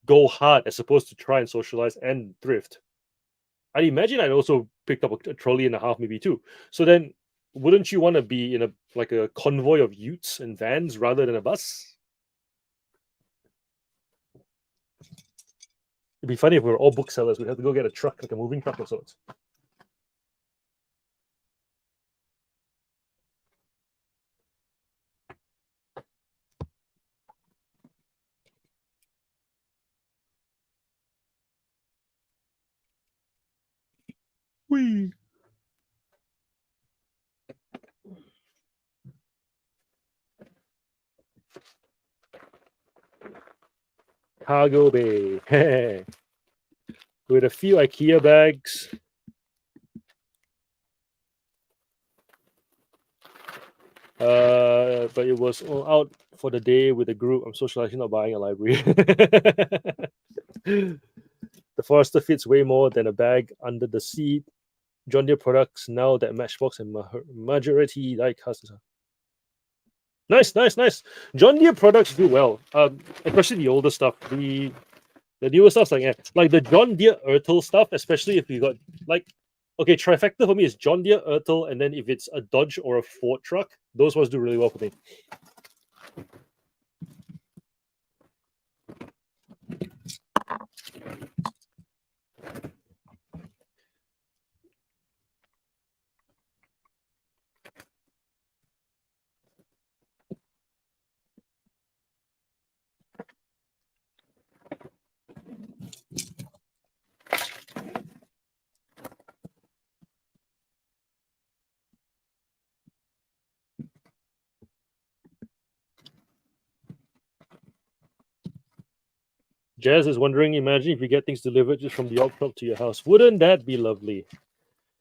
go hard as opposed to try and socialize and thrift, I'd imagine I'd also picked up a trolley and a half, maybe 2. So then wouldn't you want to be in a convoy of utes and vans rather than a bus? It'd be funny if we were all booksellers. We'd have to go get a truck, like a moving truck of sorts. Whee! Cargo bay. With a few IKEA bags. But it was all out for the day with the group. I'm socializing, not buying a library. The Forester fits way more than a bag under the seat. John Deere products now that Matchbox and majority like customers. Nice. John Deere products do well, especially the older stuff. The newer stuff like the John Deere Ertl stuff, especially if you got okay, trifecta for me is John Deere, Ertl, and then if it's a Dodge or a Ford truck, those ones do really well for me. Jazz is wondering, imagine if you get things delivered just from the op shop to your house. Wouldn't that be lovely?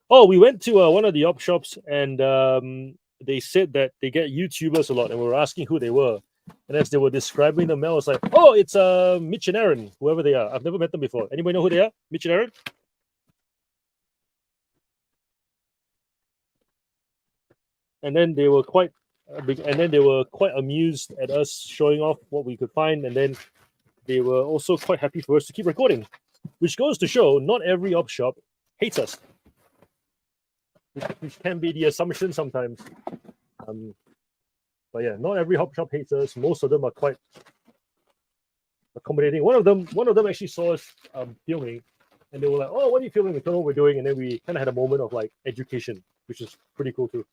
Oh, we went to one of the op shops and they said that they get YouTubers a lot, and we were asking who they were. And as they were describing them, I was like, "Oh, it's Mitch and Aaron, whoever they are. I've never met them before. Anybody know who they are? Mitch and Aaron?" And then they were quite, amused at us showing off what we could find, and then they were also quite happy for us to keep recording, which goes to show not every op shop hates us, which can be the assumption sometimes. But yeah, not every op shop hates us. Most of them are quite accommodating. One of them actually saw us filming, and they were like, "Oh, what are you filming? We told them what we're doing," and then we kind of had a moment of like education, which is pretty cool too.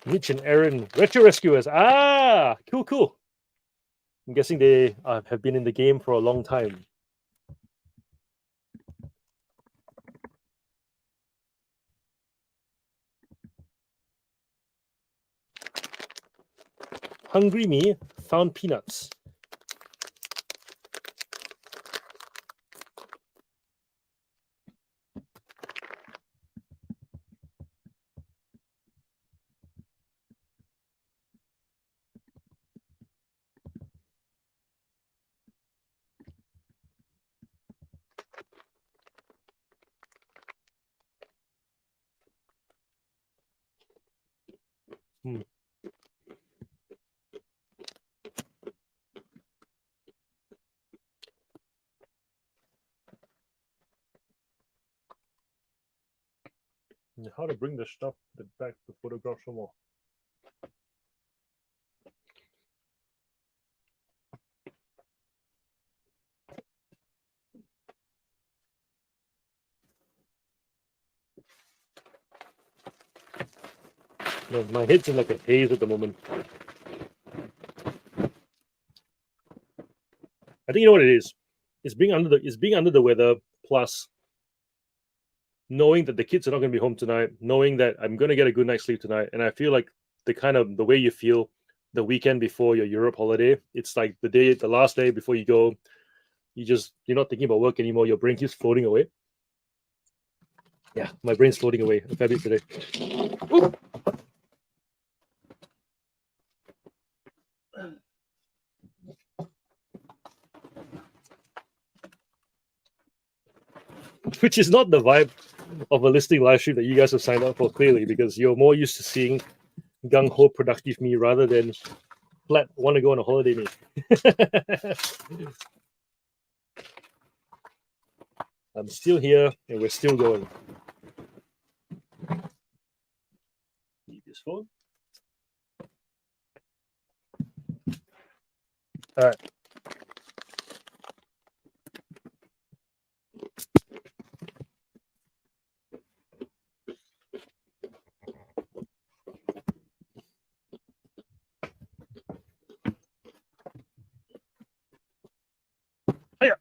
Mitch and Aaron, Retro Rescuers. Ah, cool. I'm guessing they have been in the game for a long time. Hungry Me found peanuts. How to bring the stuff back to photograph some more. No, my head's in like a haze at the moment. I think you know what it is. It's being under the weather, plus knowing that the kids are not going to be home tonight, knowing that I'm going to get a good night's sleep tonight, and I feel like the way you feel the weekend before your Europe holiday, it's like the last day before you go, you're not thinking about work anymore. Your brain keeps floating away. Yeah, my brain's floating away a fair bit today. Ooh. Which is not the vibe of a listing live stream that you guys have signed up for, clearly, because you're more used to seeing gung-ho productive me rather than flat want to go on a holiday me. I'm still here and we're still going. Need this phone. All right. Hiya.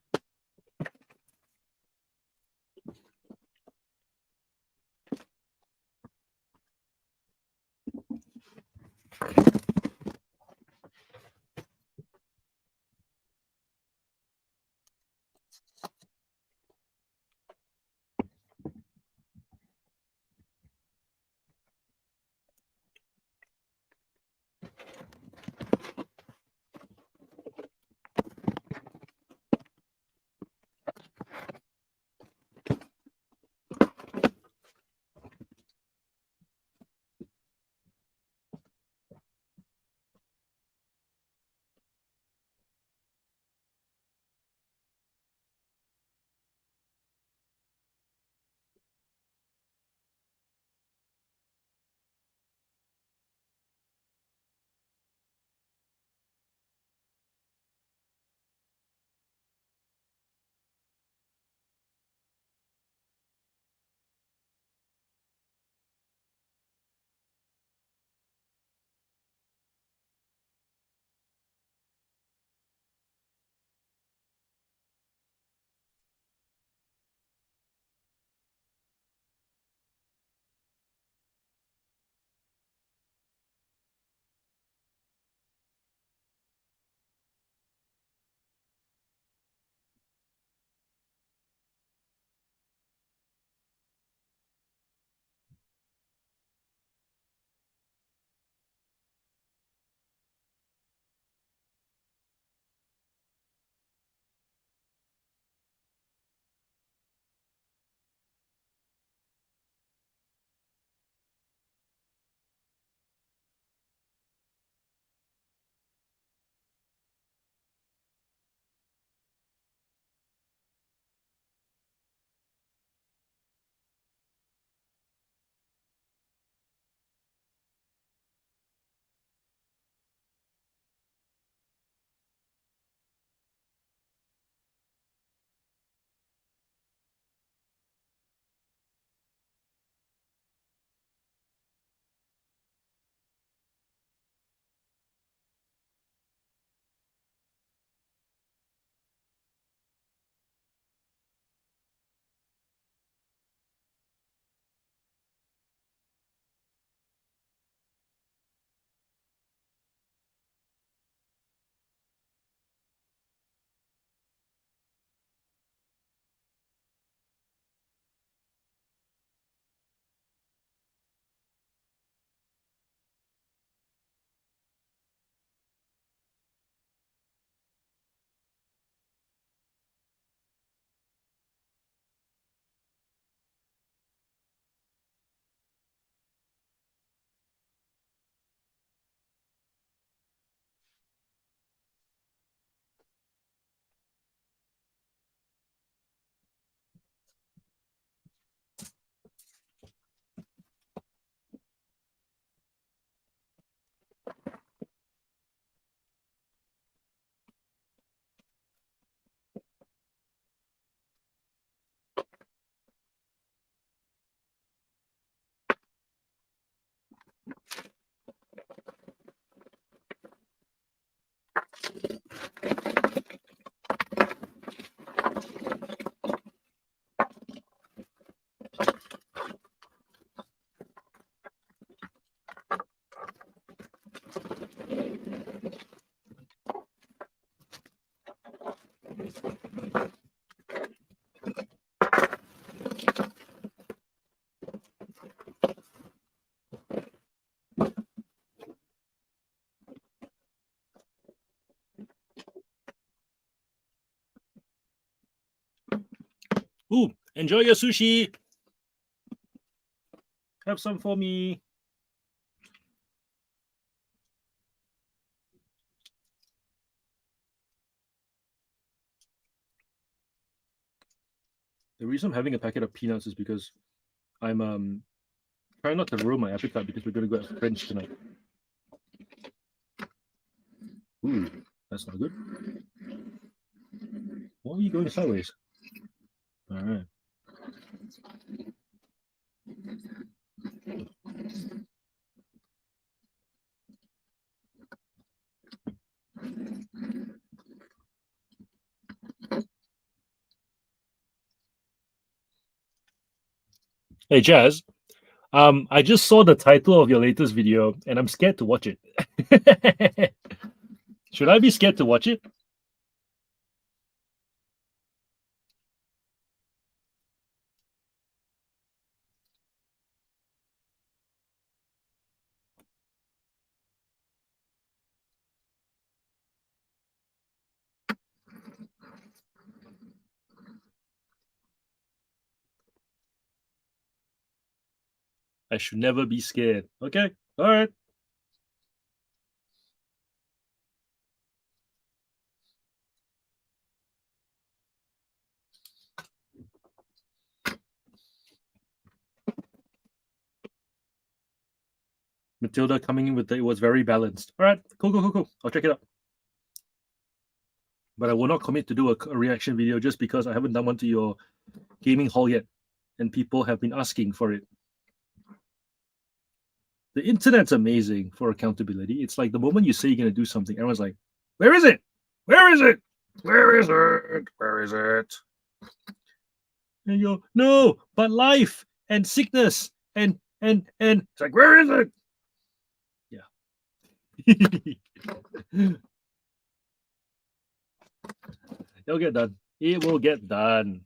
Ooh, enjoy your sushi. Have some for me. The reason I'm having a packet of peanuts is because I'm trying not to ruin my appetite because we're going to go have French tonight. Ooh, that's not good. Why are you going sideways? All right. Hey, Jazz. I just saw the title of your latest video and I'm scared to watch it. Should I be scared to watch it? I should never be scared. Okay. All right. Matilda coming in with it was very balanced. All right. Cool. I'll check it out. But I will not commit to do a reaction video just because I haven't done one to your gaming hall yet. And people have been asking for it. The internet's amazing for accountability. It's like the moment you say you're going to do something, everyone's like, where is it? Where is it? Where is it? Where is it? And you go, no, but life and sickness and it's like, where is it? Yeah. It'll get done. It will get done.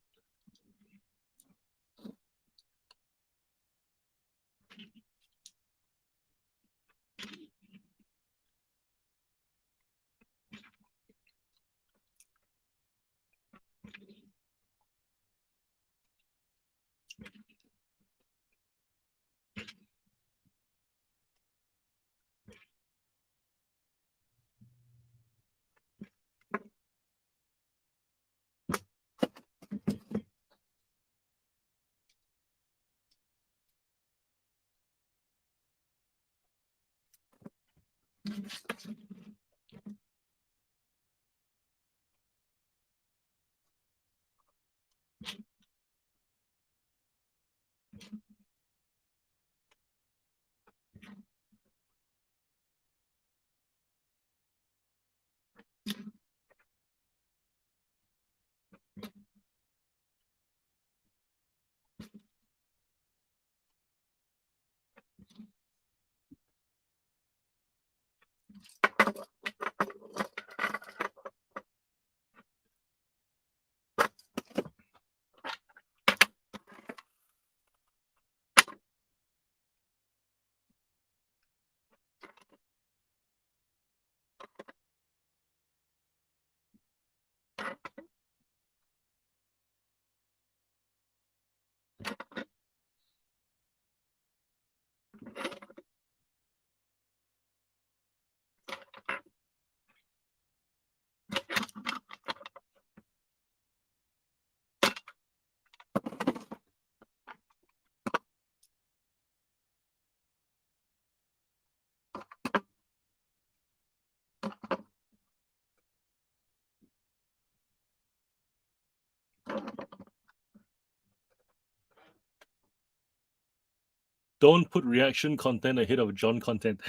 Don't put reaction content ahead of John content.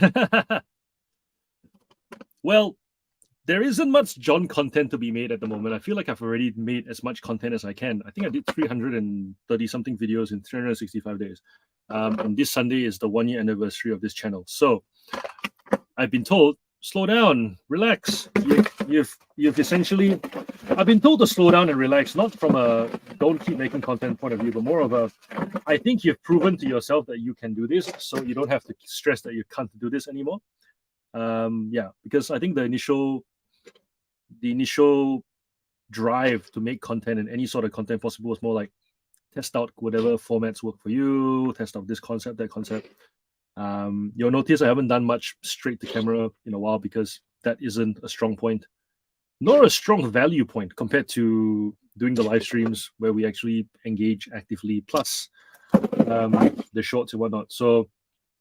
Well, there isn't much John content to be made at the moment. I feel like I've already made as much content as I can. I think I did 330 something videos in 365 days. And this Sunday is the 1 year anniversary of this channel. So I've been told, slow down, relax. You've essentially, I've been told to slow down and relax, not from a don't keep making content point of view, but more of a, I think you've proven to yourself that you can do this, so you don't have to stress that you can't do this anymore. Yeah, because I think the initial drive to make content and any sort of content possible was more like, test out whatever formats work for you, test out this concept, that concept. You'll notice I haven't done much straight to camera in a while because that isn't a strong point, nor a strong value point compared to doing the live streams where we actually engage actively, plus the shorts and whatnot. So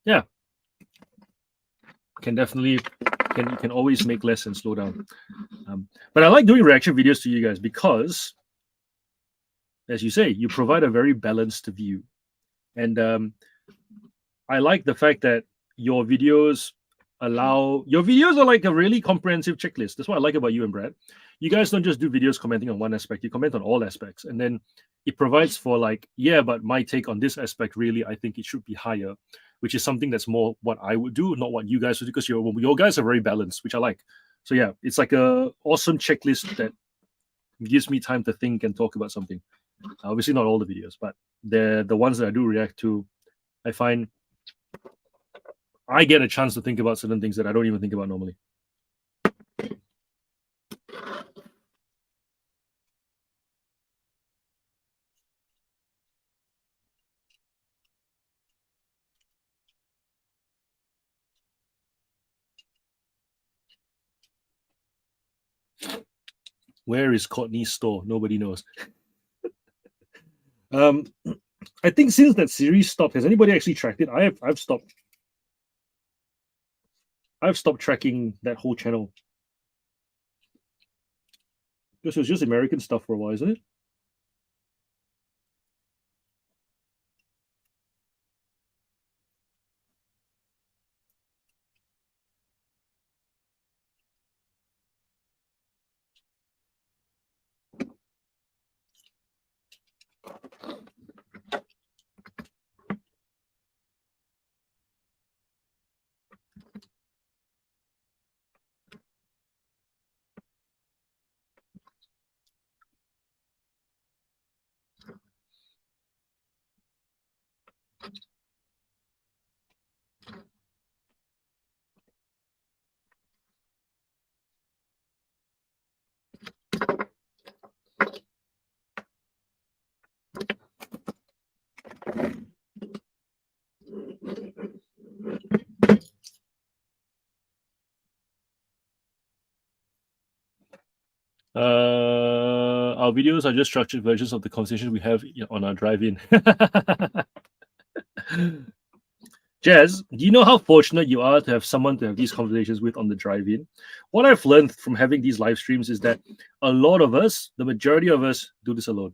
yeah, can always make less and slow down. But I like doing reaction videos to you guys because, as you say, you provide a very balanced view. And I like the fact that your videos are like a really comprehensive checklist. That's what I like about you and Brad. You guys don't just do videos commenting on one aspect, you comment on all aspects. And then it provides for like, yeah, but my take on this aspect, really, I think it should be higher, which is something that's more what I would do, not what you guys would do, because your guys are very balanced, which I like. So yeah, it's like a awesome checklist that gives me time to think and talk about something. Obviously not all the videos, but the ones that I do react to, I find I get a chance to think about certain things that I don't even think about normally. Where is Courtney's store? Nobody knows. I think since that series stopped, has anybody actually tracked it? I've stopped. I've stopped tracking that whole channel. This was just American stuff for a while, isn't it? Our videos are just structured versions of the conversations we have on our drive-in. Jazz, do you know how fortunate you are to have someone to have these conversations with on the drive-in? What I've learned from having these live streams is that a lot of us, the majority of us, do this alone.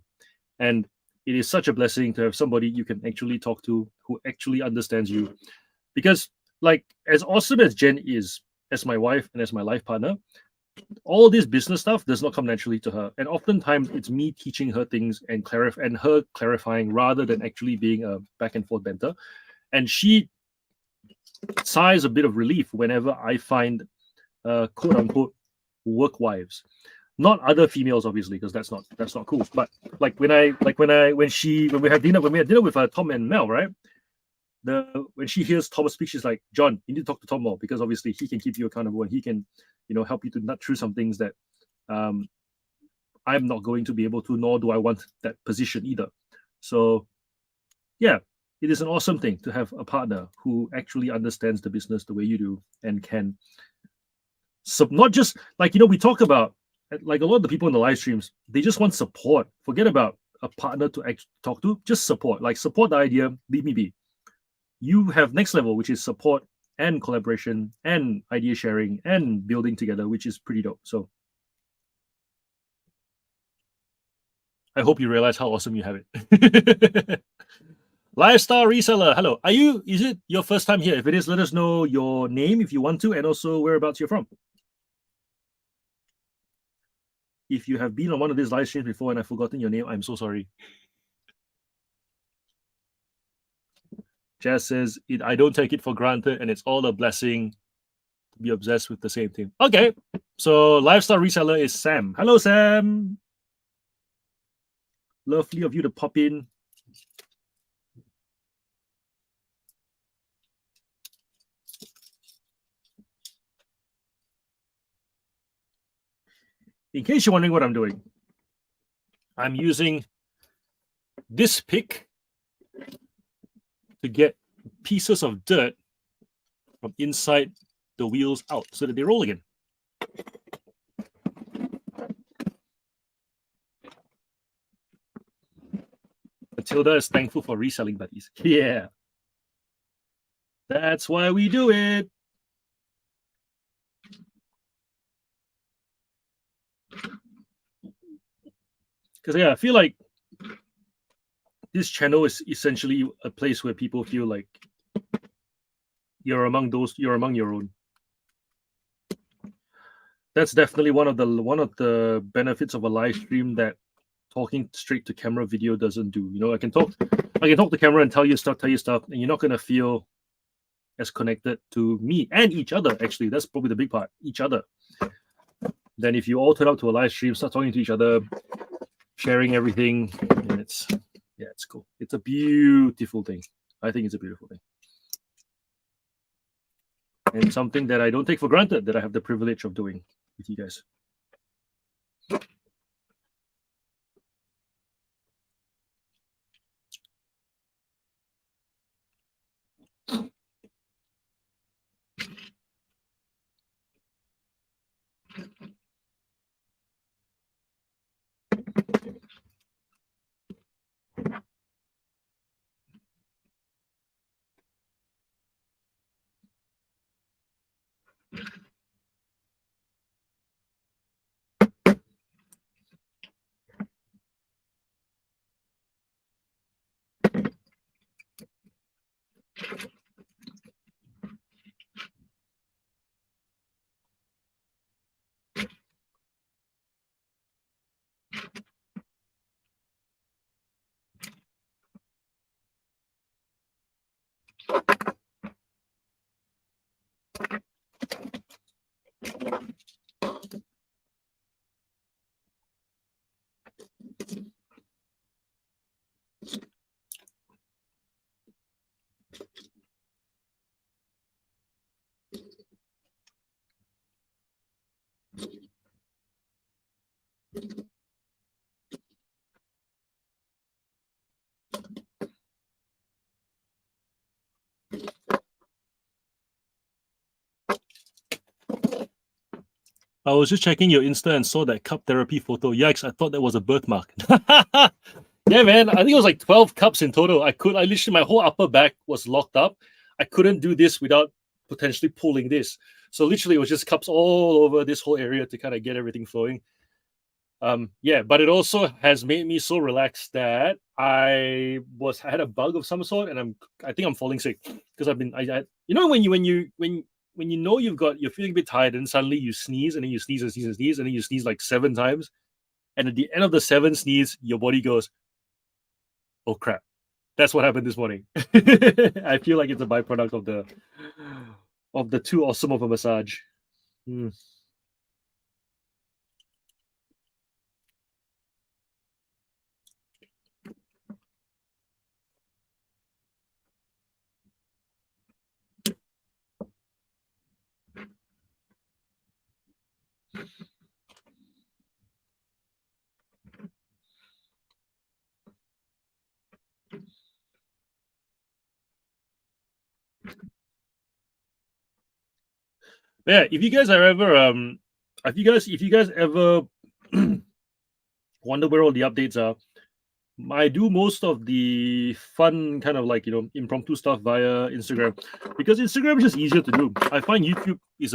And it is such a blessing to have somebody you can actually talk to who actually understands you. Because, like, as awesome as Jen is, as my wife and as my life partner, all this business stuff does not come naturally to her. And oftentimes it's me teaching her things and her clarifying rather than actually being a back and forth banter. And she sighs a bit of relief whenever I find quote unquote work wives. Not other females, obviously, because that's not cool. But like when we had dinner with Tom and Mel, right? When she hears Thomas speak, she's like, John, you need to talk to Tom more because obviously he can keep you accountable and he can, help you to nut through some things that I'm not going to be able to, nor do I want that position either. So yeah, it is an awesome thing to have a partner who actually understands the business the way you do and can not just like, we talk about, like a lot of the people in the live streams, they just want support. Forget about a partner to talk to, just support. Like support the idea, leave me be. You have next level, which is support and collaboration and idea sharing and building together, which is pretty dope. So I hope you realize how awesome you have it. Lifestyle reseller, hello. Is it your first time here? If it is, let us know your name if you want to, and also whereabouts you're from. If you have been on one of these live streams before and I've forgotten your name, I'm so sorry. Jazz says, I don't take it for granted, and it's all a blessing to be obsessed with the same thing. Okay, so lifestyle reseller is Sam. Hello, Sam. Lovely of you to pop in. In case you're wondering what I'm doing, I'm using this pick to get pieces of dirt from inside the wheels out so that they roll again. Matilda is thankful for reselling buddies. Yeah. That's why we do it. Because yeah, I feel like this channel is essentially a place where people feel like you're among your own. That's definitely one of the benefits of a live stream that talking straight to camera video doesn't do. You know, I can talk to camera and tell you stuff, and you're not gonna feel as connected to me and each other. Actually, that's probably the big part. Each other. Then if you all turn up to a live stream, start talking to each other, sharing everything, and it's cool. It's a beautiful thing. I think it's a beautiful thing. And something that I don't take for granted that I have the privilege of doing with you guys. I was just checking your Insta and saw that cup therapy photo. Yikes, I thought that was a birthmark. Yeah, man. I think it was like 12 cups in total. I literally, my whole upper back was locked up. I couldn't do this without potentially pulling this. So literally it was just cups all over this whole area to kind of get everything flowing. Yeah, but it also has made me so relaxed that I had a bug of some sort, and I think I'm falling sick because I've been you know when you know you're feeling a bit tired and suddenly you sneeze and then you sneeze and sneeze and sneeze and then you sneeze like 7 times, and at the end of the 7th sneeze your body goes, oh crap. That's what happened this morning. I feel like it's a byproduct of the too awesome of a massage. Yeah, if you guys ever wonder where all the updates are, I do most of the fun kind of like, impromptu stuff via Instagram, because Instagram is just easier to do. I find YouTube is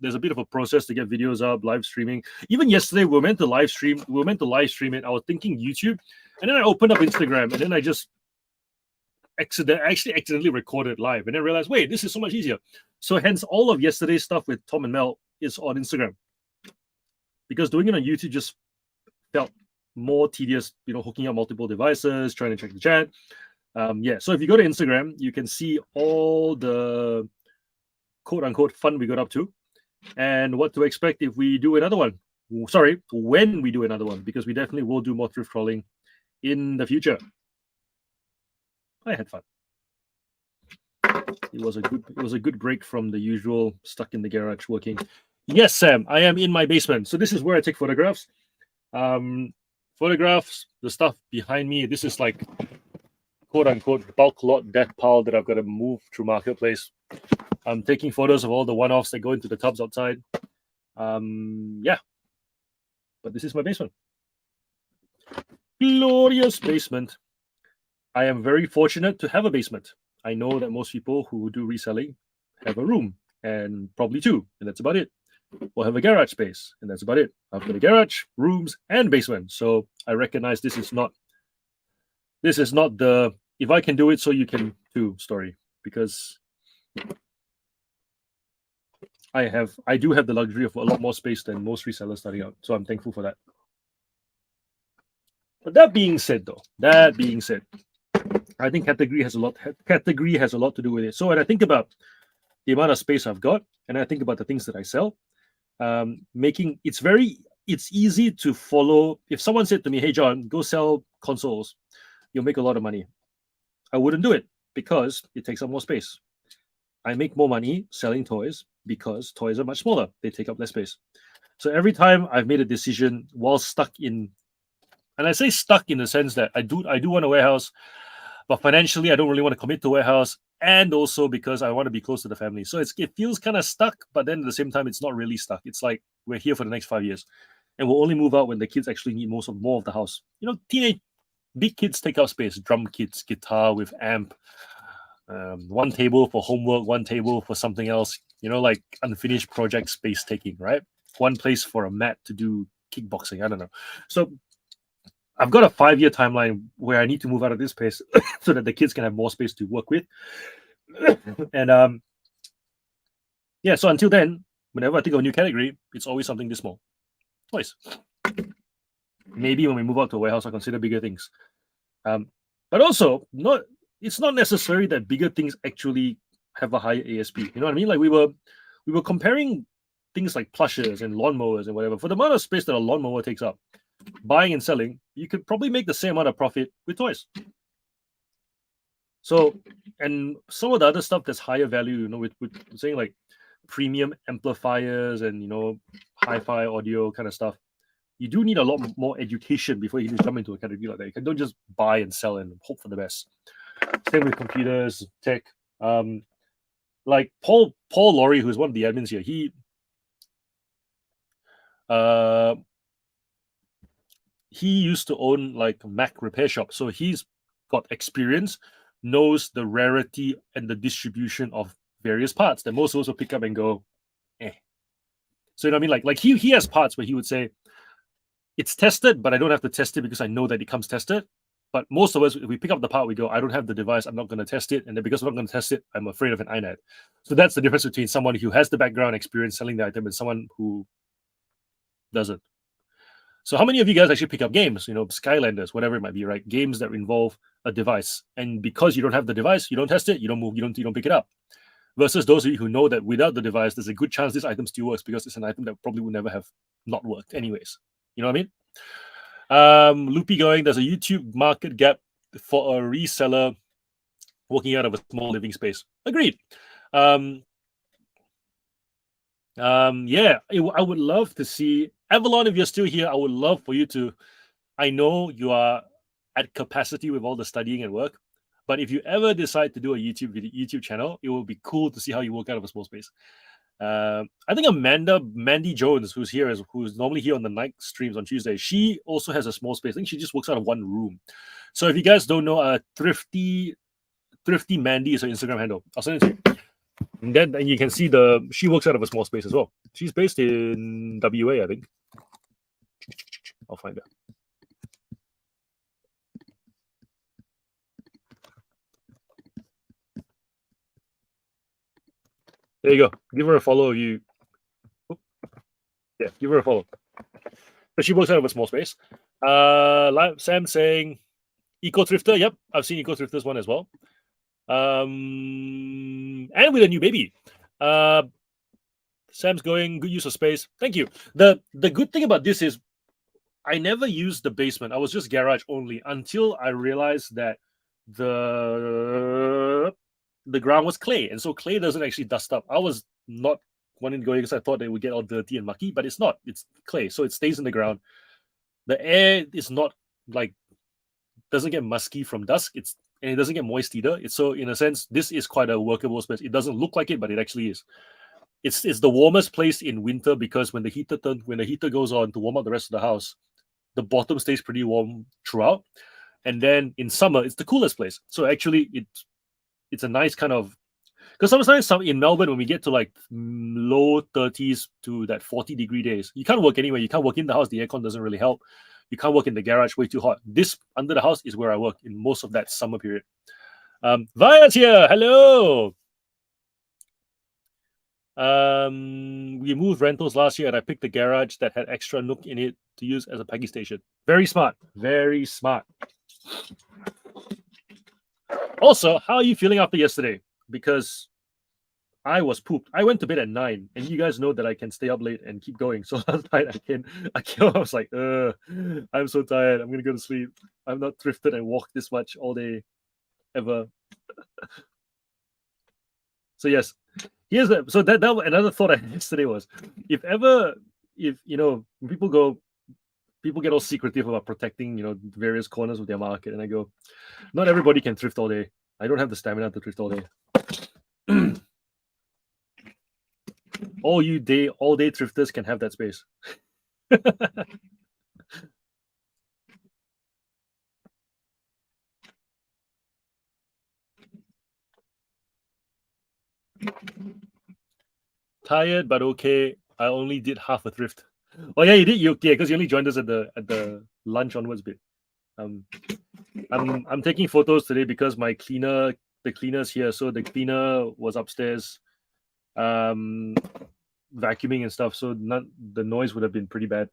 there's a bit of a process to get videos up, live streaming. Even yesterday we were meant to live stream it. I was thinking YouTube, and then I opened up Instagram, and then I just accidentally recorded live, and then realized, wait, this is so much easier. So hence all of yesterday's stuff with Tom and Mel is on Instagram, because doing it on YouTube just felt more tedious, hooking up multiple devices, trying to check the chat. So if you go to Instagram, you can see all the quote unquote fun we got up to and what to expect if we do another one. Sorry, when we do another one, because we definitely will do more thrift crawling in the future. I had fun. It was a good break from the usual stuck in the garage working. Yes, Sam, I am in my basement. So this is where I take photographs. photographs, the stuff behind me. This is like quote unquote bulk lot death pile that I've got to move through Marketplace. I'm taking photos of all the one-offs that go into the tubs outside. Yeah. But this is my basement. Glorious basement. I am very fortunate to have a basement. I know that most people who do reselling have a room and probably two, and that's about it. Or have a garage space, and that's about it. I've got a garage, rooms, and basement. So I recognize this is not the if I can do it, so you can too story, because I do have the luxury of a lot more space than most resellers starting out. So I'm thankful for that. But that being said, I think category has a lot to do with it. So when I think about the amount of space I've got, and I think about the things that I sell, it's easy to follow. If someone said to me, "Hey John, go sell consoles, you'll make a lot of money," I wouldn't do it because it takes up more space. I make more money selling toys because toys are much smaller. They take up less space. So every time I've made a decision while stuck in, and I say stuck in the sense that I do want a warehouse, but financially I don't really want to commit to a warehouse, and also because I want to be close to the family. So it feels kind of stuck, but then at the same time it's not really stuck. It's like we're here for the next 5 years, and we'll only move out when the kids actually need more of the house. You know, big kids take up space. Drum kits, guitar with amp, one table for homework, one table for something else. You know, like unfinished project space taking, right? One place for a mat to do kickboxing. I don't know. So I've got a 5-year timeline where I need to move out of this place so that the kids can have more space to work with. And so until then, whenever I think of a new category, it's always something this small. Twice. Maybe when we move out to a warehouse, I'll consider bigger things. But also, it's not necessary that bigger things actually have a higher ASP. You know what I mean? Like we were comparing things like plushes and lawnmowers and whatever. For the amount of space that a lawnmower takes up, buying and selling, you could probably make the same amount of profit with toys. So, and some of the other stuff that's higher value, you know, with saying like premium amplifiers and, you know, hi-fi audio kind of stuff, you do need a lot more education before you can jump into a category like that. You don't just buy and sell and hope for the best. Same with computers, tech. Like Paul Laurie, who's one of the admins here, he used to own like Mac repair shop, so he's got experience, knows the rarity and the distribution of various parts that most of us will pick up and go, eh. So you know what I mean? Like he has parts where he would say, it's tested, but I don't have to test it because I know that it comes tested. But most of us, if we pick up the part, we go, I don't have the device, I'm not going to test it. And then because I'm not going to test it, I'm afraid of an INAD. So that's the difference between someone who has the background experience selling the item and someone who doesn't. So how many of you guys actually pick up games, you know, Skylanders, whatever it might be, right? Games that involve a device. And because you don't have the device, you don't test it, you don't move, you don't pick it up. Versus those of you who know that without the device, there's a good chance this item still works because it's an item that probably would never have not worked anyways. You know what I mean? Loopy going, there's a YouTube market gap for a reseller working out of a small living space. Agreed. I would love to see Avalon, if you're still here, I would love for you to, I know you are at capacity with all the studying and work, but if you ever decide to do a YouTube channel, it will be cool to see how you work out of a small space. I think Mandy Jones, who's normally here on the night streams on Tuesday, she also has a small space. I think she just works out of one room. So if you guys don't know, Thrifty Mandy is her Instagram handle. I'll send it to you. And then you can see she works out of a small space as well. She's based in WA, I think. I'll find her. There you go. Give her a follow. Give her a follow. So she works out of a small space. Sam saying Eco Thrifter. Yep, I've seen Eco Thrifter's one as well. And with a new baby. Sam's going, good use of space. Thank you. The good thing about this is I never used the basement. I was just garage only until I realized that the ground was clay, and so clay doesn't actually dust up. I was not wanting to go because I thought they would get all dirty and mucky, but it's not. It's clay, so it stays in the ground. The air is not like doesn't get musky from dusk. And it doesn't get moist either. It's so in a sense, this is quite a workable space. It doesn't look like it, but it actually is. It's the warmest place in winter because when the heater goes on to warm up the rest of the house, the bottom stays pretty warm throughout. And then in summer, it's the coolest place. So actually, it's a nice kind of because sometimes in Melbourne when we get to like low 30s to that 40-degree days, you can't work anywhere. You can't work in the house. The aircon doesn't really help. You can't work in the garage, way too hot. This under the house is where I work in most of that summer period. Via's here. Hello. We moved rentals last year and I picked the garage that had extra nook in it to use as a packing station. Very smart. Very smart. Also, how are you feeling after yesterday? Because I was pooped. I went to bed at 9, and you guys know that I can stay up late and keep going. So last night I was like, I'm so tired. I'm gonna go to sleep. I'm not thrifted and walked this much all day, ever. So yes, so that another thought I had yesterday was, if you know, when people get all secretive about protecting, you know, various corners of their market, and I go, not everybody can thrift all day. I don't have the stamina to thrift all day. All day thrifters can have that space. Tired but okay. I only did half a thrift. Oh yeah, you did. Because you only joined us at the lunch onwards bit. I'm taking photos today because the cleaner's here. So the cleaner was upstairs, vacuuming and stuff. So the noise would have been pretty bad.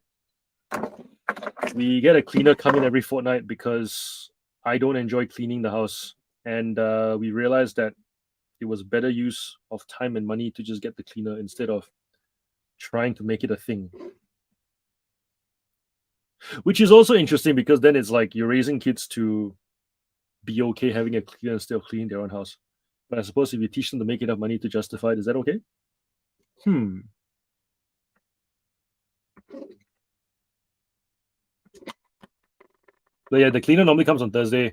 We get a cleaner come in every fortnight because I don't enjoy cleaning the house, and we realized that it was better use of time and money to just get the cleaner instead of trying to make it a thing. Which is also interesting because then it's like you're raising kids to be okay having a cleaner instead of cleaning their own house. But I suppose if you teach them to make enough money to justify it, is that okay? But yeah, the cleaner normally comes on Thursday.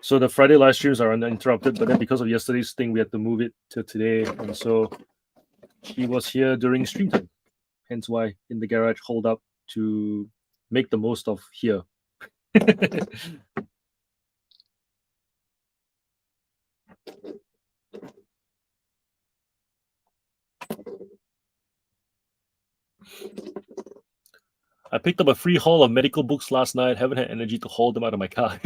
So the Friday live streams are uninterrupted, but then because of yesterday's thing, we had to move it to today. And so he was here during stream time. Hence why in the garage hold up to make the most of here. I picked up a free haul of medical books last night. Haven't had energy to haul them out of my car.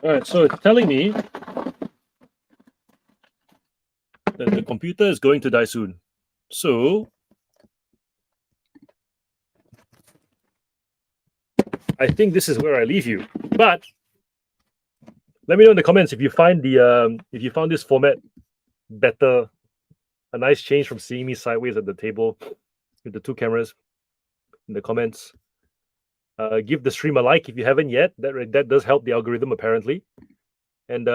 All right, so it's telling me that the computer is going to die soon. So I think this is where I leave you. But let me know in the comments if you find this format better. A nice change from seeing me sideways at the table with the two cameras. In the comments, give the stream a like if you haven't yet. That does help the algorithm apparently. And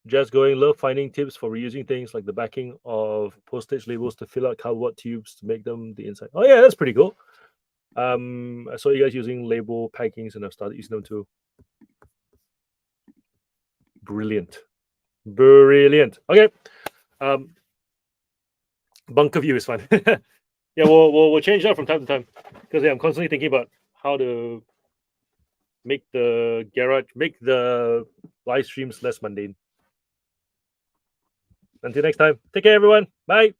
just going, love finding tips for reusing things like the backing of postage labels to fill out cardboard tubes to make them the inside. Oh yeah, that's pretty cool. I saw you guys using label packings and I've started using them too. Brilliant. Okay. Bunker view is fun. Yeah, we'll change that from time to time because I'm constantly thinking about how to make the live streams less mundane. Until next time, take care, everyone. Bye.